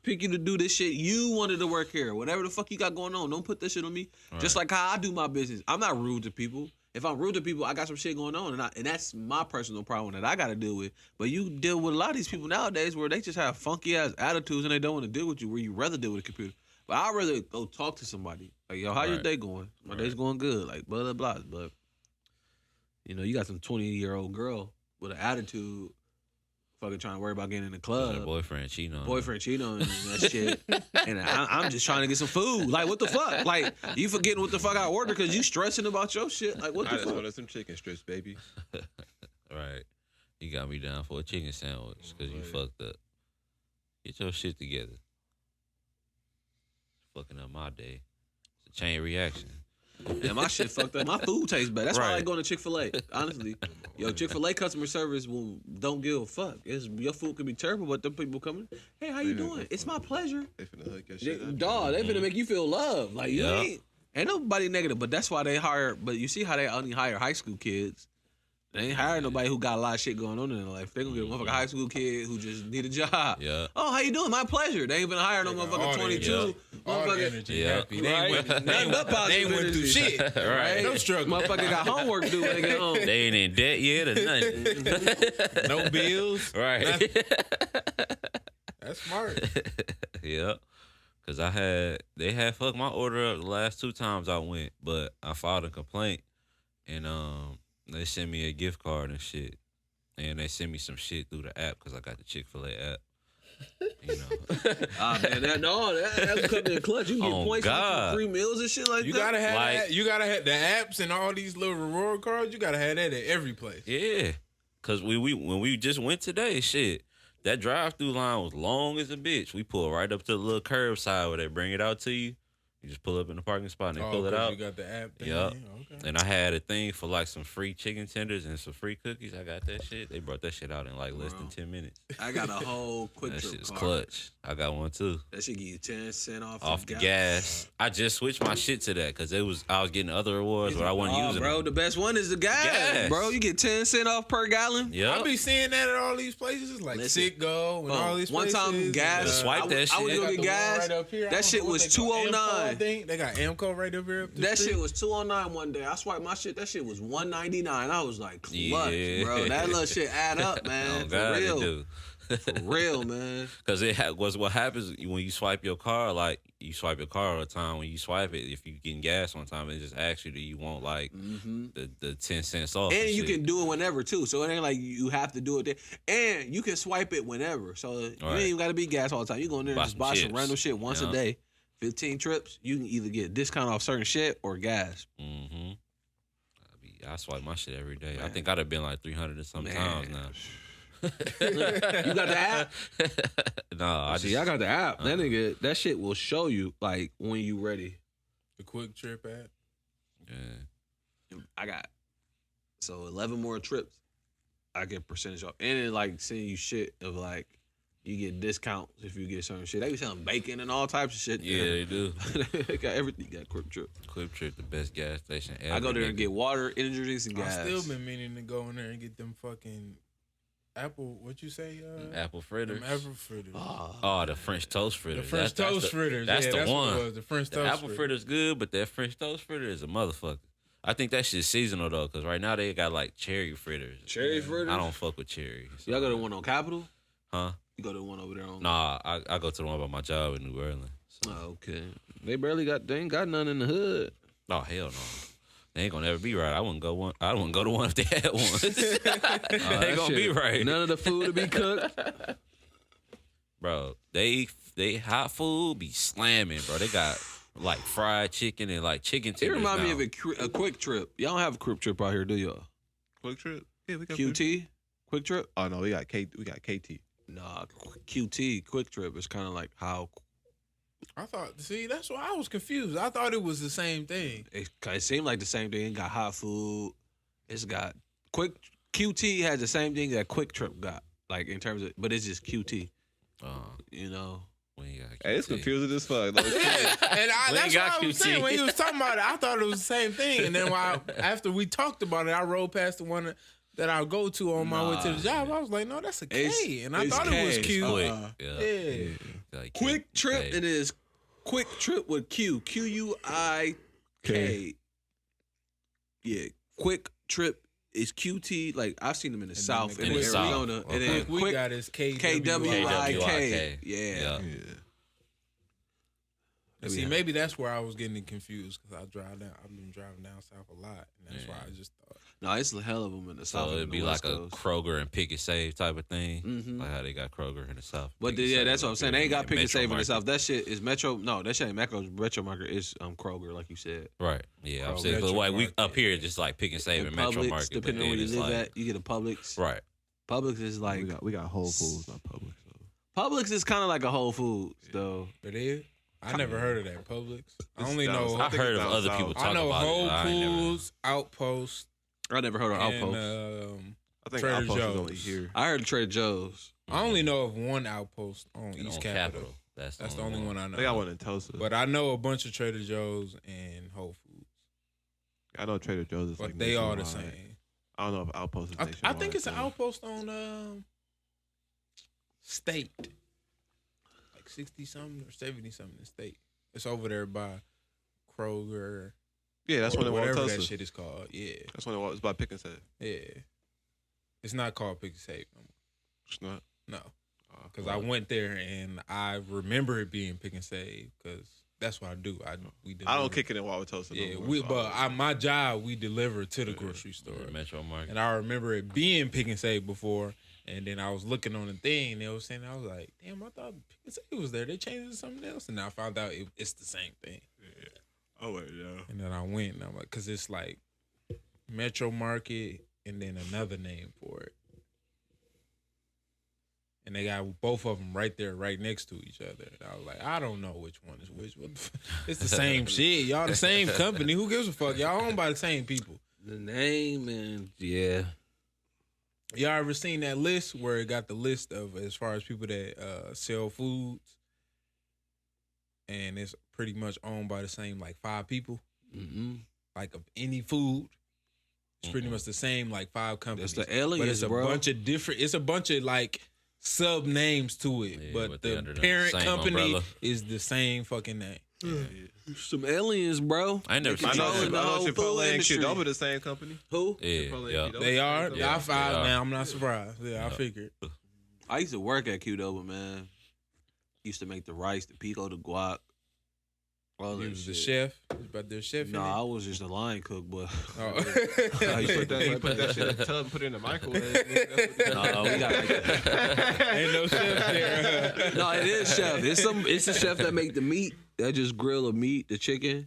B: pick you to do this shit. You wanted to work here. Whatever the fuck you got going on, don't put this shit on me. Just like how I do my business. I'm not rude to people. If I'm rude to people, I got some shit going on, and that's my personal problem that I got to deal with. But you deal with a lot of these people nowadays where they just have funky ass attitudes and they don't want to deal with you. Where you rather deal with a computer. But I'd rather go talk to somebody. Like, yo, how your
D: Right.
B: day going? My day's going good. Like, blah blah blah. But you got some 20-year-old girl with an attitude fucking trying to worry about getting in the
D: Her
B: club.
D: boyfriend cheating on her.
B: Boyfriend cheating on that shit. And I'm just trying to get some food. Like, what the fuck? Like, you forgetting what the fuck I ordered because you stressing about your shit. Like, what
C: I
B: the
C: just
B: fuck?
C: wanted some chicken strips, baby.
D: Right. You got me down for a chicken sandwich because you fucked up. Get your shit together. Fucking up my day. It's a chain reaction.
B: And my shit fucked up. My food tastes bad. That's why I
D: Right.
B: like going to Chick-fil-A. Honestly, yo, Chick-fil-A customer service don't give a fuck. Your food could be terrible, but them people coming, hey, how you doing? It's my pleasure.
C: They finna hook your shit up.
B: Dog, they finna make you feel love. Like you
D: Yeah.
B: ain't nobody negative, but that's why they hire. But you see how they only hire high school kids. They ain't hiring nobody who got a lot of shit going on in their life. They gonna get a motherfucking high school kid who just need a job.
D: Yeah.
B: Oh, how you doing? My pleasure. They ain't been hiring no motherfucker
A: all the-
B: 22.
A: All the
B: Motherfucker,
A: energy,
D: Yeah.
A: happy. They ain't
B: right?
A: went, they
B: Nothing
A: ain't,
B: but
A: they
B: positive
A: ain't went through
B: energy.
A: shit.
D: Right.
A: No struggle.
B: Motherfucker got homework to do when they get home.
D: They ain't in debt yet or nothing.
A: No bills.
D: Right.
A: Nothing. That's smart.
D: Yeah. Cause they had fucked my order up the last 2 times I went, but I filed a complaint and they sent me a gift card and shit. And they sent me some shit through the app because I got the Chick-fil-A app. You know.
B: Man, that's coming in clutch. You can get
D: Oh,
B: points
D: God.
B: for free meals and shit like
A: You
B: that.
A: gotta have
D: Like-
A: that. You gotta have the apps and all these little reward cards. You gotta have that at every place.
D: Yeah. Cause when we just went today, shit, that drive-through line was long as a bitch. We pulled right up to the little curbside where they bring it out to you. You just pull up in the parking spot and they pull it
A: 'cause
D: out.
A: You got the app. Thing.
D: Yup.
A: Okay.
D: And I had a thing for like some free chicken tenders and some free cookies. I got that shit. They brought that shit out in like less than 10 minutes.
B: I got a whole quick
D: That
B: trip
D: shit's
B: card.
D: clutch. I got one too.
B: That shit give you 10%
D: Off the gas. I just switched my shit to that because I was getting other rewards, but I wasn't using
B: bro,
D: them.
B: the best one is the gas.
D: Gas.
B: Bro, you get 10 cents off per gallon.
A: I
D: Yep.
A: be seeing that at all these places, like
B: Listen.
A: Sitgo and all these
B: One
A: places.
B: time gas.
D: Just swipe that
B: I
D: shit.
B: was
A: They
B: gonna
A: got
B: get
A: the one
B: gas.
A: right up here. I
B: That
A: don't
B: shit
A: know what
B: was
A: they call it.
B: 209.
A: Amco, I think. They got Amco right up here. Up the
B: That
A: street.
B: shit was 209 one day. I swiped my shit. That shit was 199. I was like, clutch,
D: Yeah.
B: bro. That little shit add up, man.
D: Oh, God,
B: For
D: it
B: real.
D: do.
B: For real, man.
D: Because was what happens when you swipe your car, like you swipe your car all the time. When you swipe it, if you getting gas on time, it just asks you, do you want like the 10 cents off?
B: And you
D: shit.
B: can do it whenever too. So it ain't like you have to do it there. And you can swipe it whenever. So you ain't even gotta be gas all the time. You go in there and
D: Buy
B: just
D: some
B: buy some
D: chips.
B: random shit once a
D: Yeah.
B: day. 15 trips, you can either get a discount off certain shit or gas.
D: Mm-hmm. I swipe my shit every day. I think I'd have been like 300 and some times now.
B: You got the app?
D: No,
B: I got the app. That nigga, that shit will show you like when you ready.
A: The Quick Trip app.
D: Yeah.
B: I got so 11 more trips. I get percentage off, and it like send you shit of like you get discounts if you get certain shit. They be selling bacon and all types of shit.
D: Yeah, they do.
B: They got everything. Got Quick Trip.
D: Quick Trip, the best gas station ever.
B: I go there and
D: nigga.
B: get water, energy drinks, and gas.
A: I still been meaning to go in there and get them fucking Apple. What you say?
D: apple fritters.
A: Them apple fritters.
D: Oh, the French toast fritters.
A: The French toast fritters.
D: That's
A: Yeah,
D: the
A: that's what
D: one.
A: it was, the French
D: The
A: toast
D: apple fritters good, but that French toast fritter is a motherfucker. I think that shit's seasonal though, because right now they got like cherry fritters.
B: Cherry fritters.
D: I don't fuck with cherry. so-
B: Y'all go to the one on Capitol?
D: Huh?
B: You go to the one over there on?
D: Nah, I go to the one by my job in New Orleans. So.
B: Oh, okay. They ain't got none in the hood.
D: Oh hell no. They ain't gonna ever be right. I wouldn't go to one if they had one. They ain't gonna be right.
B: None of the food to be cooked.
D: Bro, they hot food be slamming, bro. They got like fried chicken and like chicken
B: It
D: tenders.
B: remind me
D: now.
B: of a Quick Trip. Y'all don't have a Quick Trip out here, do y'all?
C: Quick Trip. Yeah, we got Quick-
B: QT? Quick Trip?
C: Oh no, we got KT.
B: Nah, QT, Quick Trip is kind of like how
A: I thought. See, that's why I was confused. I thought it was the same thing.
B: it seemed like the same thing. It got hot food. It's got QT has the same thing that Quick Trip got, like in terms of, but it's just QT. You know,
D: When you got
C: Hey, it's
D: QT.
C: confusing as fuck. Like,
A: Yeah, and
D: We
A: that's
D: ain't got
A: what I was
D: QT.
A: saying when he was talking about it. I thought it was the same thing, and then after we talked about it, I rode past the one that I go to on my way to the job. I was like, no, that's a K, and I
B: it's
A: thought it was
B: K.
A: Q.
D: Quick.
A: Yeah.
D: Like
B: Quick Trip.
D: Hey.
B: It is Quick Trip with QUIK. Yeah, Quick Trip is QT. Like I've seen them in the South,
A: the
B: in
A: Quick-
B: Arizona, and then
A: We
B: Quick
A: got is
B: KWIK.
D: KWIK.
B: Yeah.
C: yeah.
A: And see, maybe that's where I was getting confused because I've been driving down south a lot, and that's why I just thought.
B: No, it's a hell of them in the south.
D: So it'd be like a Kroger and Pick and Save type of thing,
B: Mm-hmm.
D: like how they got Kroger in the south.
B: But that's what I'm saying. They ain't got Pick and Save in the south. That shit is Metro. No, that shit ain't Metro Market. It's Kroger, like you said.
D: Right. Yeah, I'm
A: Kroger.
D: saying, but
A: Metro
D: like we
A: Market.
D: up here, just like Pick and Save and Metro
B: Publix,
D: Market.
B: depending on where you
D: it's
B: live
D: like,
B: at, you get a Publix.
D: right.
B: Publix is like
C: we got Whole Foods, not Publix. So.
B: Publix is kind of like a Whole Foods though.
A: It is. I never heard of that Publix. I only
C: down
A: know.
C: south.
D: I heard of
C: down
D: other
C: south.
D: people
A: I
D: talk
A: know
D: about
A: Whole
D: it. but I ain't never-
A: Foods, Outpost,
B: I never heard of
A: and
B: Outpost.
C: I think
A: Trader
C: Outpost is
A: Joe's.
C: only here.
B: I heard of Trader Joe's.
A: I only know of one Outpost on
D: And
A: East
D: on
A: Capitol.
D: That's
A: That's the only one I know.
C: They got one in Tulsa.
A: But I know a bunch of Trader Joe's and Whole Foods.
C: I know Trader Joe's is
A: But
C: like
A: they all the
C: nationwide.
A: same.
C: I don't know if Outpost is
A: I
C: nationwide.
A: think it's an
C: though.
A: Outpost on State. Like 60-something or 70-something State. It's over there by Kroger.
C: Yeah, that's
A: or
C: when it was
A: whatever
C: Tulsa.
A: that shit is called. Yeah.
C: That's when it was by Pick and Save.
A: Yeah. It's not called Pick and Save no more.
C: It's not.
A: No. Because I went there and I remember it being Pick and Save because that's what I do. We
C: I
A: deliver.
C: don't kick it in while with Tulsa.
A: Yeah,
C: no more, so
A: my job, we deliver to the grocery store.
D: Metro Market.
A: And I remember it being Pick and Save before. And then I was looking on the thing and they were saying, I was like, damn, I thought Pick and Save was there. They changed it to something else. And I found out it's the same thing.
C: Oh wait, yeah.
A: And then I went and I'm like, because it's like Metro Market and then another name for it. And they got both of them right there, right next to each other. And I was like, I don't know which one is which. It's the same shit. Y'all the same company. Who gives a fuck? Y'all owned by the same people.
B: The name and yeah.
A: Y'all ever seen that list where it got the list of as far as people that sell foods? And it's pretty much owned by the same like 5 people.
B: Mm-hmm.
A: Like of any food. It's pretty much the same like 5 companies.
B: That's the aliens,
A: but it's a
B: bro.
A: bunch of different. It's a bunch of like sub names to it,
D: Yeah,
A: but
D: but they
A: the
D: under the
A: parent
D: same
A: company
D: umbrella.
A: is the same fucking name.
B: Some aliens, bro.
D: I ain't never
B: They
D: seen
C: I know,
B: controlling
D: that.
B: the whole food
C: Chipotle and
B: industry.
C: Qdoba the same company.
B: Who?
D: Yeah,
C: Chipotle
D: yeah.
C: and Qdoba.
A: They are.
D: Yeah,
A: I five
D: they are.
A: now. I'm not surprised. Yeah, I figured.
B: I used to work at Qdoba, man. Used to make the rice, the pico, the guac. All
A: You
B: that
A: was the
B: shit.
A: chef, but their chef.
B: No, I was just a line cook, but
A: Oh.
B: I used to
C: Put that shit in the tub and put it in the microwave. Nigga, that's what
B: no, we got
A: Ain't no chef there.
B: no, it is chef. It's a chef that make the meat. That just grill the meat, the chicken,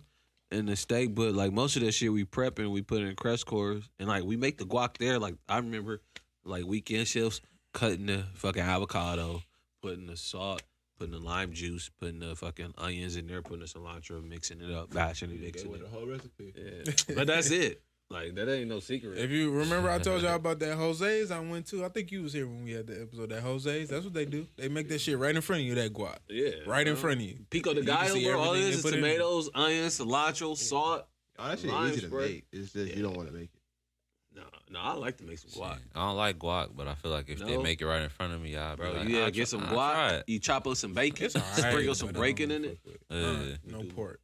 B: and the steak. But like most of that shit, we prep and we put it in crest cores, and like we make the guac there. Like I remember, like weekend shifts, cutting the fucking avocado, putting the salt, putting the lime juice, putting the fucking onions in there, putting the cilantro, mixing it up, bashing it, mixing
C: with
B: it.
C: the whole recipe.
B: Yeah. But that's it. Like that ain't no secret.
A: If you remember, I told y'all about that Jose's I went to. I think you was here when we had the episode. That Jose's. That's what they do. They make that shit right in front of you. That guac.
B: Yeah,
A: Right in front of you.
B: Pico de
A: You can
B: gallo,
A: see
B: bro. All it
A: everything
B: is
A: they
B: is
A: put in there.
B: tomatoes, onions, cilantro, salt.
C: Oh, that shit
B: Lime
C: easy to
B: spread.
C: make. It's just you don't want to make it.
B: No, I like to make some guac.
D: I don't like guac, but I feel like if they
B: No.
D: make it right in front of me, I'll be
B: Bro,
D: like,
B: you
D: I'll
B: get some
D: I'll try
B: guac,
D: it.
B: you chop up some bacon,
A: It's all right,
B: sprinkle some
A: but I
B: bacon
A: don't
B: in it.
A: fuck with
D: Yeah.
A: No pork.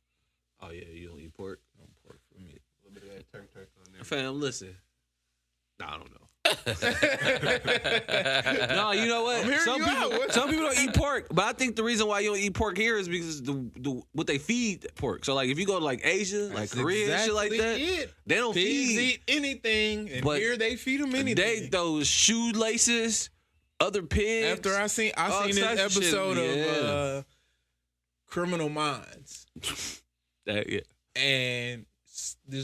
B: Oh yeah, you don't eat pork.
A: No pork for me.
C: A little bit of that turk on there.
B: Fam, listen. Nah, I don't know. No, you know what?
A: I'm hearing
B: Some
A: you
B: people,
A: out. What?
B: some people don't eat pork, but I think the reason why you don't eat pork here is because what they feed pork. So like if you go to like Asia, like
A: That's
B: Korea, and shit like
A: exactly
B: that,
A: it.
B: they don't
A: Pigs
B: feed.
A: eat anything, and
B: But
A: here they feed them anything.
B: They those shoelaces, other pigs.
A: After I seen
B: all
A: this
B: types of shit,
A: episode
B: yeah.
A: of Criminal Minds,
B: Yeah.
A: and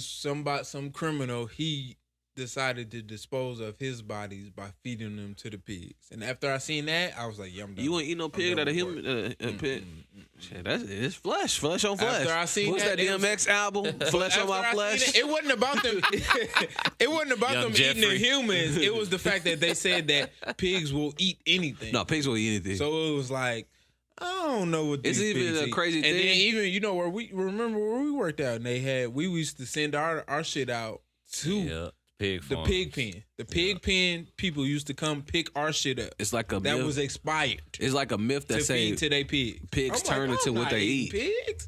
A: some criminal, he decided to dispose of his bodies by feeding them to the pigs. And after I seen that, I was like, yeah, I'm done.
B: You ain't eat no pig
A: done
B: that a
A: with
B: human pig. Shit, it's flesh on flesh.
A: After I seen
B: What's
A: that,
B: that
A: they was-
B: DMX album? Flesh on
A: After
B: my
A: I
B: flesh.
A: seen it wasn't about them. It wasn't about
D: Young
A: them eating the
D: Jeffrey.
A: humans. It was the fact that they said that pigs will eat anything.
B: No, pigs will eat anything.
A: So it was like, I don't know what
B: It's
A: these
B: even
A: pigs
B: a
A: eat.
B: crazy
A: and
B: thing.
A: then even where we worked out, and we used to send our shit out to
D: Yeah. Pig
A: the
D: farms.
A: pig pen. The pig pen people used to come pick our shit up.
B: it's like a
A: That
B: myth.
A: was expired
B: It's like a myth
A: to
B: that say
A: feed to their pigs.
B: pigs
A: I'm
B: turn
A: like,
B: into
A: I'm
B: what
A: not
B: they
A: eating
B: eat.
A: Pigs.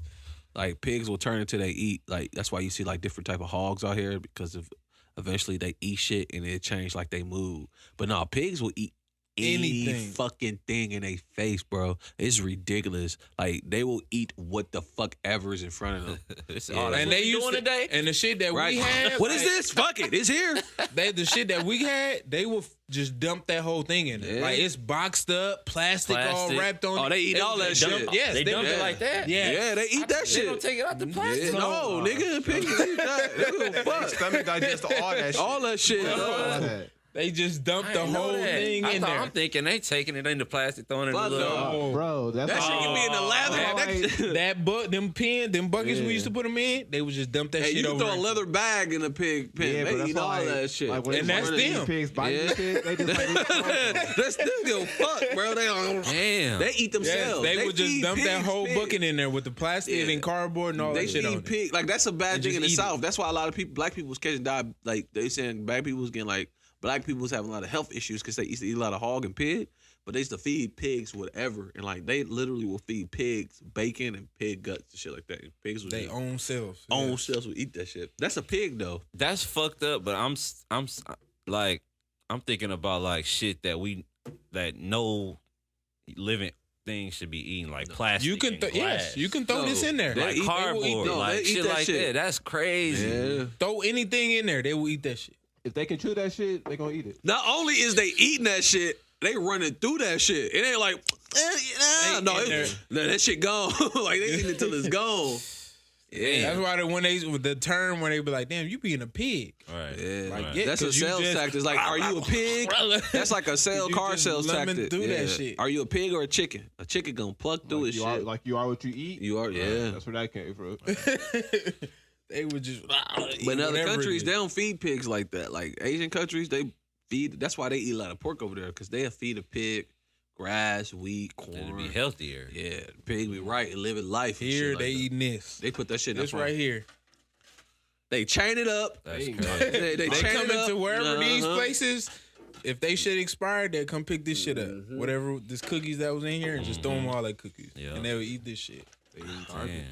B: like pigs will turn into they eat. Like that's why you see like different type of hogs out here because of eventually they eat shit and it change like they move. But no, pigs will eat any
A: Anything.
B: fucking thing in their face, bro. It's ridiculous. Like they will eat what the fuck ever is in front of them.
D: It's
B: Yeah.
D: all
A: And they used
D: doing
A: to,
D: today.
A: and the shit that
B: Right?
A: we had.
B: What is
A: like,
B: this? Fuck it. It's here.
A: The shit that we had, they would just dump that whole thing in there.
B: Yeah.
A: Like it's boxed up, plastic all
D: Plastic.
A: wrapped on.
B: Oh,
A: it.
B: they eat all that shit.
A: Yes,
D: they dump it
B: yeah.
D: like that.
A: Yeah.
B: Yeah, they eat that
D: They
B: shit.
D: don't take it out the plastic.
B: Yeah, no, nigga, pigs eat that. They don't fuck.
C: Stomach digest all that shit.
B: All that shit.
C: All
B: dog.
C: that.
A: They just dumped
D: I
A: the
D: didn't know
A: whole
D: that.
A: thing
D: I
A: in
D: thought,
A: there.
D: I'm thinking they taking it in the plastic, throwing it in
B: Fuck
D: the little.
B: no.
C: Bro, that's
B: That shit can be in the lather.
A: Them buckets we
C: Yeah.
A: used to put them in, they would just dump that
B: Hey,
A: shit
B: you can
A: over.
B: throw a
A: in.
B: leather bag in a pig pen. They eat all that shit.
C: Like when
A: And
C: they
A: that's
C: want to eat
A: them.
C: Pigs bite
B: Yeah.
C: and shit. They just like,
B: That's them give a fuck, bro.
D: Damn.
B: They eat
A: Yes,
B: themselves.
A: they would just
B: feed
A: dump that
B: pigs
A: whole
B: pig.
A: bucket in there with the plastic
B: Yeah.
A: and cardboard and all
B: They
A: that shit on
B: feed
A: it.
B: pig. Like that's a bad
A: And
B: thing
A: just
B: in the
A: eat it.
B: South. That's why a lot of people, black people was catching like they saying black people was getting like black people was having a lot of health issues because they used to eat a lot of hog and pig. But they used to feed pigs whatever, and like they literally will feed pigs bacon and pig guts and shit like that. And pigs would
A: They
B: just
A: own selves.
B: own cells would eat that shit. That's a pig though.
D: That's fucked up. But I'm like, I'm thinking about like shit that no living thing should be eating, like plastic.
A: You can,
D: and glass.
A: yes, you can throw
B: No,
A: this in there.
B: they
D: like
B: eat- they will eat
D: cardboard,
B: that. No,
D: like
B: they eat
D: shit
B: that
D: like
B: shit.
D: that. That's crazy.
B: Yeah.
A: Throw anything in there, they will eat that shit.
C: if they can chew that shit, they gonna eat it.
B: Not only is they eating that shit, they running through that shit. It ain't like,
A: They
B: no,
A: in
B: that shit gone. Like they eating it till it's gone. Yeah,
A: That's why when they with the term when they be like, "Damn, you being a pig."
D: Right.
B: yeah.
A: Like,
D: Right.
A: yeah,
B: That's a
A: 'cause you
B: sales
A: just-
B: tactic. It's like, are you a pig? That's like a
A: You
B: car
A: just
B: sales
A: lemon
B: tactic.
A: through that
B: Yeah.
A: shit.
B: Are you a pig or a chicken? A chicken gonna pluck through
C: Like
B: his
C: you
B: shit.
C: are, like you are what you eat.
B: You are, yeah.
C: That's where that came from.
A: They would just.
B: But in other countries, they don't feed pigs like that. Like Asian countries, they feed. That's why they eat a lot of pork over there because they'll feed a pig grass, wheat,
D: It'd be
B: corn.
D: healthier.
B: Yeah, the pig be right and living life. And
A: Here
B: shit
A: they
B: like that.
A: eating this.
B: They put that shit in
A: This
B: the farm.
A: right here.
B: They chain it up.
D: That's
C: Hey,
D: crazy.
B: They
A: They
B: chain
A: come
B: it up.
A: into wherever these
B: Uh-huh.
A: places. If they shit expired, they'll come pick this shit up.
B: Mm-hmm.
A: Whatever this cookies that was in here, and just throw them all like cookies,
D: Yeah.
A: and they'll eat this shit. They eat garbage.
D: Damn.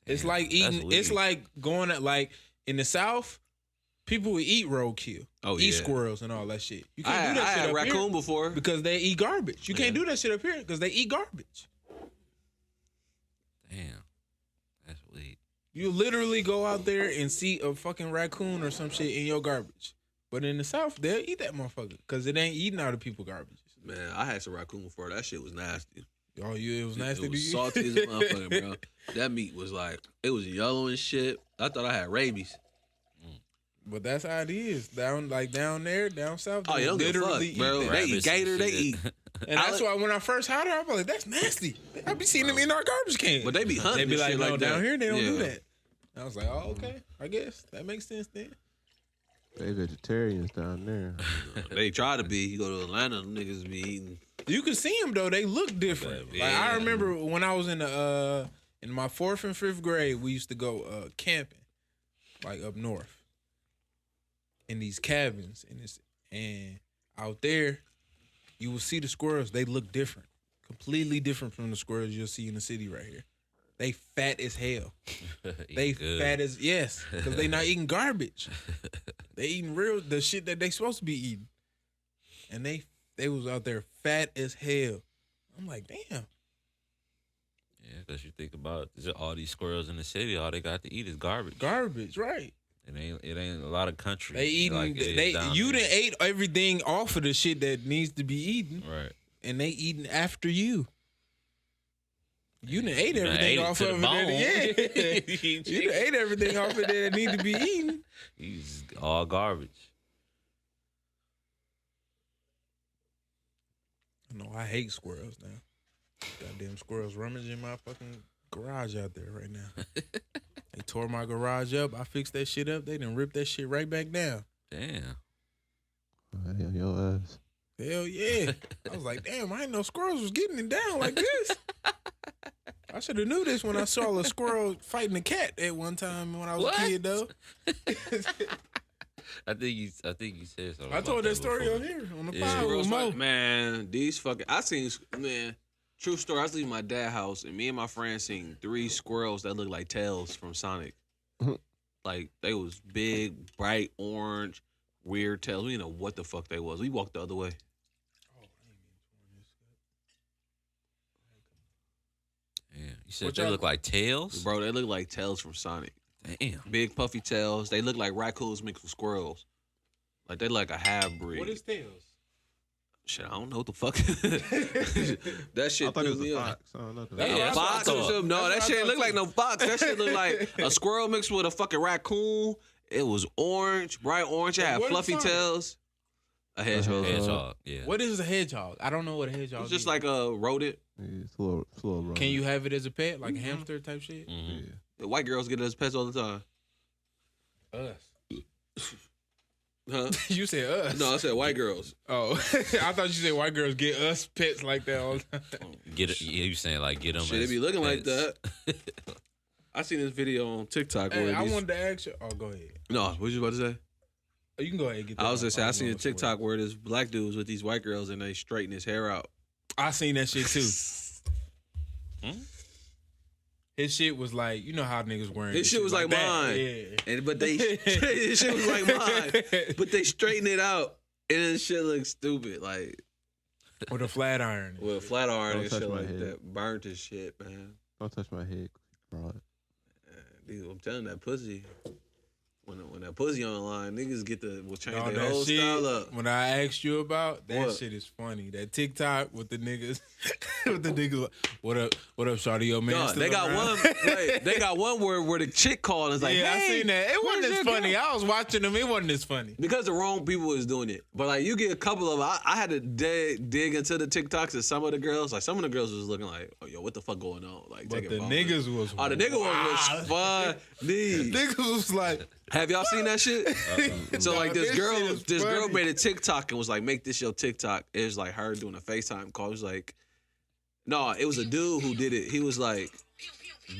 A: It's
D: Damn,
A: like
D: that's
A: eating. It's
D: weird.
A: like going at like in the South. People would eat roadkill,
B: Oh,
A: eat
B: yeah.
A: squirrels and all that shit. You
B: I
A: can't
B: had,
A: do
B: I
A: that shit
B: had
A: up
B: raccoon
A: here
B: before.
A: because they eat garbage. You can't
B: Yeah.
A: do that shit up here because they eat garbage.
D: Damn. That's weird.
A: You literally go out there and see a fucking raccoon or some shit in your garbage. But in the South, they'll eat that motherfucker because it ain't eating out of people's garbage.
B: Man, I had some raccoon before. That shit was nasty.
A: Oh, it was nasty
B: It
A: to
B: was
A: you?
B: salty as a motherfucker, bro. That meat was like, it was yellow and shit. I thought I had rabies.
A: But that's how it is. Down there, down south,
B: Oh,
A: they
B: you don't give a fuck,
A: literally eat
B: bro.
A: that.
B: They eat
D: Rabbits
B: gator.
D: and
B: They
D: shit.
B: eat.
A: And that's why when I first had her, I was like, that's nasty. I be seeing them in our garbage can.
B: But they be hunting.
A: They be
B: and
A: like,
B: shit
A: no,
B: like
A: down
B: that.
A: here they don't do
B: Yeah.
A: that. I was like, oh, okay. I guess that makes sense then.
C: They vegetarians down there.
B: They try to be. You go to Atlanta, them niggas be eating.
A: You can see them though; they look different. Like I
B: Yeah.
A: remember when I was in my 4th and 5th grade, we used to go camping, like up north, in these cabins, and out there, you will see the squirrels. They look different, completely different from the squirrels you'll see in the city right here. They fat as hell. They
D: Good.
A: fat as yes, because they not eating garbage. They eating the shit that they supposed to be eating, and they was out there fat as hell. I'm like, damn.
D: Yeah, because you think about all these squirrels in the city, all they got to eat is garbage.
A: Garbage, right?
D: It ain't a lot of country.
A: They eating.
D: like it is down
A: You
D: there.
A: done ate everything off of the shit that needs to be eaten,
D: Right.
A: and they eating after you. You done ate
D: You done
A: everything
D: ate it
A: off
D: to the
A: of
D: bone.
A: it. Yeah, you done ate everything off of it that need to be eaten.
D: He's all garbage.
A: No, I hate squirrels now. Goddamn squirrels rummaging my fucking garage out there right now. They tore my garage up. I fixed that shit up. They done ripped that shit right back down.
D: Damn.
C: Hell, your ass.
A: Hell yeah. I was like, damn, I didn't know squirrels was getting it down like this. I should have knew this when I saw a squirrel fighting a cat at one time when I was
D: What?
A: a kid, though.
D: I think you said something.
A: I told
D: about
A: that story
D: before.
A: on here on the
D: Yeah.
A: pod with Mo.
B: Man, these fucking. I seen, man, true story. I was leaving my dad's house, and me and my friend seen 3 squirrels that looked like tails from Sonic. Like, they was big, bright orange, weird tails. We didn't know what the fuck they was. We walked the other way.
D: You said
A: What
D: they
A: y'all-
D: look like tails?
B: Bro, they look like tails from Sonic.
D: Damn.
B: Big puffy tails. They look like raccoons mixed with squirrels. Like they like a half breed.
A: What is tails?
B: Shit, I don't know what the fuck. That shit
C: I thought it
B: threw
C: was
B: me
C: a
B: off.
C: fox. I don't know.
A: That's
B: A
A: what I
B: fox or
D: thought.
B: something? No,
A: That's
B: that
A: what I
B: shit
A: thought
B: look like
A: too.
B: no fox. That shit look like a squirrel mixed with a fucking raccoon. It was orange, bright orange. It had
A: What is
B: fluffy
A: Sonic?
B: tails. A hedgehog.
D: Hedgehog. Yeah.
A: What is a hedgehog? I don't know what a hedgehog
B: It's just
A: is.
B: like a rodent.
C: Yeah, it's a little wrong.
A: Can you have it as a pet, like a hamster type shit?
D: Mhm.
C: Yeah.
B: The white girls get it as pets all the time.
A: Us.
B: Huh?
A: You said us.
B: No, I said white girls.
A: Oh, I thought you said white girls get us pets like that all the time.
D: Get it. Yeah, you saying like get them?
B: Shit, they be looking like that. I seen this video on TikTok
A: Hey,
B: where
A: I
B: these...
A: wanted to ask you. Oh, go ahead.
B: No, what you about to say?
A: Oh, you can go ahead and get that.
B: I was gonna say I
A: don't
B: seen
A: know
B: a
A: what's the
B: TikTok
A: word.
B: where this black dude was with these white girls and they straighten his hair out.
A: I seen that shit too.
D: Hmm?
A: His shit was like, you know how niggas wearing.
B: His shit was like
A: that.
B: mine.
A: Yeah.
B: And but they his shit was like mine, but they straighten it out and then shit looks stupid, like
A: With a flat iron.
B: with a flat iron
C: Don't
B: and
C: touch
B: shit
C: my
B: like
C: head.
B: that. Burnt his shit, man.
C: Don't touch my head. Broad.
B: Dude, I'm telling you, that pussy. When that pussy on the line, niggas get the will change
A: No,
B: their
A: that
B: whole
A: shit,
B: style up.
A: when I asked you about, that
B: What?
A: shit is funny. That TikTok with the niggas, with the niggas, like, what up, shawty, yo, man?
B: No,
A: still
B: they got
A: around?
B: one. Wait, they got one where the chick called and is like,
A: Yeah,
B: "Hey,
A: I seen that. It wasn't
B: where's
A: as
B: your
A: funny.
B: girl?"
A: I was watching them. It wasn't as funny.
B: Because the wrong people was doing it. But like you get a couple of I had to dig into the TikToks and some of the girls, like some of the girls was looking like, oh yo, what the fuck going on? Like
A: But
B: taking
A: the
B: photos.
A: niggas was.
B: Oh, the nigga was funny.
A: Niggas was like,
B: Have y'all seen that shit? So like
A: No,
B: this
A: this
B: girl
A: shit is
B: girl
A: funny.
B: made a TikTok and was like, make this your TikTok. It was like her doing a FaceTime call. It was like, no, it was a dude who did it. He was like,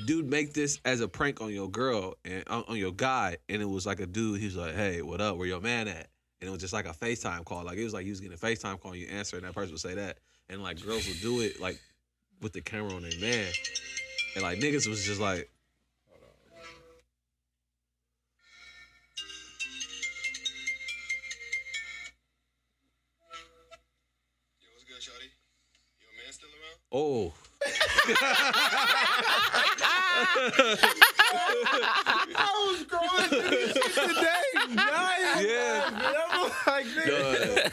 B: dude, make this as a prank on your girl and on your guy. And it was like a dude. He was like, hey, what up? Where your man at? And it was just like a FaceTime call. Like it was like you was getting a FaceTime call and you answer and that person would say that. And like girls would do it like with the camera on their man. And like niggas was just like,
E: Yo, what's good, shawty? Your man still around?
B: oh.
A: I was scrolling through this shit today. Nice.
B: Yeah.
A: I'm like, nigga.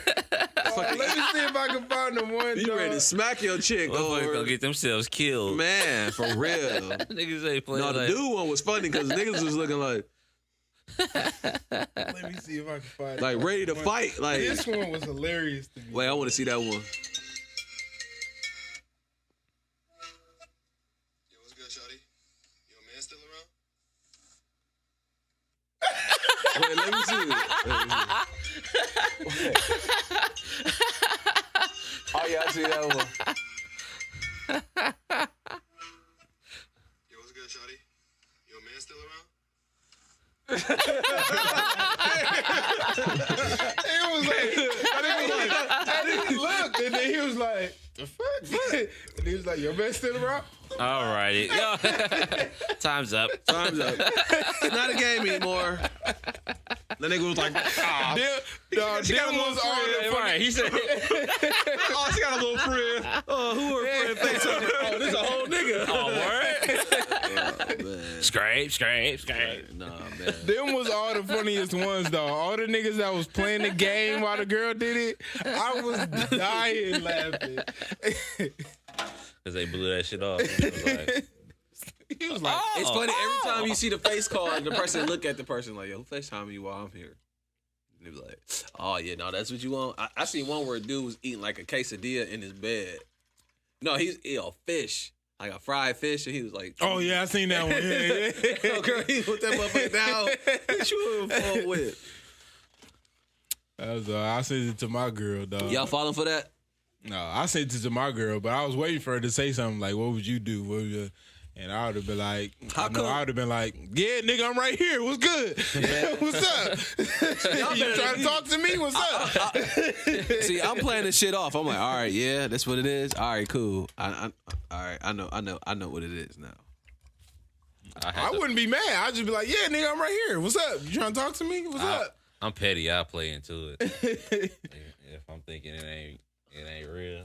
A: Let me see if I can find the one.
B: You ready to smack your chick?
D: Motherfuckers
B: Oh,
D: gonna get themselves killed.
B: man, for real.
D: Niggas ain't playing
B: No, the
D: like.
B: dude one was funny because niggas was looking like
A: Let me see if I can find it.
B: ready to fight. Like,
A: This one was hilarious to me.
B: wait, I want to see that one.
E: Yo, what's good, shawty? Your man still around?
B: Wait, let me see it. Oh yeah, I see that one.
E: Yo, what's good, shawty? Your man still around?
A: It was like, I didn't look, and then he was like, the fuck? And he was like, your man still around?
D: All righty. Yo. Time's up.
B: Time's up. It's not a game anymore. The nigga was like, ah.
A: Them was all the
D: Right. He said.
B: Oh, she got a little friend. Oh, who her friend FaceTime? Oh, this a whole nigga.
D: Oh, word.
B: Oh, man.
D: Scrape, scrape, scrape.
B: Nah, man.
A: Them was all the funniest ones, though. All the niggas that was playing the game while the girl did it, I was dying laughing.
D: Because they blew that shit off. It was like,
A: He was like,
B: It's funny every time you see the face call and the person look at the person like, yo, who FaceTime you while I'm here? And they be like, oh yeah, no, that's what you want. I seen one where a dude was eating like a quesadilla in his bed. No, he's a fish, like a fried fish, and he was like,
A: oh yeah, I seen that one. Yeah,
B: oh, girl, he put that motherfucker down. What you in fuck with?
A: That was, I sent it to my girl, dog.
B: Y'all falling for that?
A: No, I sent it to my girl, but I was waiting for her to say something like, "What would you do?" What would you? And I would have been like,
B: How come?
A: I would have been like, "Yeah, nigga, I'm right here. What's good? What's up?
B: Y'all
A: You
B: better
A: trying to
B: be-
A: talk to me? What's up?"
B: See, I'm playing this shit off. I'm like, all right, yeah, that's what it is. All right, cool. All right, I know what it is now.
A: I wouldn't be mad. I'd just be like, "Yeah, nigga, I'm right here. What's up? You trying to talk to me? What's up?"
D: I'm petty. I play into it. If I'm thinking it ain't real.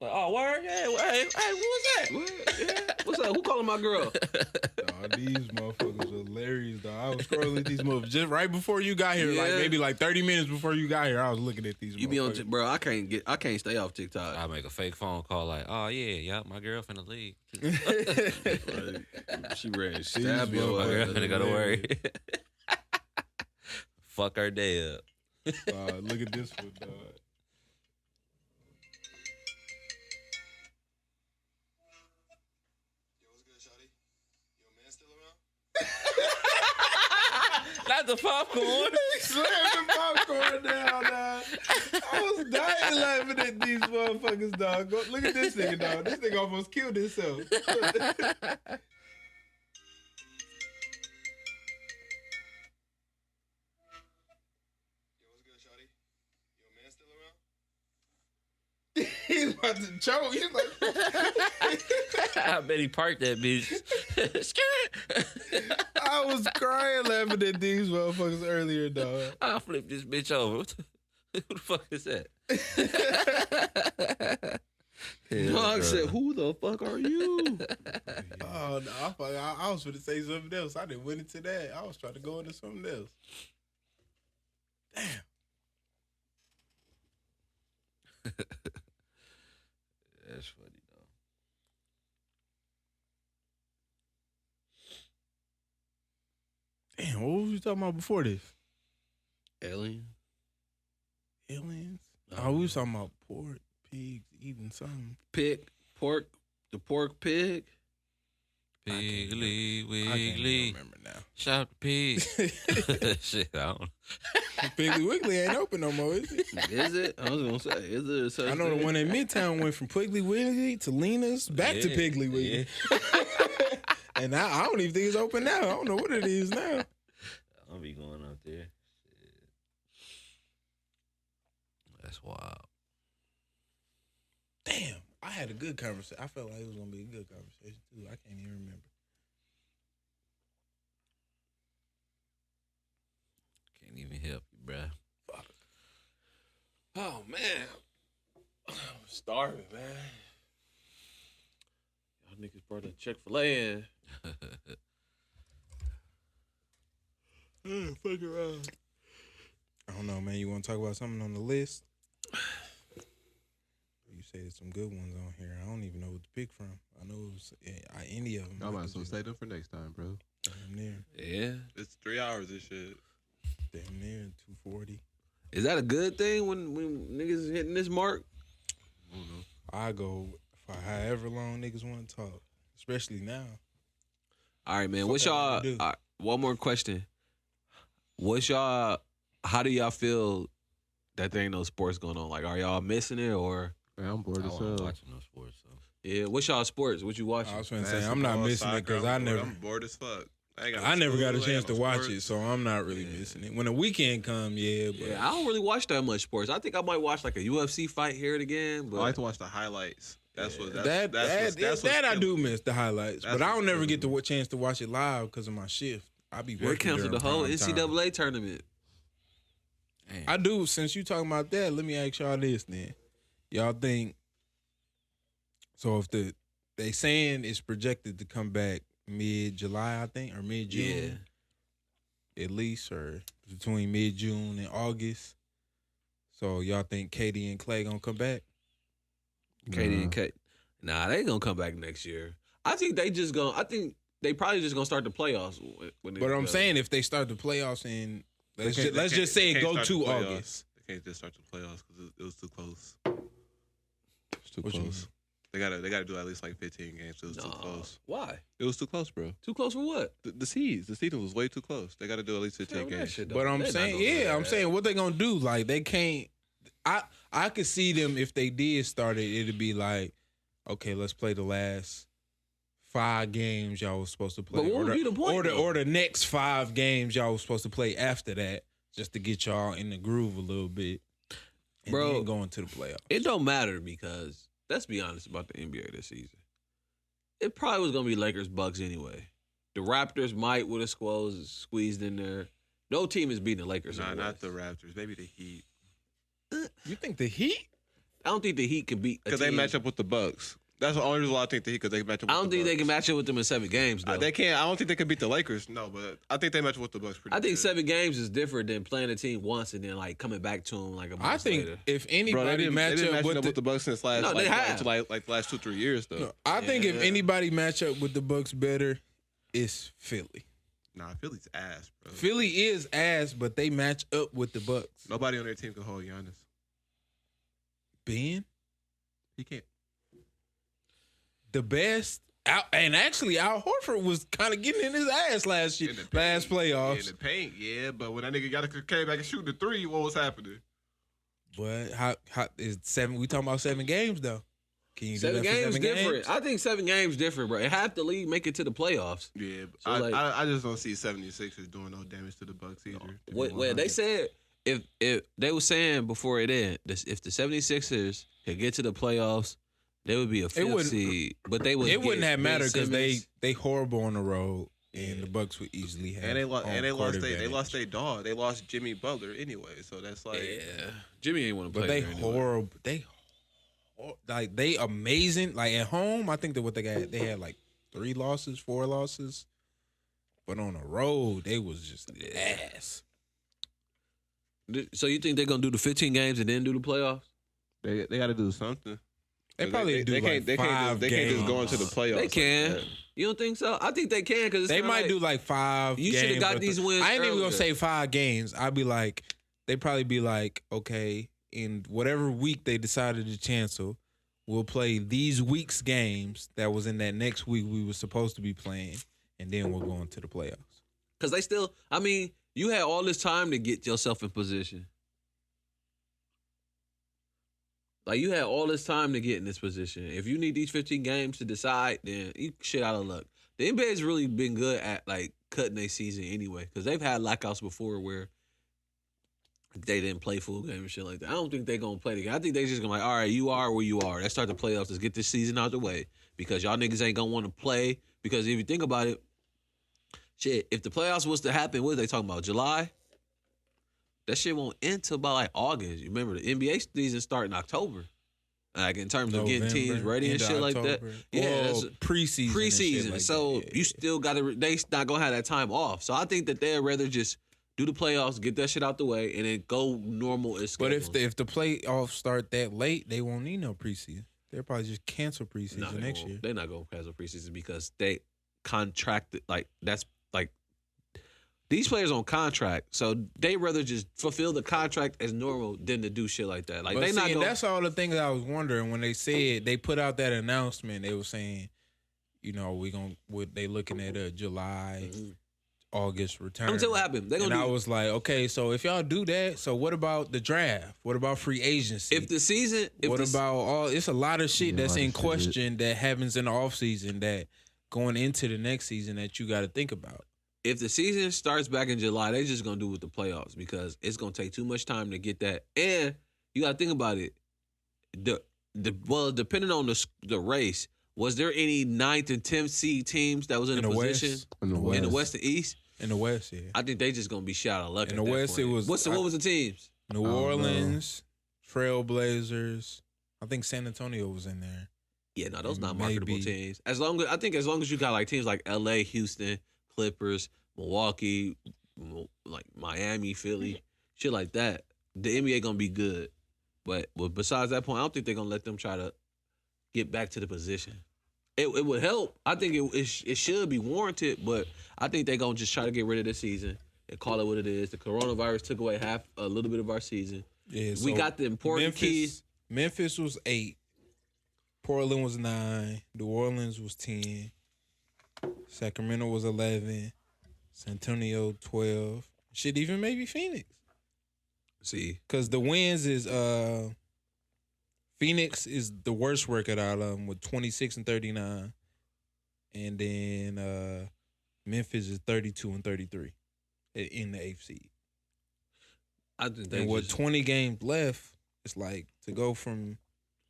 D: Like, oh, word? Yeah, hey, what was that?
B: What? Yeah. What's up? Who calling my girl?
A: Dog, these motherfuckers are hilarious, dog. I was scrolling these movies just right before you got here, like
B: Yeah.
A: maybe like 30 minutes before you got here. I was looking at these.
B: You be on,
A: motherfuckers.
B: bro. I can't stay off TikTok.
D: I make a fake phone call like, oh yeah, my girl finna leave.
B: Like, she ready to stab
A: These
B: your
D: My girl
B: ass.
D: finna go to work. Fuck her day up.
A: Look at this one, dog.
E: Yo, what's good, shawty? Your man still around?
D: Not the popcorn.
A: Slam the popcorn down, dog. I was dying laughing at these motherfuckers, dog. Look at this nigga, dog. This nigga almost killed himself.
E: Yo, what's good, shawty? Your man still around?
A: He's about to choke. He's like,
D: I bet he parked that bitch.
A: I was crying laughing at these motherfuckers earlier, dog.
D: I'll flip this bitch over. Who the fuck is that?
B: Dog said, "Who the fuck are you?"
A: Oh no, I was going to say something else. I didn't went into that. I was trying to go into something else. Damn.
D: That's funny though.
A: Damn, what was we talking about before this?
B: Alien.
A: Aliens? Oh, we was talking about pork, pigs, eating something.
B: Pork. The pork pig.
D: Piggly
A: I can't
D: Wiggly.
A: even remember now.
D: Shout the pig. Shit, I don't.
A: Piggly Wiggly ain't open no more, is it?
B: Is it? I was gonna say, is it? Such
A: I know the one in Midtown went from Piggly Wiggly to Lena's back to
D: Yeah,
A: Piggly Wiggly. And I don't even think it's open now. I don't know what it is now.
D: I'll be going out there. Shit. That's wild.
A: Damn, I had a good conversation. I felt like it was going to be a good conversation, too. I can't even remember.
D: Can't even help you, bruh.
A: Fuck.
B: Oh man, I'm starving, man. Y'all niggas brought a Chick-fil-A in.
A: Fuck around. I don't know, man. You want to talk about something on the list? You say there's some good ones on here. I don't even know what to pick from. I know it was any of them.
C: I might as well save them for next time, bro.
A: Damn near.
B: Yeah.
C: It's 3 hours this shit.
A: Damn near 240.
B: Is that a good thing when niggas hitting this mark?
C: I don't know.
A: I go for however long niggas want to talk, especially now.
B: All right, man.
A: Fuck
B: What's
A: that
B: y'all?
A: nigga do.
B: All right, one more question. What's y'all? How do y'all feel that there ain't no sports going on? Like, are y'all missing it or?
C: Man, I'm bored
D: I
C: as
D: wasn't
C: hell.
D: watching no sports, so.
B: Yeah. What's y'all sports? What you watching?
A: I was going to say, I'm not missing it because
C: I'm
A: I'm
C: bored as fuck.
A: I never got a chance to watch it, so I'm not really missing it. When the weekend come, yeah, but
B: Yeah, I don't really watch that much sports. I think I might watch like a UFC fight here and again. But
C: I like to watch the highlights. That's what.
A: that I do miss the highlights,
C: That's
A: but I don't
C: what's
A: never
C: killing
A: get the
C: me.
A: chance to watch it live because of my shift. I be
B: they
A: working
B: canceled the
A: during
B: whole
A: prime time.
B: NCAA tournament.
D: Damn.
A: I do. Since you talking about that, let me ask y'all this then. Y'all think so? If they saying it's projected to come back mid-July, I think, or mid-June, at least, or between mid-June and August. So y'all think Katie and Clay gonna come back?
B: Katie and Kate. Nah, they gonna come back next year. I think they probably just gonna start the playoffs. When
A: But I'm saying if they start the playoffs in, let's just say it go to August.
C: They can't just start the playoffs because it was too close. It's too
A: What you
C: close. They gotta do at least like 15 games. It was too close.
B: Why?
C: It was too close, bro.
B: Too close for what?
C: The season was way too close. They gotta do at least 15
B: Hell, that
C: games.
B: shit
A: But
B: don't-
A: I'm
B: they not
A: saying,
B: gonna do
A: yeah, I'm
B: that.
A: saying what they gonna do? Like they can't. I could see them if they did start it. It'd be like, okay, let's play the last 5 games y'all was supposed to play,
B: But what would be the point,
A: or the next 5 games y'all was supposed to play after that, just to get y'all in the groove a little bit, and
B: Bro,
A: then go into the playoffs.
B: It don't matter because let's be honest about the NBA this season. It probably was gonna be Lakers Bucks anyway. The Raptors might would have squeezed in there. No team is beating the Lakers.
C: Nah,
B: in the
C: not
B: West.
C: the Raptors. Maybe the Heat.
A: You think the Heat?
B: I don't think the Heat can beat
C: because they match up with the Bucks. That's the only reason why I think the Heat, because they match up with the Bucks.
B: I don't think they can match up with them in 7 games, though.
C: They can't. I don't think they can beat the Lakers, no, but I think they match up with the Bucks pretty
B: I think
C: good.
B: 7 games is different than playing a team once and then like coming back to them like a month
A: I think
B: later.
A: if
C: Bro, they
A: anybody
C: didn't
A: match up
C: match
A: with
C: up the Bucks since last
B: No, they have.
C: like the last 2-3 years though.
A: No, I think if anybody match up with the Bucks better, it's Philly.
C: Nah, Philly's ass, bro.
A: Philly is ass, but they match up with the Bucks.
C: Nobody on their team can hold Giannis.
A: Ben,
C: He can't.
A: the best. And actually, Al Horford was kind of getting in his ass last year, last playoffs.
C: In the paint, yeah, but when that nigga came back and shooting the 3, what was happening?
A: But how is 7? We talking about 7 games though. Can you
B: 7
A: do that for
B: games
A: 7
B: different.
A: games?
B: I think 7 games different, bro. Half the league make it to the playoffs.
C: Yeah,
B: So,
C: I just don't see 76ers doing no damage to the Bucks either.
B: Well, they said if they were saying before it ended, if the 76ers could get to the playoffs, they would be a 5th seed. But they would.
A: It wouldn't have mattered because
B: Simmons.
A: they horrible on the road, and the Bucks would easily have.
C: and they lost
A: advantage.
C: their dog. They lost Jimmy Butler anyway, so that's like
B: Yeah, Jimmy ain't want to play.
A: But they
B: there anyway.
A: horrible. They amazing. Like at home, I think that what they got, they had like 3 losses, 4 losses. But on the road, they was just ass.
B: So you think they're gonna do the 15 games and then do the playoffs?
C: they got to do something.
A: They probably do like 5
C: They can't just go into the
A: games.
C: playoffs.
B: They can.
C: Like that.
B: You don't think so? I think they can because
A: They might do like 5
B: You
A: games.
B: shoulda got
A: but
B: these wins
A: I ain't even
B: earlier.
A: gonna say 5 games. I'd be like, they probably be like, okay, in whatever week they decided to cancel, we'll play these week's games that was in that next week we were supposed to be playing, and then we'll go into the playoffs.
B: Because they still, I mean, you had all this time to get yourself in position. Like, you had all this time to get in this position. If you need these 15 games to decide, then you shit out of luck. The NBA's really been good at, like, cutting their season anyway. Because they've had lockouts before where they didn't play full game and shit like that. I don't think they're going to play the game. I think they just going to be like, all right, you are where you are. Let's start the playoffs. Let's get this season out the way. Because y'all niggas ain't going to want to play. Because if you think about it, shit, if the playoffs was to happen, what are they talking about? July? That shit won't end till about like August. You remember the NBA season start in October. Like in terms of getting teams ready and shit like that. Yeah, that's
A: preseason.
B: preseason.
A: Like
B: so
A: that.
B: you still got to. They not gonna have that time off. So I think that they'd rather just do the playoffs, get that shit out the way, and then go normal as
A: But
B: scheduled.
A: if the playoffs start that late, they won't need no preseason. They'll probably just cancel preseason
B: No,
A: next year.
B: they're not gonna cancel preseason because they contracted that's like these players on contract, so they rather just fulfill the contract as normal than to do shit like that. Like
A: But
B: they
A: see,
B: not
A: and
B: gonna.
A: that's all the things I was wondering when they said they put out that announcement. They were saying, you know, they looking at a July, August return.
B: I'm gonna tell you what happened. They're
A: And
B: gonna
A: I
B: do,
A: was like, okay, so if y'all do that, so what about the draft? What about free agency?
B: if the season. If
A: what
B: the,
A: about all? It's a lot of shit
C: Yeah,
A: that's
C: a lot
A: in
C: of shit.
A: question that happens in the off season that going into the next season that you got to think about.
B: if the season starts back in July, they just gonna do with the playoffs because it's gonna take too much time to get that. And you gotta think about it. Well, depending on the race, was there any 9th and 10th seed teams that was in
A: In
B: a
A: the
B: position
A: West,
C: In the
B: in the West and East?
A: in the West, yeah.
B: I think they just gonna be shot of luck.
A: In
B: at
A: the
B: that
A: West,
B: point.
A: it was-
B: what was the teams?
A: New
C: don't know.
A: Orleans, Trailblazers. I think San Antonio was in there.
B: Yeah, no, those not
A: Maybe.
B: marketable teams. As long as you got like teams like LA, Houston, Clippers, Milwaukee, like Miami, Philly, shit like that, the NBA gonna be good. But besides that point, I don't think they're gonna let them try to get back to the position. It would help. I think it should be warranted, but I think they're gonna just try to get rid of the season and call it what it is. The coronavirus took away a little bit of our season.
A: Yeah,
B: We got the important keys.
A: Memphis was 8. Portland was 9. New Orleans was 10. Sacramento was 11. San Antonio 12. Shit, even maybe Phoenix.
B: See,
A: Because the wins is Phoenix is the worst record out of them with 26-39. And then Memphis is 32-33 in the 8th seed.
B: I think they
A: And with
B: just,
A: 20 games left, it's like to go from,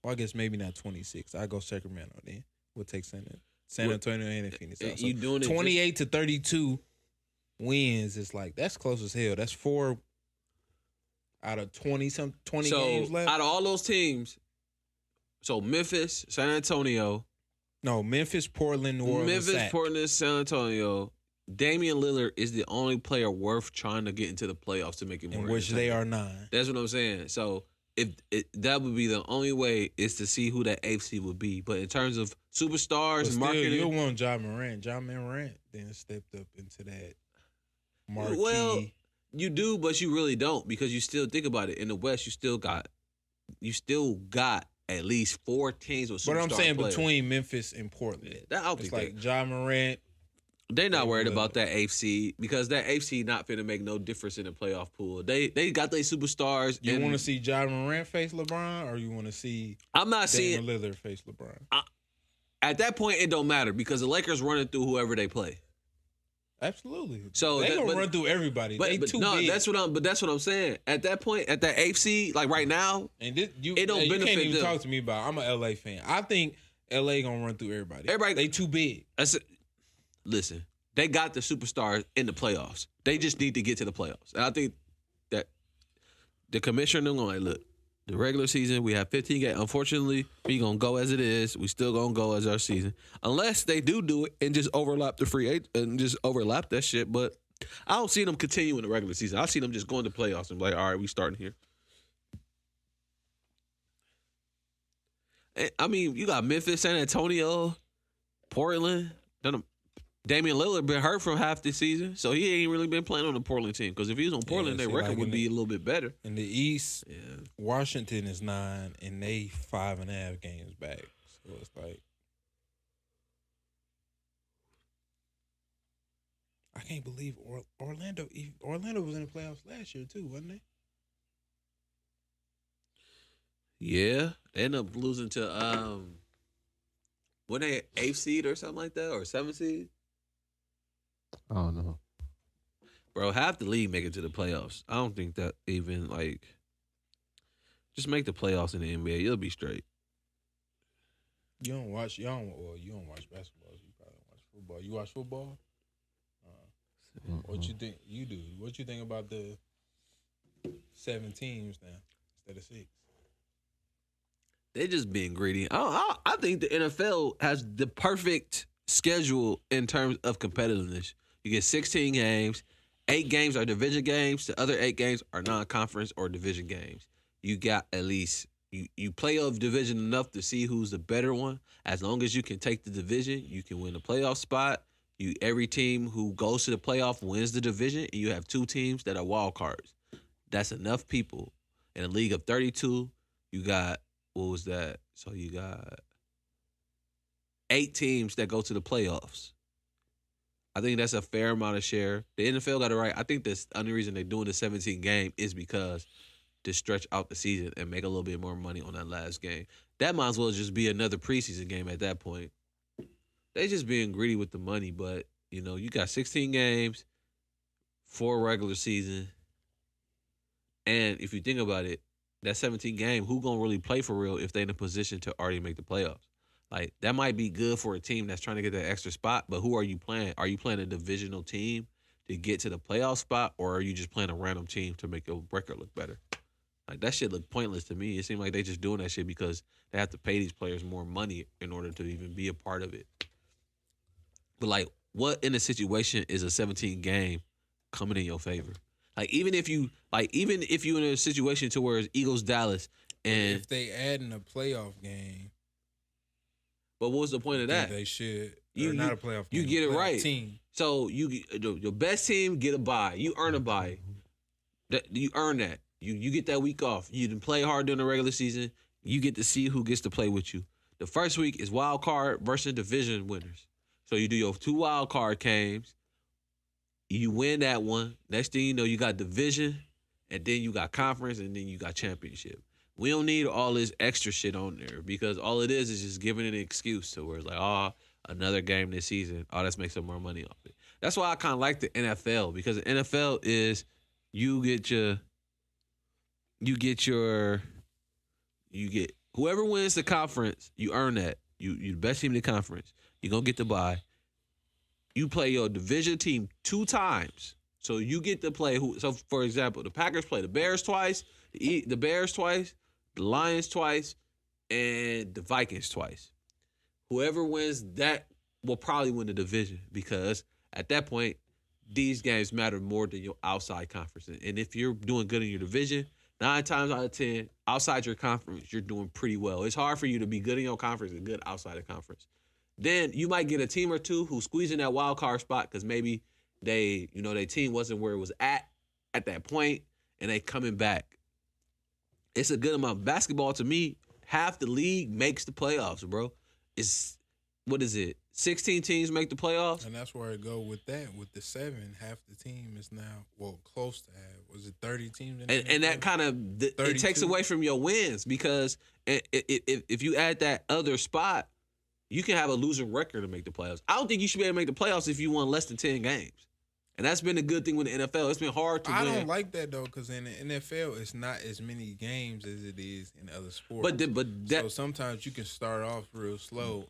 A: well, I guess maybe not 26. I go Sacramento then. We'll take San Antonio and Phoenix. out. So
B: you doing it
A: 28 to 32 wins. It's like that's close as hell. That's 4 out of 20
B: so
A: games left.
B: out of all those teams, So Memphis, San Antonio,
A: No, Memphis, Portland, New Orleans.
B: Memphis, Portland, San Antonio. Damian Lillard is the only player worth trying to get into the playoffs to make it more.
A: In which they
B: entertaining.
A: are 9.
B: That's what I'm saying. So if that would be the only way is to see who that AFC would be. But in terms of superstars
A: But
B: and
A: still,
B: marketing,
A: you'll want John Morant. John Morant then stepped up into that marquee.
B: well, you do, but you really don't because you still think about it. In the West, you still got at least 4 teams with superstar
A: but I'm saying
B: players.
A: between Memphis and Portland.
B: Yeah, that, I don't
A: It's
B: think
A: like John Morant.
B: they're not worried
A: Lillard.
B: about that AFC because that AFC not finna make no difference in the playoff pool. They got their superstars.
A: You
B: and
A: want to see John Morant face LeBron, or you want to see
B: I'm not seeing
A: Damian Lillard face LeBron?
B: at that point it don't matter because the Lakers running through whoever they play.
A: Absolutely.
B: So
A: they
B: that-
A: gonna
B: but-
A: run through everybody. They
B: But
A: too
B: no,
A: big.
B: that's what I'm saying. At that point, at that AFC, like right now,
A: And this, you
B: It don't
A: you can't
B: benefit
A: even
B: them.
A: talk to me about. I'm a LA fan. I think LA gonna run through everybody.
B: Everybody-
A: they too big.
B: listen, they got the superstars in the playoffs. They just need to get to the playoffs. And I think that the commissioner going like, look, the regular season, we have 15 games. Unfortunately, we going to go as it is. We still going to go as our season. Unless they do it and just overlap the free agent and just overlap that shit. But I don't see them continuing the regular season. I see them just going to playoffs and be like, all right, we starting here. I mean, you got Memphis, San Antonio, Portland. Damian Lillard been hurt for half the season, so he ain't really been playing on the Portland team. Because if he was on Portland,
A: Yeah,
B: their
A: see,
B: record
A: like
B: would
A: in
B: be
A: the-
B: a little bit better.
A: In the East,
B: Yeah.
A: Washington is 9, and they 5.5 games back. So it's like, I can't believe Orlando. Orlando was in the playoffs last year too, wasn't they?
B: Yeah, they end up losing to when they 8th seed or something like that, or 7th seed.
C: I don't know.
B: Bro, half the league make it to the playoffs. I don't think that even like just make the playoffs in the NBA. You'll be straight.
A: You don't watch. You don't watch basketball. You probably watch football. You watch football. What you think? You do. What you think about the 7 teams now instead of 6?
B: They just being greedy. I think the NFL has the perfect schedule in terms of competitiveness. You get 16 games. 8 games are division games. The other 8 games are non-conference or division games. You got at least you play of division enough to see who's the better one. As long as you can take the division, you can win a playoff spot. Every team who goes to the playoff wins the division, and you have 2 teams that are wild cards. That's enough people in a league of 32. You got what was that? So you got 8 teams that go to the playoffs. I think that's a fair amount of share. The NFL got it right. I think the only reason they're doing the 17 game is because to stretch out the season and make a little bit more money on that last game. That might as well just be another preseason game at that point. They just being greedy with the money, but you know, you got 16 games, 4 regular season. And if you think about it, that 17 game, who gonna really play for real if they in a position to already make the playoffs? Like, that might be good for a team that's trying to get that extra spot, but who are you playing? Are you playing a divisional team to get to the playoff spot, or are you just playing a random team to make your record look better? Like, that shit look pointless to me. It seems like they just doing that shit because they have to pay these players more money in order to even be a part of it. But, like, what in a situation is a 17 game coming in your favor? Like, even if you in a situation to where it's Eagles Dallas and
A: If they add in a playoff game,
B: but what was the point of that?
A: they should.
B: You-
A: Or not a playoff
B: you
A: game.
B: get it
A: playoff
B: right.
A: Team.
B: So your best team get a bye. You earn a bye. You earn that. You get that week off. You didn't play hard during the regular season. You get to see who gets to play with you. The first week is wild card versus division winners. So you do your 2 wild card games. You win that one. Next thing you know, you got division, and then you got conference, and then you got championship. We don't need all this extra shit on there because all it is just giving an excuse to where it's like, oh, another game this season. Oh, let's make some more money off it. That's why I kind of like the NFL because the NFL is you get whoever wins the conference, you earn that. You the best team in the conference. You're going to get the bye. You play your division team 2 times. So you get to play so for example, the Packers play the Bears twice, the Bears twice, the Lions twice, and the Vikings twice. Whoever wins that will probably win the division because at that point, these games matter more than your outside conference. And if you're doing good in your division, 9 times out of 10, outside your conference, you're doing pretty well. It's hard for you to be good in your conference and good outside the conference. Then you might get a team or two who squeeze in that wild card spot because maybe their team wasn't where it was at that point, and they coming back. It's a good amount. Basketball, to me, half the league makes the playoffs, bro. What is it? 16 teams make the playoffs?
A: And that's where I go with that. With the 7, half the team is now, close to half. Was it 30 teams?
B: And that kind of, it takes away from your wins because if you add that other spot, you can have a losing record to make the playoffs. I don't think you should be able to make the playoffs if you won less than 10 games. And that's been a good thing with the NFL. It's been hard to win.
A: I don't like that, though, because in the NFL, it's not as many games as it is in other sports. So sometimes you can start off real slow.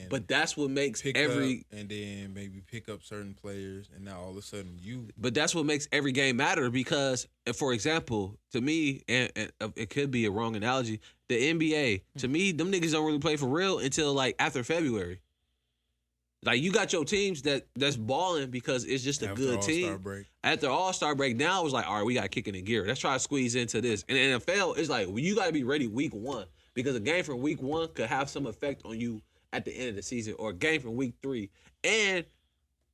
A: But
B: that's what makes
A: and then maybe pick up certain players, and now all of a sudden But
B: that's what makes every game matter because, for example, to me, and it could be a wrong analogy, the NBA, to me, them niggas don't really play for real until like after February. Like you got your teams that's balling because it's just a good team. After All-Star break, now it's like, all right, we got to kick it in gear. Let's try to squeeze into this. And the NFL, it's like, you got to be ready week 1 because a game from week 1 could have some effect on you at the end of the season or a game from week 3. And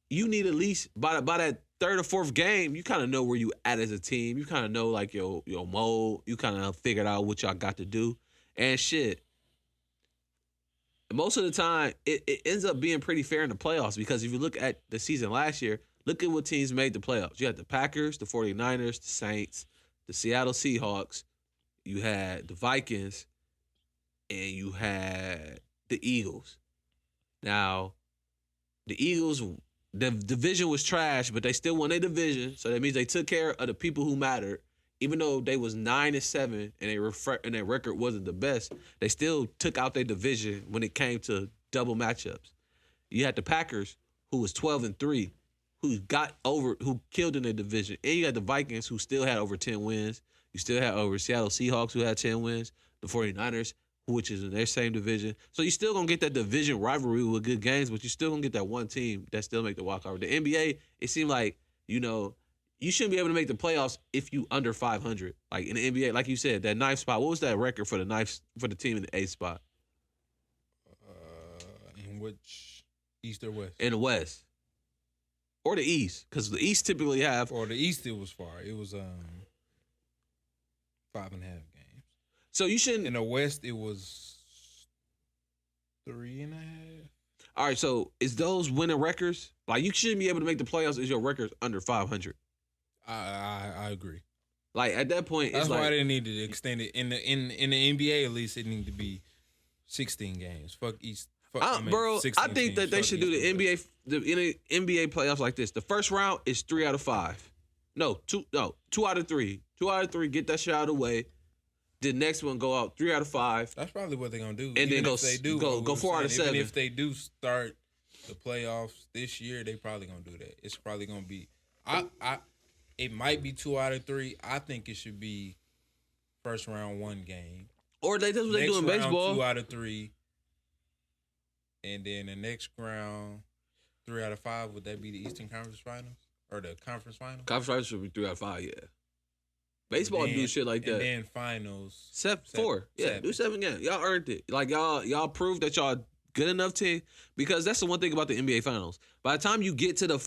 B: you need at least, by that 3rd or 4th game, you kind of know where you at as a team. You kind of know like your mode. You kind of figured out what y'all got to do. And shit. Most of the time, it ends up being pretty fair in the playoffs because if you look at the season last year, look at what teams made the playoffs. You had the Packers, the 49ers, the Saints, the Seattle Seahawks. You had the Vikings, and you had the Eagles. Now, the Eagles, the division was trash, but they still won their division, so that means they took care of the people who mattered. Even though they was 9-7 and their record wasn't the best, they still took out their division when it came to double matchups. You had the Packers, who was 12-3, who killed in their division, and you had the Vikings, who still had over 10 wins. You still had over Seattle Seahawks, who had 10 wins. The 49ers, which is in their same division. So you still gonna get that division rivalry with good games, but you still gonna get that one team that still make the walk over. The NBA, it seemed like you shouldn't be able to make the playoffs if you under 500. Like in the NBA, like you said, that 9th spot. What was that record for the team in the 8th spot?
A: In which East or West?
B: In the West, or the East, because the East typically have.
A: Or the East, it was far. It was 5.5 games.
B: So you shouldn't.
A: In the West, it was 3.5.
B: All right, so is those winning records? Like you shouldn't be able to make the playoffs if your record's under 500.
A: I agree.
B: Like at that point,
A: that's
B: it's
A: why
B: like,
A: they need to extend it in the NBA. At least it need to be 16 games. Fuck East.
B: Bro, I think that they should do the NBA playoffs like this. The first round is 3 out of 5. No, 2 out of 3. 2 out of 3. Get that shit out of the way. The next one go out 3 out of 5.
A: That's probably what they're gonna do.
B: And then go 4 out of 7.
A: Even if they do start the playoffs this year, they probably gonna do that. It's probably gonna be. It might be 2 out of 3. I think it should be first round 1 game.
B: Or that's what they do in baseball.
A: 2 out of 3. And then the next round, 3 out of 5. Would that be the Eastern Conference Finals or the Conference Finals?
B: Conference Finals should be 3 out of 5. Yeah. Baseball do shit like that.
A: And then finals.
B: 4. Yeah, do 7 games. Y'all earned it. Like y'all proved that y'all good enough to, because that's the one thing about the NBA Finals. By the time you get to the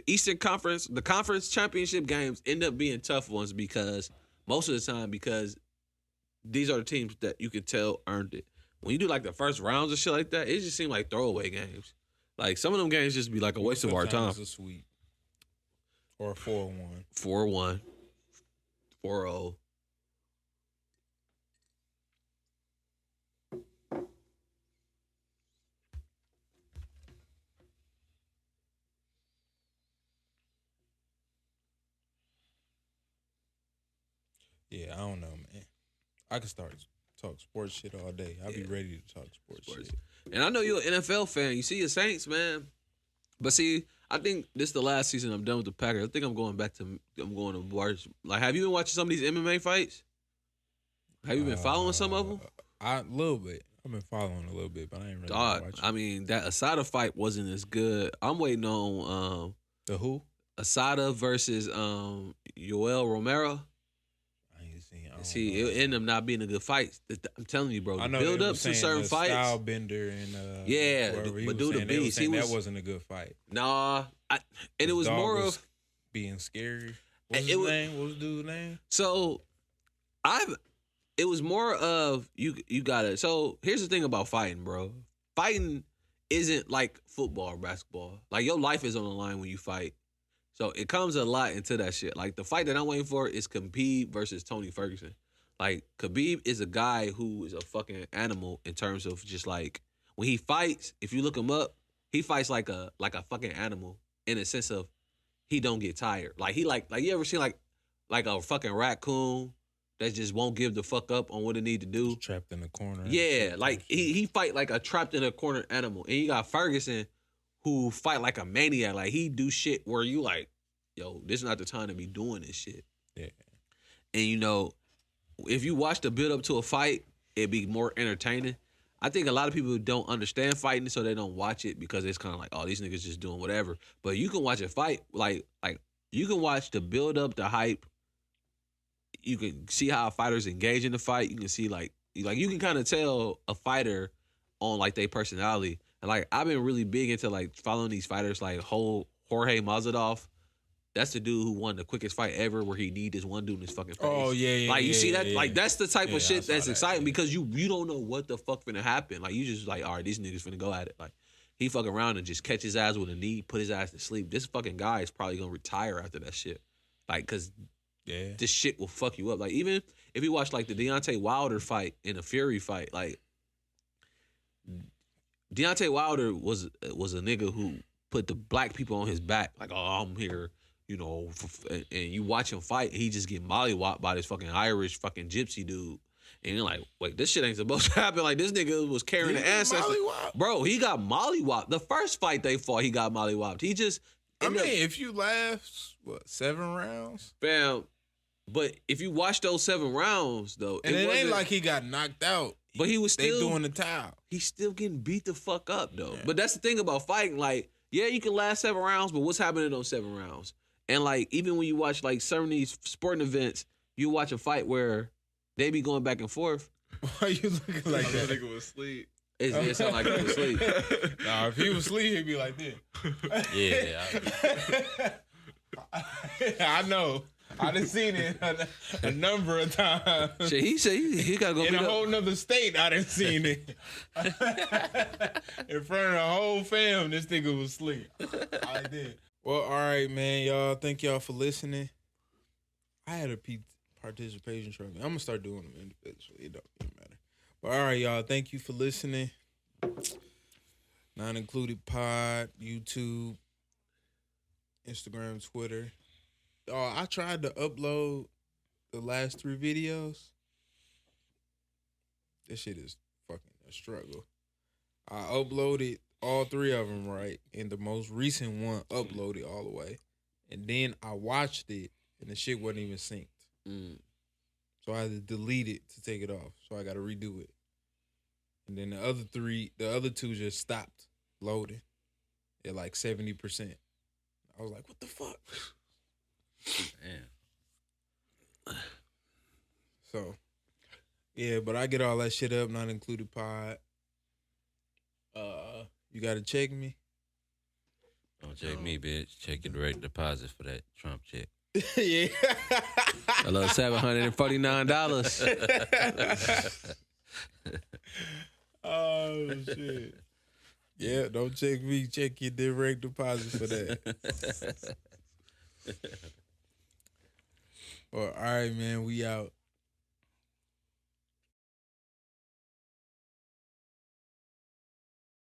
B: Eastern Conference, the conference championship games end up being tough ones because most of the time these are the teams that you can tell earned it. When you do like the first rounds and shit like that, it just seems like throwaway games. Like some of them games just be like a waste of our time.
A: It's a sweep or a 4-1.
B: 4-1. 4-0.
A: Yeah, I don't know, man. I could start talk sports shit all day. I'll be ready to talk sports shit.
B: And I know you're an NFL fan. You see your Saints, man. But see, I think this is the last season I'm done with the Packers. I think I'm going to watch. Like, have you been watching some of these MMA fights? Have you been following some of them?
A: A little bit. I've been following a little bit, but I ain't really
B: Dog,
A: watching.
B: I mean, that Asada fight wasn't as good. I'm waiting on
A: The who?
B: Asada versus Yoel Romero.
A: I ain't seen. I don't
B: See,
A: know.
B: it ended up not being a good fight. I'm telling you, bro.
A: I
B: The
A: know
B: build
A: they
B: up
A: was
B: to
A: saying
B: certain
A: the
B: fights.
A: Style Bender and
B: Yeah,
A: whoever he
B: but
A: was
B: dude, the
A: saying, they was
B: beast,
A: saying
B: he
A: that
B: was-
A: wasn't a good fight.
B: Nah, and it
A: His
B: was
A: dog
B: more
A: was
B: of
A: being scary. What's
B: It
A: his
B: was-
A: name? What was the dude's name?
B: so. It was more of you. You got it. So here's the thing about fighting, bro. Fighting isn't like football or basketball. Like your life is on the line when you fight. So it comes a lot into that shit. Like the fight that I'm waiting for is Khabib versus Tony Ferguson. Like Khabib is a guy who is a fucking animal in terms of just like when he fights. If you look him up, he fights like a fucking animal in a sense of he don't get tired. Like he like you ever seen like a fucking raccoon that just won't give the fuck up on what it need to do.
A: He's trapped in the corner.
B: Yeah, like he fight like a trapped in a corner animal. And you got Ferguson who fight like a maniac. Like he do shit where you like, yo, this is not the time to be doing this shit.
A: Yeah.
B: And you know, if you watch the build up to a fight, it'd be more entertaining. I think a lot of people don't understand fighting, so they don't watch it because it's kind of like, oh, these niggas just doing whatever. But you can watch a fight, like you can watch the build up, the hype. You can see how fighters engage in the fight. You can see like you can kind of tell a fighter on like their personality. And like I've been really big into like following these fighters like Jorge Masvidal. That's the dude who won the quickest fight ever, where he need this one dude in his fucking face.
A: Oh yeah.
B: Like you see
A: yeah,
B: that?
A: yeah.
B: Like that's the type
A: Yeah,
B: of
A: I
B: shit
A: saw
B: that's
A: that,
B: exciting
A: yeah.
B: because you don't know what the fuck finna happen. Like you just like, all right, these niggas finna go at it. Like he fuck around and just catch his ass with a knee, put his ass to sleep. This fucking guy is probably gonna retire after that shit. Like, cause
A: Yeah.
B: this shit will fuck you up. Like even if you watch like the Deontay Wilder fight and the Fury fight, like Deontay Wilder was a nigga who put the black people on his back. Like, oh, I'm here, you know, and you watch him fight, he just get mollywopped by this fucking Irish fucking gypsy dude. And you're like, wait, this shit ain't supposed to happen. Like this nigga was carrying the ancestors. Bro, he got mollywopped. The first fight they fought, he got mollywopped. He just
A: I
B: ended
A: mean,
B: up-
A: if you last 7 rounds,
B: fam. But if you watch those 7 rounds though,
A: and it ain't
B: wasn't-
A: like he got knocked out.
B: But he was
A: They
B: still
A: doing the towel.
B: he's still getting beat the fuck up though.
A: Yeah.
B: But that's the thing about fighting. Like, yeah, you can last 7 rounds, but what's happening in those 7 rounds? And like, even when you watch like some of these sporting events, you watch a fight where they be going back and forth.
A: Why you looking like
C: That
A: that?
C: nigga was asleep.
B: It sound like he was asleep.
A: Nah, if he was asleep, he'd be like this.
D: Yeah,
A: I know. I done seen it a number of times.
B: Shit, he said he gotta go
A: In
B: beat
A: a
B: up.
A: whole nother state, I done seen it. In front of the whole fam, this nigga was asleep. I did. Well, all right, man, y'all. Thank y'all for listening. I had a participation trophy. I'm gonna start doing them individually. It don't even matter. But all right, y'all. Thank you for listening. Not Included Pod, YouTube, Instagram, Twitter. I tried to upload the last 3 videos. This shit is fucking a struggle. I uploaded all 3 of them right, and the most recent one uploaded all the way. And then I watched it, and the shit wasn't even synced.
B: Mm.
A: So I had to delete it to take it off. So I got to redo it. And then the other 2 just stopped loading at like 70%. I was like, what the fuck?
D: man.
A: So, yeah, but I get all that shit up, Not Included Pod. You got to check me.
D: Don't check me, bitch. Check your direct deposit for that Trump check.
A: Yeah.
B: I love $749.
A: Oh, shit. Yeah, don't check me. Check your direct deposit for that. Well, all right, man. We out.